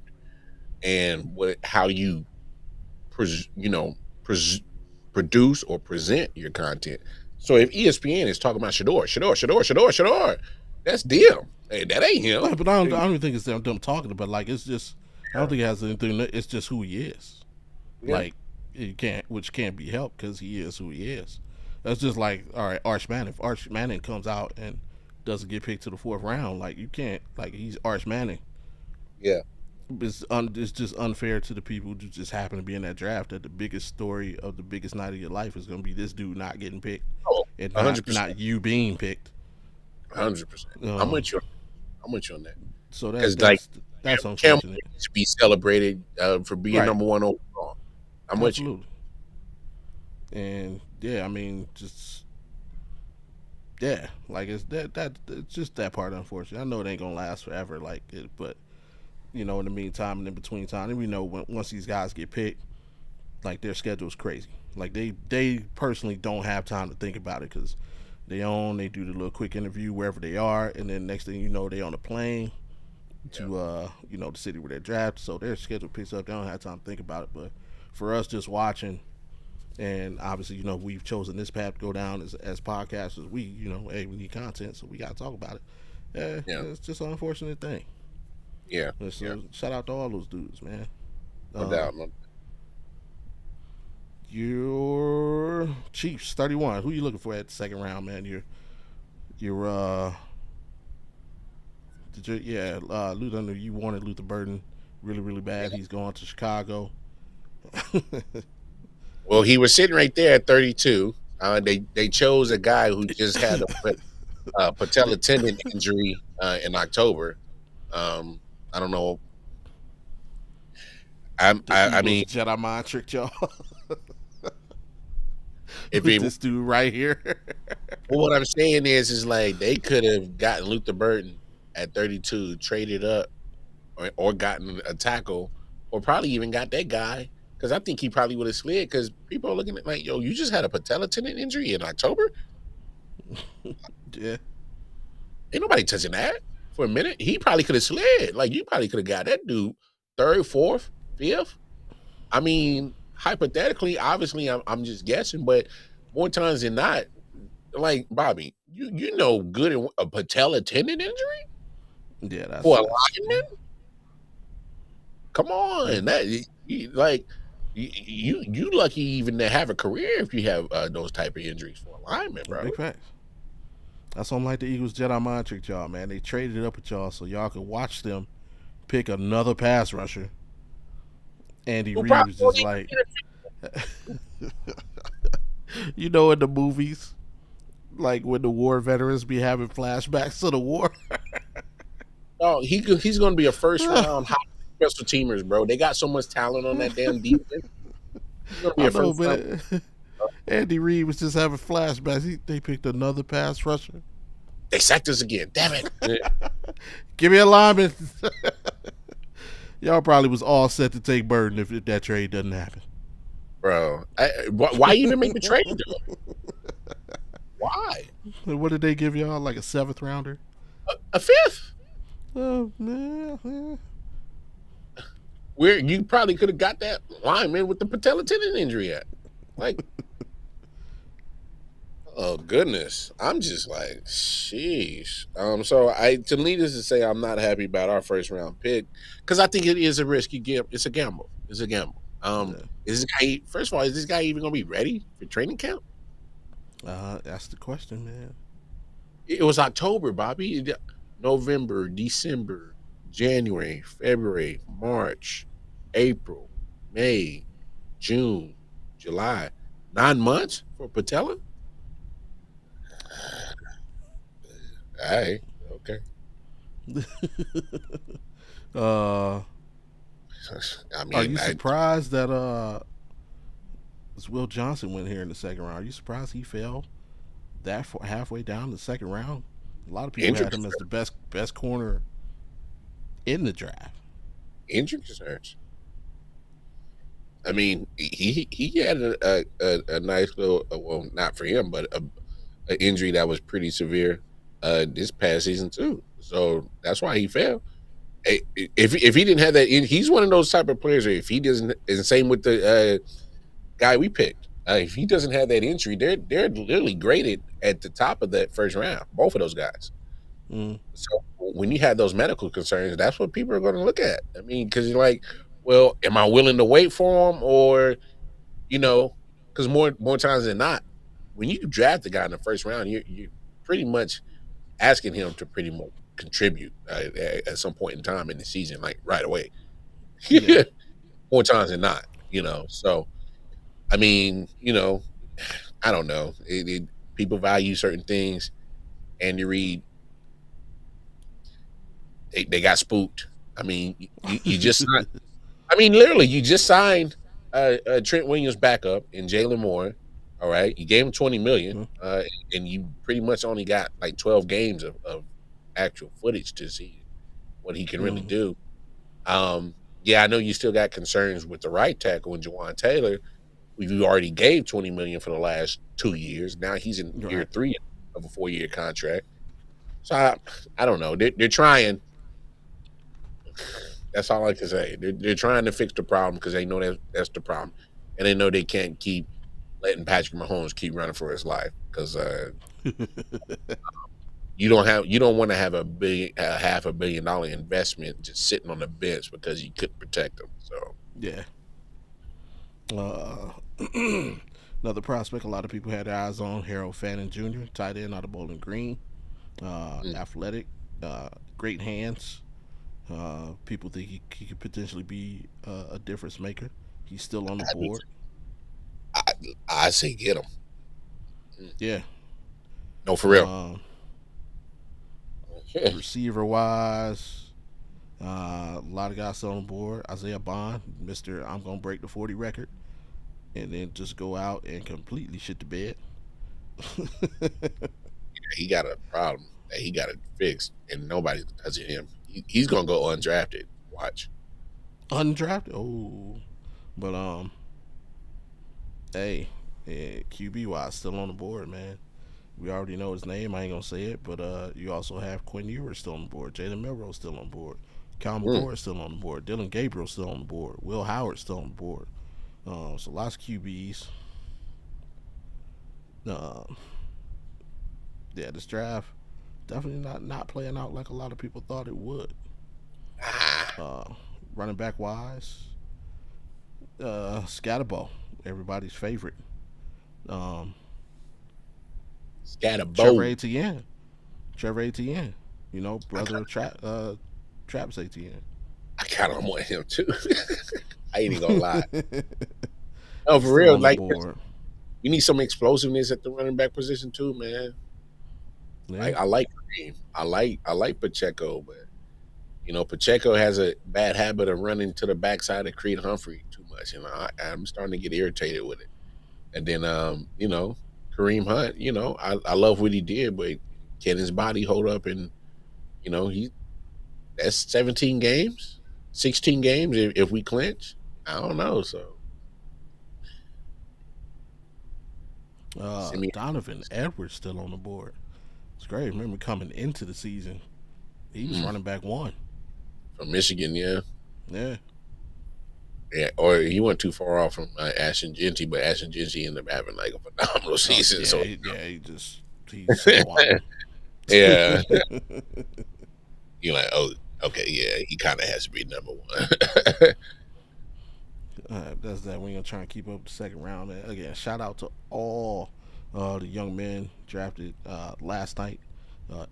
[SPEAKER 2] and what how you you know pres- produce or present your content. So if ESPN is talking about Shador, that's them. Hey, that ain't him.
[SPEAKER 1] No, but I don't even think it's them talking about. Like, it's just I don't think it has anything. It's just who he is.
[SPEAKER 2] Yeah,
[SPEAKER 1] Like, it can't, which can't be helped because he is who he is. That's just like, all right, Arch Manning. If Arch Manning comes out and doesn't get picked to the fourth round, like, you can't, like, he's Arch Manning.
[SPEAKER 2] yeah.
[SPEAKER 1] It's just unfair to the people who just happen to be in that draft that the biggest story of the biggest night of your life is going to be this dude not getting picked
[SPEAKER 2] Oh,
[SPEAKER 1] and
[SPEAKER 2] 100%,
[SPEAKER 1] not you being picked.
[SPEAKER 2] 100%. I'm
[SPEAKER 1] Um,
[SPEAKER 2] with you. I'm with you on that.
[SPEAKER 1] so
[SPEAKER 2] Because like
[SPEAKER 1] that's
[SPEAKER 2] Cam
[SPEAKER 1] unfortunate.
[SPEAKER 2] should be celebrated for being
[SPEAKER 1] Right.
[SPEAKER 2] number one overall. I'm with you.
[SPEAKER 1] Absolutely. And yeah, I mean, just yeah, like it's just that part. Unfortunately, I know it ain't gonna last forever, like it, but in the meantime and in between time, and we know once these guys get picked, like their schedule is crazy. Like they personally don't have time to think about it because They on. They do the little quick interview wherever they are, and then next thing you know, they on a plane
[SPEAKER 2] Yeah,
[SPEAKER 1] to the city where they're drafted. So their schedule picks up. They don't have time to think about it. But for us, just watching, and obviously, we've chosen this path to go down as podcasters. We, hey, we need content, so we got to talk about it. Yeah,
[SPEAKER 2] yeah,
[SPEAKER 1] it's just an unfortunate thing.
[SPEAKER 2] yeah, yeah.
[SPEAKER 1] So shout out to all those dudes, man.
[SPEAKER 2] No
[SPEAKER 1] Uh,
[SPEAKER 2] doubt. No,
[SPEAKER 1] your Chiefs 31. Who you looking for at the second round, man? You're Luther. You wanted Luther Burden really really bad. He's going to Chicago.
[SPEAKER 2] well, he was sitting right there at 32. They chose a guy who just had a patella tendon injury in October. I don't know.
[SPEAKER 1] The
[SPEAKER 2] I
[SPEAKER 1] Eagles
[SPEAKER 2] mean,
[SPEAKER 1] Jedi mind tricked y'all
[SPEAKER 2] if
[SPEAKER 1] with
[SPEAKER 2] it,
[SPEAKER 1] this dude right here.
[SPEAKER 2] well, what I'm saying is like they could have gotten Luther Burton at 32, traded up, or gotten a tackle, or probably even got that guy. Because I think he probably would have slid. Because people are looking at like, yo, you just had a patella tendon injury in October.
[SPEAKER 1] Yeah,
[SPEAKER 2] Ain't nobody touching that for a minute. He probably could have slid. Like you probably could have got that dude third, fourth, fifth. I mean, hypothetically, obviously, I'm just guessing, but more times than not, like Bobby, good in a patella tendon injury
[SPEAKER 1] yeah,
[SPEAKER 2] for a
[SPEAKER 1] that's
[SPEAKER 2] lineman. Come on,
[SPEAKER 1] mm,
[SPEAKER 2] that like you lucky even to have a career if you have those type of injuries for a lineman,
[SPEAKER 1] a
[SPEAKER 2] bro.
[SPEAKER 1] big fact. That's why I'm like the Eagles Jedi mind tricked y'all, man. They traded it up with y'all so y'all could watch them pick another pass rusher. Andy
[SPEAKER 2] Who
[SPEAKER 1] Reid
[SPEAKER 2] probably
[SPEAKER 1] was
[SPEAKER 2] won't
[SPEAKER 1] just
[SPEAKER 2] even
[SPEAKER 1] like,
[SPEAKER 2] get a
[SPEAKER 1] in the movies, like when the war veterans be having flashbacks to the war.
[SPEAKER 2] no. He's going to be a first
[SPEAKER 1] I
[SPEAKER 2] round high special teamers, bro. They got so much talent on that damn defense. He's going to be a
[SPEAKER 1] know,
[SPEAKER 2] first round.
[SPEAKER 1] but Andy Reid was just having flashbacks. They picked another pass rusher.
[SPEAKER 2] They sacked us again. Damn it. Yeah,
[SPEAKER 1] Give me a lineman. Y'all probably was all set to take Burden if that trade doesn't happen.
[SPEAKER 2] bro. Why even make the trade? Though? Why
[SPEAKER 1] What did they give y'all? Like a seventh rounder?
[SPEAKER 2] a fifth?
[SPEAKER 1] Oh man, yeah.
[SPEAKER 2] Where you probably could have got that lineman with the patella tendon injury at. Like, oh goodness, I'm just like, sheesh. So to needless to say, I'm not happy about our first round pick because I think it is a risky gamble. It's a gamble. It's a gamble.
[SPEAKER 1] Yeah.
[SPEAKER 2] Is this guy? First of all, is this guy even going to be ready for training camp?
[SPEAKER 1] That's the question, man.
[SPEAKER 2] It was October, Bobby. November, December, January, February, March, April, May, June, July. 9 months for patella? All right. Okay.
[SPEAKER 1] uh,
[SPEAKER 2] I
[SPEAKER 1] are
[SPEAKER 2] mean,
[SPEAKER 1] you surprised that Will Johnson went here in the second round? Are you surprised he fell halfway down the second round? A lot of people
[SPEAKER 2] injury
[SPEAKER 1] had him as the best corner in the draft.
[SPEAKER 2] injury concerns. I mean, he had a nice little well, not for him, but a injury that was pretty severe this past season too. So that's why he fell. If he didn't have that, he's one of those type of players. If he doesn't, and the same with the guy we picked. If he doesn't have that injury, they're literally graded at the top of that first round. Both of those guys.
[SPEAKER 1] Mm,
[SPEAKER 2] So when you have those medical concerns, that's what people are going to look at. I mean, because you're like, well, am I willing to wait for him, or you know, because more times than not, when you draft a guy in the first round, you're pretty much asking him to pretty much contribute at some point in time in the season, like right away.
[SPEAKER 1] yeah,
[SPEAKER 2] More times than not, you know. So I mean, I don't know. People value certain things. Andy Reid, they got spooked. I mean, you just not. I mean, literally, you just signed Trent Williams backup and Jalen Moore. All right, you gave him 20 million,
[SPEAKER 1] mm,
[SPEAKER 2] and you pretty much only got like 12 games of actual footage to see what he can really
[SPEAKER 1] mm,
[SPEAKER 2] do. Yeah, I know you still got concerns with the right tackle and Jawan Taylor. You already gave 20 million for the last 2 years. Now he's in year
[SPEAKER 1] right.
[SPEAKER 2] three. of a 4-year contract. So I don't know. They're trying. That's all I can say. They're trying to fix the problem because they know that's the problem, and they know they can't keep letting Patrick Mahomes keep running for his life because you don't want to have half a $1 billion investment just sitting on the bench because you couldn't protect them. So
[SPEAKER 1] Yeah. Uh, Another prospect a lot of people had their eyes on, Harold Fannin Jr., tight end out of Bowling Green.
[SPEAKER 2] mm,
[SPEAKER 1] Athletic, great hands. People think he could potentially be a difference maker. He's still on the
[SPEAKER 2] I,
[SPEAKER 1] board.
[SPEAKER 2] I I say get him.
[SPEAKER 1] Yeah.
[SPEAKER 2] No, for real.
[SPEAKER 1] Um, Receiver wise, a lot of guys still on board. Isaiah Bond, Mister, I'm gonna break the 40 record, and then just go out and completely shit the bed.
[SPEAKER 2] He got a problem that he got to fix, and nobody's touching him. He's gonna go undrafted. Watch.
[SPEAKER 1] Undrafted. Oh, but hey, yeah, QB wise, still on the board, man. We already know his name. I ain't gonna say it, but you also have Quinn Ewers still on the board. Jalen Milroe still on board. Cal
[SPEAKER 2] Mm.
[SPEAKER 1] McCord still on the board. Dylan Gabriel still on the board. Will Howard still on the board. So lots of QBs. Uh, yeah, this draft definitely not playing out like a lot of people thought it would.
[SPEAKER 2] Ah,
[SPEAKER 1] Uh, Running back wise, Scatterbo, everybody's favorite. Um, Trevor
[SPEAKER 2] Scatterbo.
[SPEAKER 1] Etienne, Trevor Etienne,
[SPEAKER 2] I
[SPEAKER 1] brother of Traps Etienne.
[SPEAKER 2] I kind of want him too. I ain't even gonna lie. No,
[SPEAKER 1] He's
[SPEAKER 2] for
[SPEAKER 1] still
[SPEAKER 2] real.
[SPEAKER 1] on the
[SPEAKER 2] Like
[SPEAKER 1] board.
[SPEAKER 2] you need some explosiveness at the running back position too, man.
[SPEAKER 1] Yeah.
[SPEAKER 2] Like I like Kareem. I like Pacheco, but Pacheco has a bad habit of running to the backside of Creed Humphrey too much. I'm starting to get irritated with it. And then Kareem Hunt, I love what he did, but can his body hold up? And he that's 17 games, 16 games if we clinch. I don't know. So send me
[SPEAKER 1] Donovan Edwards still on the board. It's great. Remember coming into the season, he was
[SPEAKER 2] mm,
[SPEAKER 1] running back one.
[SPEAKER 2] from Michigan, yeah.
[SPEAKER 1] Yeah.
[SPEAKER 2] Yeah, or he went too far off from Ashton Genty, but Ashton Genty ended up having like a phenomenal season. So
[SPEAKER 1] Yeah. He's squatting.
[SPEAKER 2] yeah, you're like, oh, okay, yeah, he kind of has to be number one.
[SPEAKER 1] That's that. We're gonna try and keep up the second round. Man. Again, shout out to all the young men drafted last night,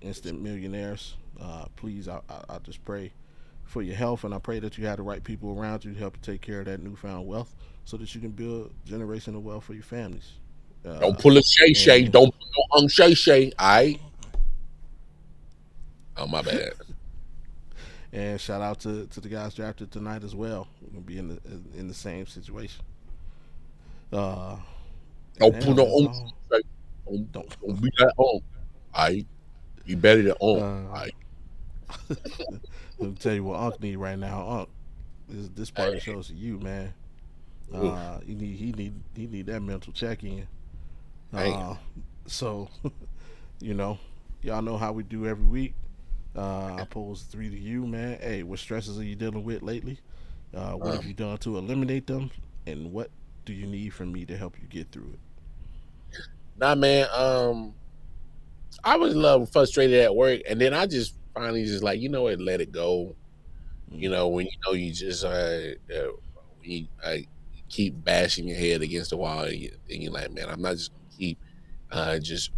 [SPEAKER 1] instant millionaires. Please, I just pray for your health, and I pray that you have the right people around you to help you take care of that newfound wealth, so that you can build generational wealth for your families.
[SPEAKER 2] Don't
[SPEAKER 1] Uh,
[SPEAKER 2] pull a Shay Shay.
[SPEAKER 1] and
[SPEAKER 2] Don't pull no Shay Shay. All right. Oh my bad.
[SPEAKER 1] and shout out to the guys drafted tonight as well. We're gonna be in the same situation. Uh, and
[SPEAKER 2] Don't pull
[SPEAKER 1] hell,
[SPEAKER 2] no
[SPEAKER 1] that's
[SPEAKER 2] Shay
[SPEAKER 1] all.
[SPEAKER 2] Shay. Don't,
[SPEAKER 1] Don't.
[SPEAKER 2] don't be that on. All right. Be better than on. All
[SPEAKER 1] Uh,
[SPEAKER 2] right.
[SPEAKER 1] Let me tell you what Unc need right now. Unc, this part of the show is to you, man.
[SPEAKER 2] Oof.
[SPEAKER 1] He need that mental check in.
[SPEAKER 2] Damn.
[SPEAKER 1] Uh, so you know, y'all know how we do every week. I pose three to you, man. Hey, what stresses are you dealing with lately? What have you
[SPEAKER 2] Um,
[SPEAKER 1] done to eliminate them? And what do you need from me to help you get through
[SPEAKER 2] nah, man. I was a little frustrated at work, and then I just finally just like, what, let it go.
[SPEAKER 1] it?
[SPEAKER 2] When you just when you keep bashing your head against the wall, and you're like, man, I'm not just gonna keep just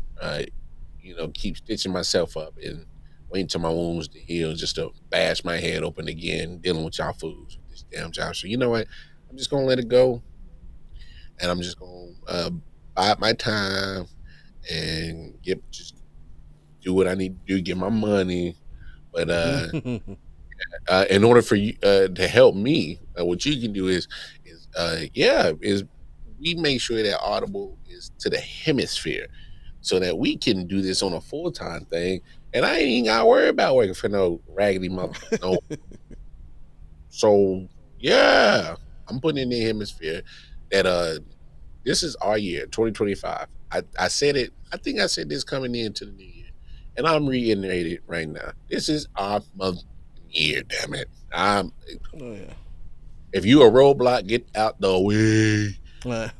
[SPEAKER 2] keep stitching myself up and waiting till my wounds to heal just to bash my head open again, dealing with y'all fools with this damn job. So you know what? I'm just gonna let it go, and I'm just gonna bide my time and get just do what I need to do, get my money. But
[SPEAKER 1] Mm.
[SPEAKER 2] in order for you to help me, what you can do is we make sure that Audible is to the hemisphere, so that we can do this on a full time thing, and I ain't even gotta worry about working for no raggedy mother. No, so yeah, I'm putting in the hemisphere that this is our year, 2025. I said it. I think I said this coming into the new year, and I'm reiterating it right now. This is our month year. Damn it.
[SPEAKER 1] Oh yeah.
[SPEAKER 2] If you a roadblock, get out the way.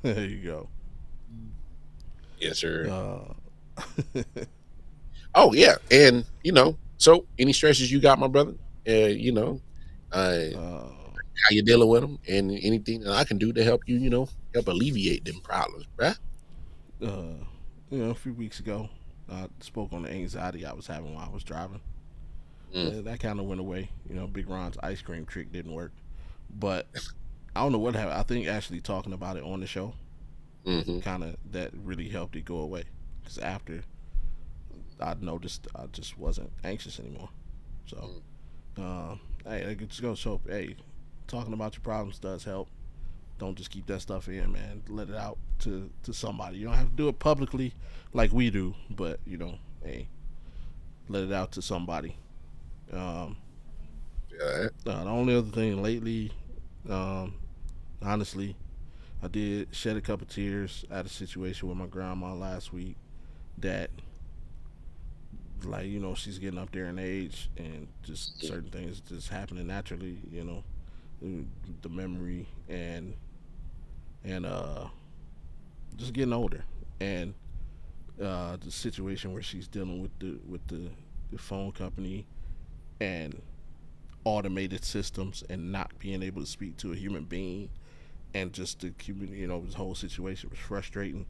[SPEAKER 1] There you go.
[SPEAKER 2] Yes, sir.
[SPEAKER 1] Uh,
[SPEAKER 2] Oh yeah, and so any stresses you got, my brother?
[SPEAKER 1] uh,
[SPEAKER 2] How you dealing with them, and anything that I can do to help you, help alleviate them problems, bruh.
[SPEAKER 1] uh, a few weeks ago, I spoke on the anxiety I was having while I was driving.
[SPEAKER 2] Mm,
[SPEAKER 1] That kind of went away. Big Ron's ice cream trick didn't work, but I don't know what happened. I think actually talking about it on the show,
[SPEAKER 2] mm-hmm.
[SPEAKER 1] kind of that really helped it go away. Because after I noticed, I just wasn't anxious anymore. So,
[SPEAKER 2] Mm,
[SPEAKER 1] hey, it just goes show. Hey, talking about your problems does help. Don't just keep that stuff in, man. Let it out to somebody. You don't have to do it publicly like we do, but hey, let it out to somebody. Um,
[SPEAKER 2] yeah,
[SPEAKER 1] the only other thing lately, um, honestly, I did shed a couple tears at a situation with my grandma last week that, like, she's getting up there in age and just certain things just happening naturally, the memory and just getting older and the situation where she's dealing with the phone company and automated systems and not being able to speak to a human being and just the this whole situation was frustrating.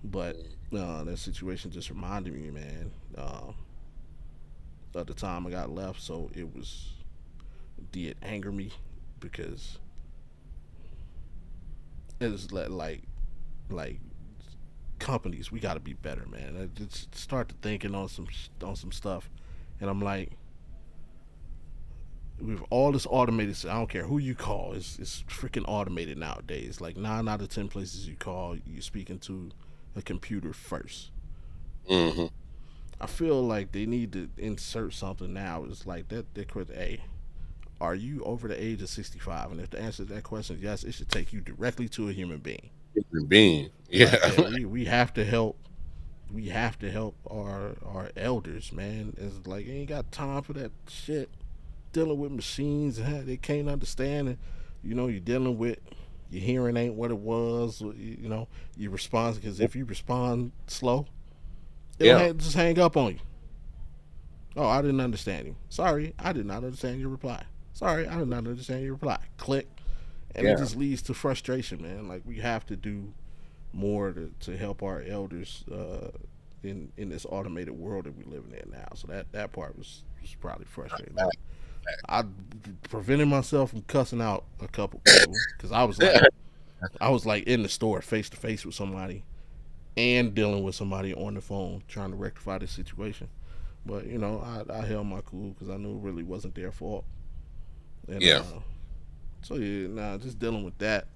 [SPEAKER 1] But that situation just reminded me, man, of the time I got left. So it was did anger me because it's like companies, we got to be better, man. I just started thinking on some stuff, and I'm like, with all this automated, I don't care who you call, it's freaking automated nowadays. Like 9 out of 10 places you call, you're speaking to a computer first.
[SPEAKER 2] mm-hmm.
[SPEAKER 1] I feel like they need to insert something now. It's like that. They could, hey, are you over the age of 65? And if the answer to that question is yes, it should take you directly to a human being.
[SPEAKER 2] Human being,
[SPEAKER 1] Like,
[SPEAKER 2] yeah,
[SPEAKER 1] yeah, we have to help. We have to help our elders, man. It's like you ain't got time for that shit. Dealing with machines and they can't understand it. You're dealing with your hearing ain't what it was. You respond because if you respond slow, it'll
[SPEAKER 2] yeah,
[SPEAKER 1] just hang up on you. Oh, I didn't understand you. Sorry, I did not understand your reply. Sorry, I did not understand your reply. Click, and it
[SPEAKER 2] yeah,
[SPEAKER 1] just leads to frustration, man. Like we have to do more to help our elders in this automated world that we're living in now. So that part was probably frustrating. Like I prevented myself from cussing out a couple people because I was like in the store face to face with somebody and dealing with somebody on the phone trying to rectify the situation. But I held my cool because I knew it really wasn't their fault. And
[SPEAKER 2] yeah.
[SPEAKER 1] so yeah, nah, just dealing with that.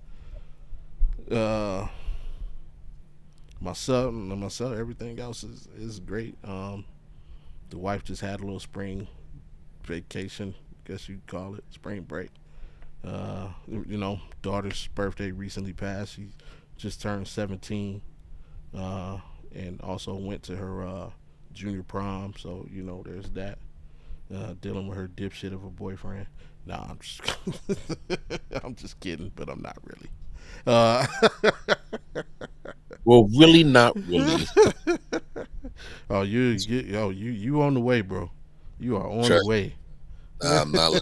[SPEAKER 1] Uh, myself, everything else is great. The wife just had a little spring vacation, guess you'd call it spring break. Daughter's birthday recently passed. She just turned 17, uh, and also went to her junior prom. So there's that. Dealing with her dipshit of a boyfriend. Nah, I'm just, I'm just kidding, but I'm not really. Uh,
[SPEAKER 2] Well, really, not really.
[SPEAKER 1] oh, you on the way, bro. You are on the
[SPEAKER 2] Trust,
[SPEAKER 1] way.
[SPEAKER 2] I'm not.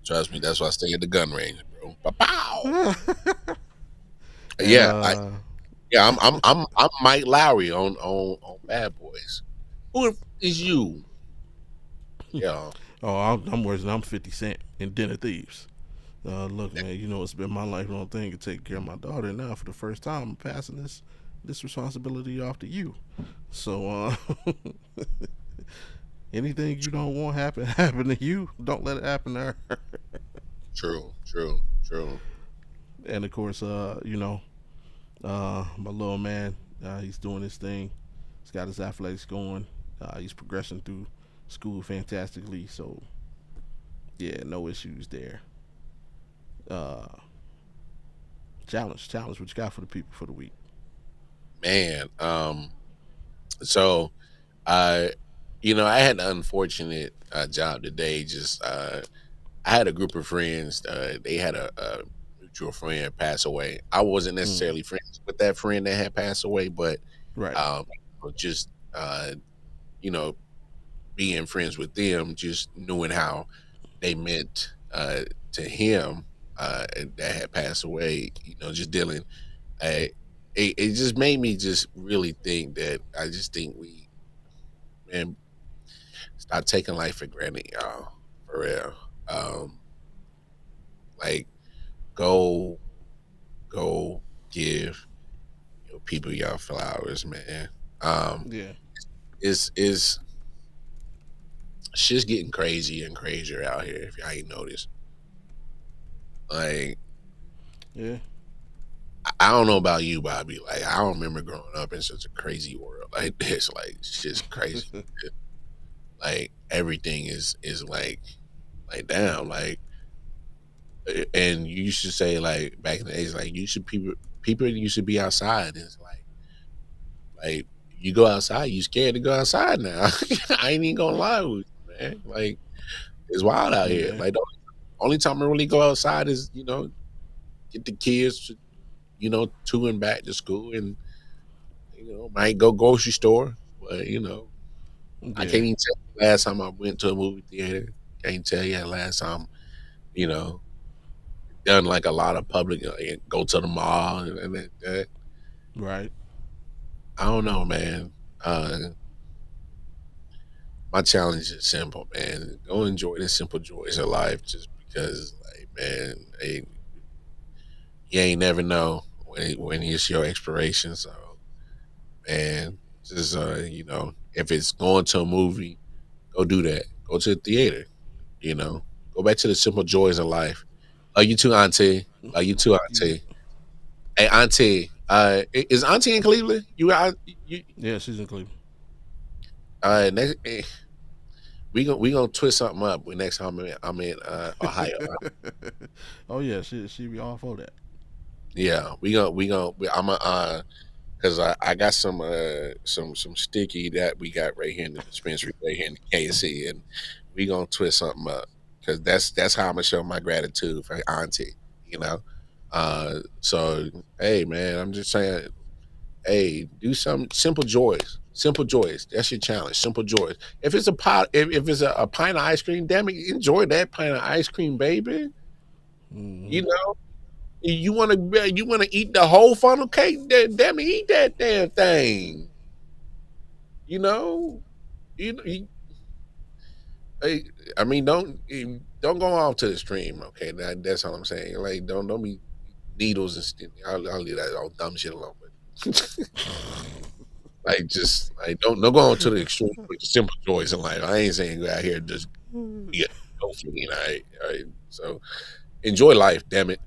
[SPEAKER 2] Trust me. That's why I stay at the gun range, bro. Pow.
[SPEAKER 1] and
[SPEAKER 2] Yeah, yeah. I'm Mike Lowry on Bad Boys. Who is you? Yeah,
[SPEAKER 1] oh, I'm worse than I'm 50 Cent in Den of Thieves. Look, man, it's been my lifelong thing to take care of my daughter. Now, for the first time, I'm passing this responsibility off to you. So, anything you don't want happen happen to you, don't let it happen to her.
[SPEAKER 2] true, true, true.
[SPEAKER 1] And of course, my little man, he's doing his thing. He's got his athletics going. He's progressing through school fantastically. So, yeah, no issues there. Uh, challenge. What you got for the people for the week?
[SPEAKER 2] Man, so I, I had an unfortunate job today. Just I had a group of friends. They had a mutual friend pass away. I wasn't
[SPEAKER 1] Mm,
[SPEAKER 2] necessarily friends with that friend that had passed away, but
[SPEAKER 1] right.
[SPEAKER 2] um, just you know, being friends with them, just knowing how they meant to him that had passed away. Just dealing. Uh, it just made me just really think that I just think we, man, stop taking life for granted, y'all. For real. Um, like go go give people y'all flowers, man. Um,
[SPEAKER 1] Yeah.
[SPEAKER 2] is shit's getting crazy and crazier out here. If y'all ain't noticed, like
[SPEAKER 1] Yeah.
[SPEAKER 2] I don't know about you, Bobby. Like I don't remember growing up in such a crazy world like this. Like it's just crazy. Like everything is like damn. Like and you used to say like back in the days, like you should people used to be outside. And it's like you go outside, you scared to go outside now. I ain't even gonna lie with you, man. Like it's wild out here.
[SPEAKER 1] Yeah.
[SPEAKER 2] Like the only time I really go outside is get the kids to and back to school, and might go grocery store. But I
[SPEAKER 1] Yeah.
[SPEAKER 2] can't even tell you the last time I went to a movie theater. Can't tell you the last time you know done like a lot of public go to the mall and that.
[SPEAKER 1] Right.
[SPEAKER 2] I don't know, man. My challenge is simple, man. Go enjoy the simple joys of life, just because, like, man, you ain't never know when it's your expiration. So, man, just if it's going to a movie, go do that. Go to the theater. Go back to the simple joys of life. Love you too, Auntie. Love you too,
[SPEAKER 1] Yeah.
[SPEAKER 2] Auntie. Hey, Auntie. Is Auntie in Cleveland? You
[SPEAKER 1] Yeah. She's in Cleveland.
[SPEAKER 2] next, we gonna twist something up when next time I'm in Ohio.
[SPEAKER 1] Oh yeah. She be all for that.
[SPEAKER 2] Yeah, I'm a because I got some sticky that we got right here in the dispensary right here in the KC, and we gonna twist something up because that's how I'm gonna show my gratitude for Auntie. You know, so hey man, I'm just saying, hey, do some simple joys. Simple joys. That's your challenge. Simple joys. If it's a pot, if it's a pint of ice cream, damn it, enjoy that pint of ice cream, baby.
[SPEAKER 1] Hmm.
[SPEAKER 2] You know, you wanna eat the whole funnel cake? Damn it, eat that damn thing. You know, you I I mean, don't go off to the extreme. Okay, that's all I'm saying. Like, don't be needles and I'll leave that all dumb shit alone. But like, just like don't go on to the extreme with the simple joys in life. I ain't saying go out here and just get no feeling. All right. So enjoy life, damn it.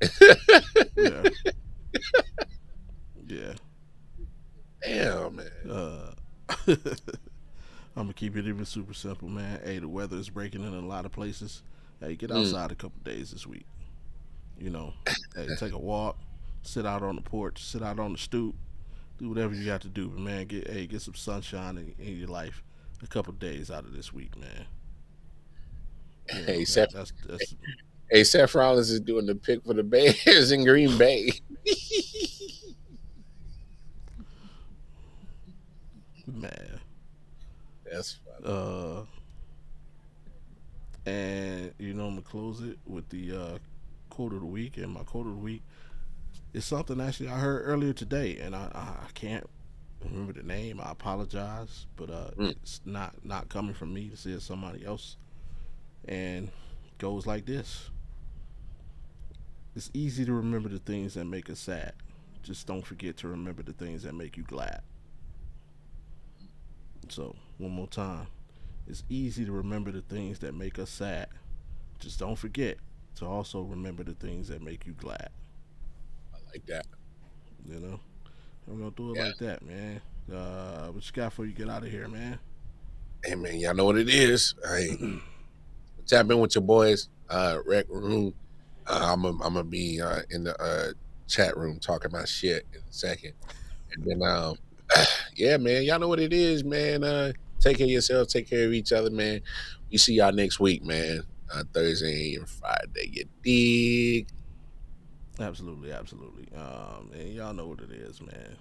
[SPEAKER 1] Yeah. Yeah.
[SPEAKER 2] Damn, man.
[SPEAKER 1] Uh, I'm gonna keep it even super simple, man. Hey, the weather is breaking in a lot of places. Hey, get
[SPEAKER 2] Mm.
[SPEAKER 1] outside a couple days this week. You know, hey, take a walk, sit out on the porch, sit out on the stoop, do whatever you got to do. But man, get some sunshine in your life a couple days out of this week, man. You know
[SPEAKER 2] Hey, Seth.
[SPEAKER 1] that's
[SPEAKER 2] Hey, Seth Rollins is doing the pick for the Bears in Green Bay.
[SPEAKER 1] man.
[SPEAKER 2] That's funny.
[SPEAKER 1] Uh, and I'm gonna close it with the quote of the week. And my quote of the week is something actually I heard earlier today, and I can't remember the name. I apologize, but
[SPEAKER 2] Mm.
[SPEAKER 1] it's not coming from me. This is somebody else, and it goes like this: It's easy to remember the things that make us sad. Just don't forget to remember the things that make you glad. So one more time: It's easy to remember the things that make us sad. Just don't forget to also remember the things that make you glad.
[SPEAKER 2] I like that.
[SPEAKER 1] You know, I'm gonna do it
[SPEAKER 2] Yeah.
[SPEAKER 1] like that, man. What you got before you get out of here, man?
[SPEAKER 2] Hey man, y'all know what it is. Hey, tap in with your boys. Rec room. I'm gonna be in the chat room talking my shit in a second. And then yeah, man, y'all know what it is, man. Take care of yourself, take care of each other, man. We see y'all next week, man. Thursday and Friday. You dig?
[SPEAKER 1] Absolutely, absolutely. And y'all know what it is, man.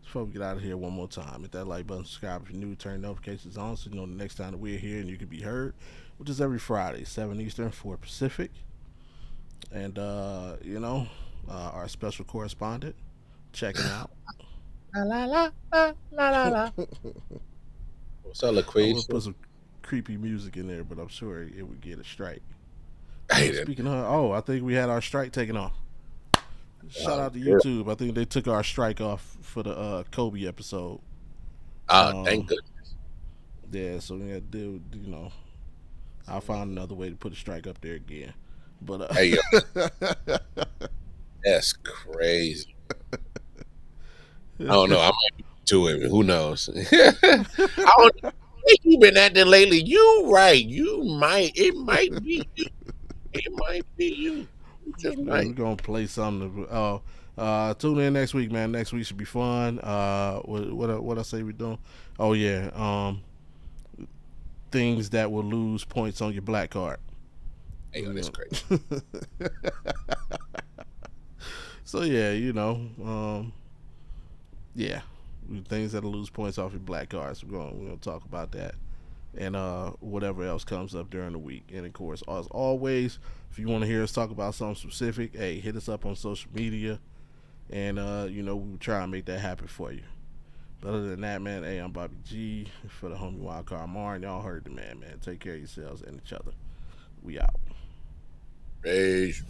[SPEAKER 1] Before we get out of here one more time, hit that like button, subscribe if you're new, turn notifications on so you know the next time that we're here and you can be heard, which is every Friday, 7 Eastern, 4 Pacific. And, our special correspondent checking out.
[SPEAKER 2] La la la la la la la. What's up,
[SPEAKER 1] I would
[SPEAKER 2] LaQuisha?
[SPEAKER 1] put some creepy music in there, but I'm sure it would get a strike.
[SPEAKER 2] Hey, that,
[SPEAKER 1] Speaking of, I think we had our strike taken off. Shout out to
[SPEAKER 2] good.
[SPEAKER 1] YouTube. I think they took our strike off for the Kobe episode.
[SPEAKER 2] Thank
[SPEAKER 1] Um,
[SPEAKER 2] goodness.
[SPEAKER 1] yeah, so we had to do, I'll find another way to put a strike up there again. But
[SPEAKER 2] Hey, yo, that's crazy. I don't know. I might be to it. Who knows? I don't think you've been acting lately. You right. You might. It might be you. It might be you. You just
[SPEAKER 1] we're
[SPEAKER 2] might.
[SPEAKER 1] gonna play something. Tune in next week, man. Next week should be fun. What I say we doing? Oh yeah, things that will lose points on your black card.
[SPEAKER 2] Hey, yo, that's crazy.
[SPEAKER 1] So yeah, yeah, things that'll lose points off your black cards. We're gonna talk about that and whatever else comes up during the week. And of course, as always, if you want to hear us talk about something specific, hey, hit us up on social media, and we'll try and make that happen for you. But other than that, man, hey, I'm Bobby G for the homie Wildcard Mar, and y'all heard the man. Take care of yourselves and each other. We out.
[SPEAKER 2] Beige.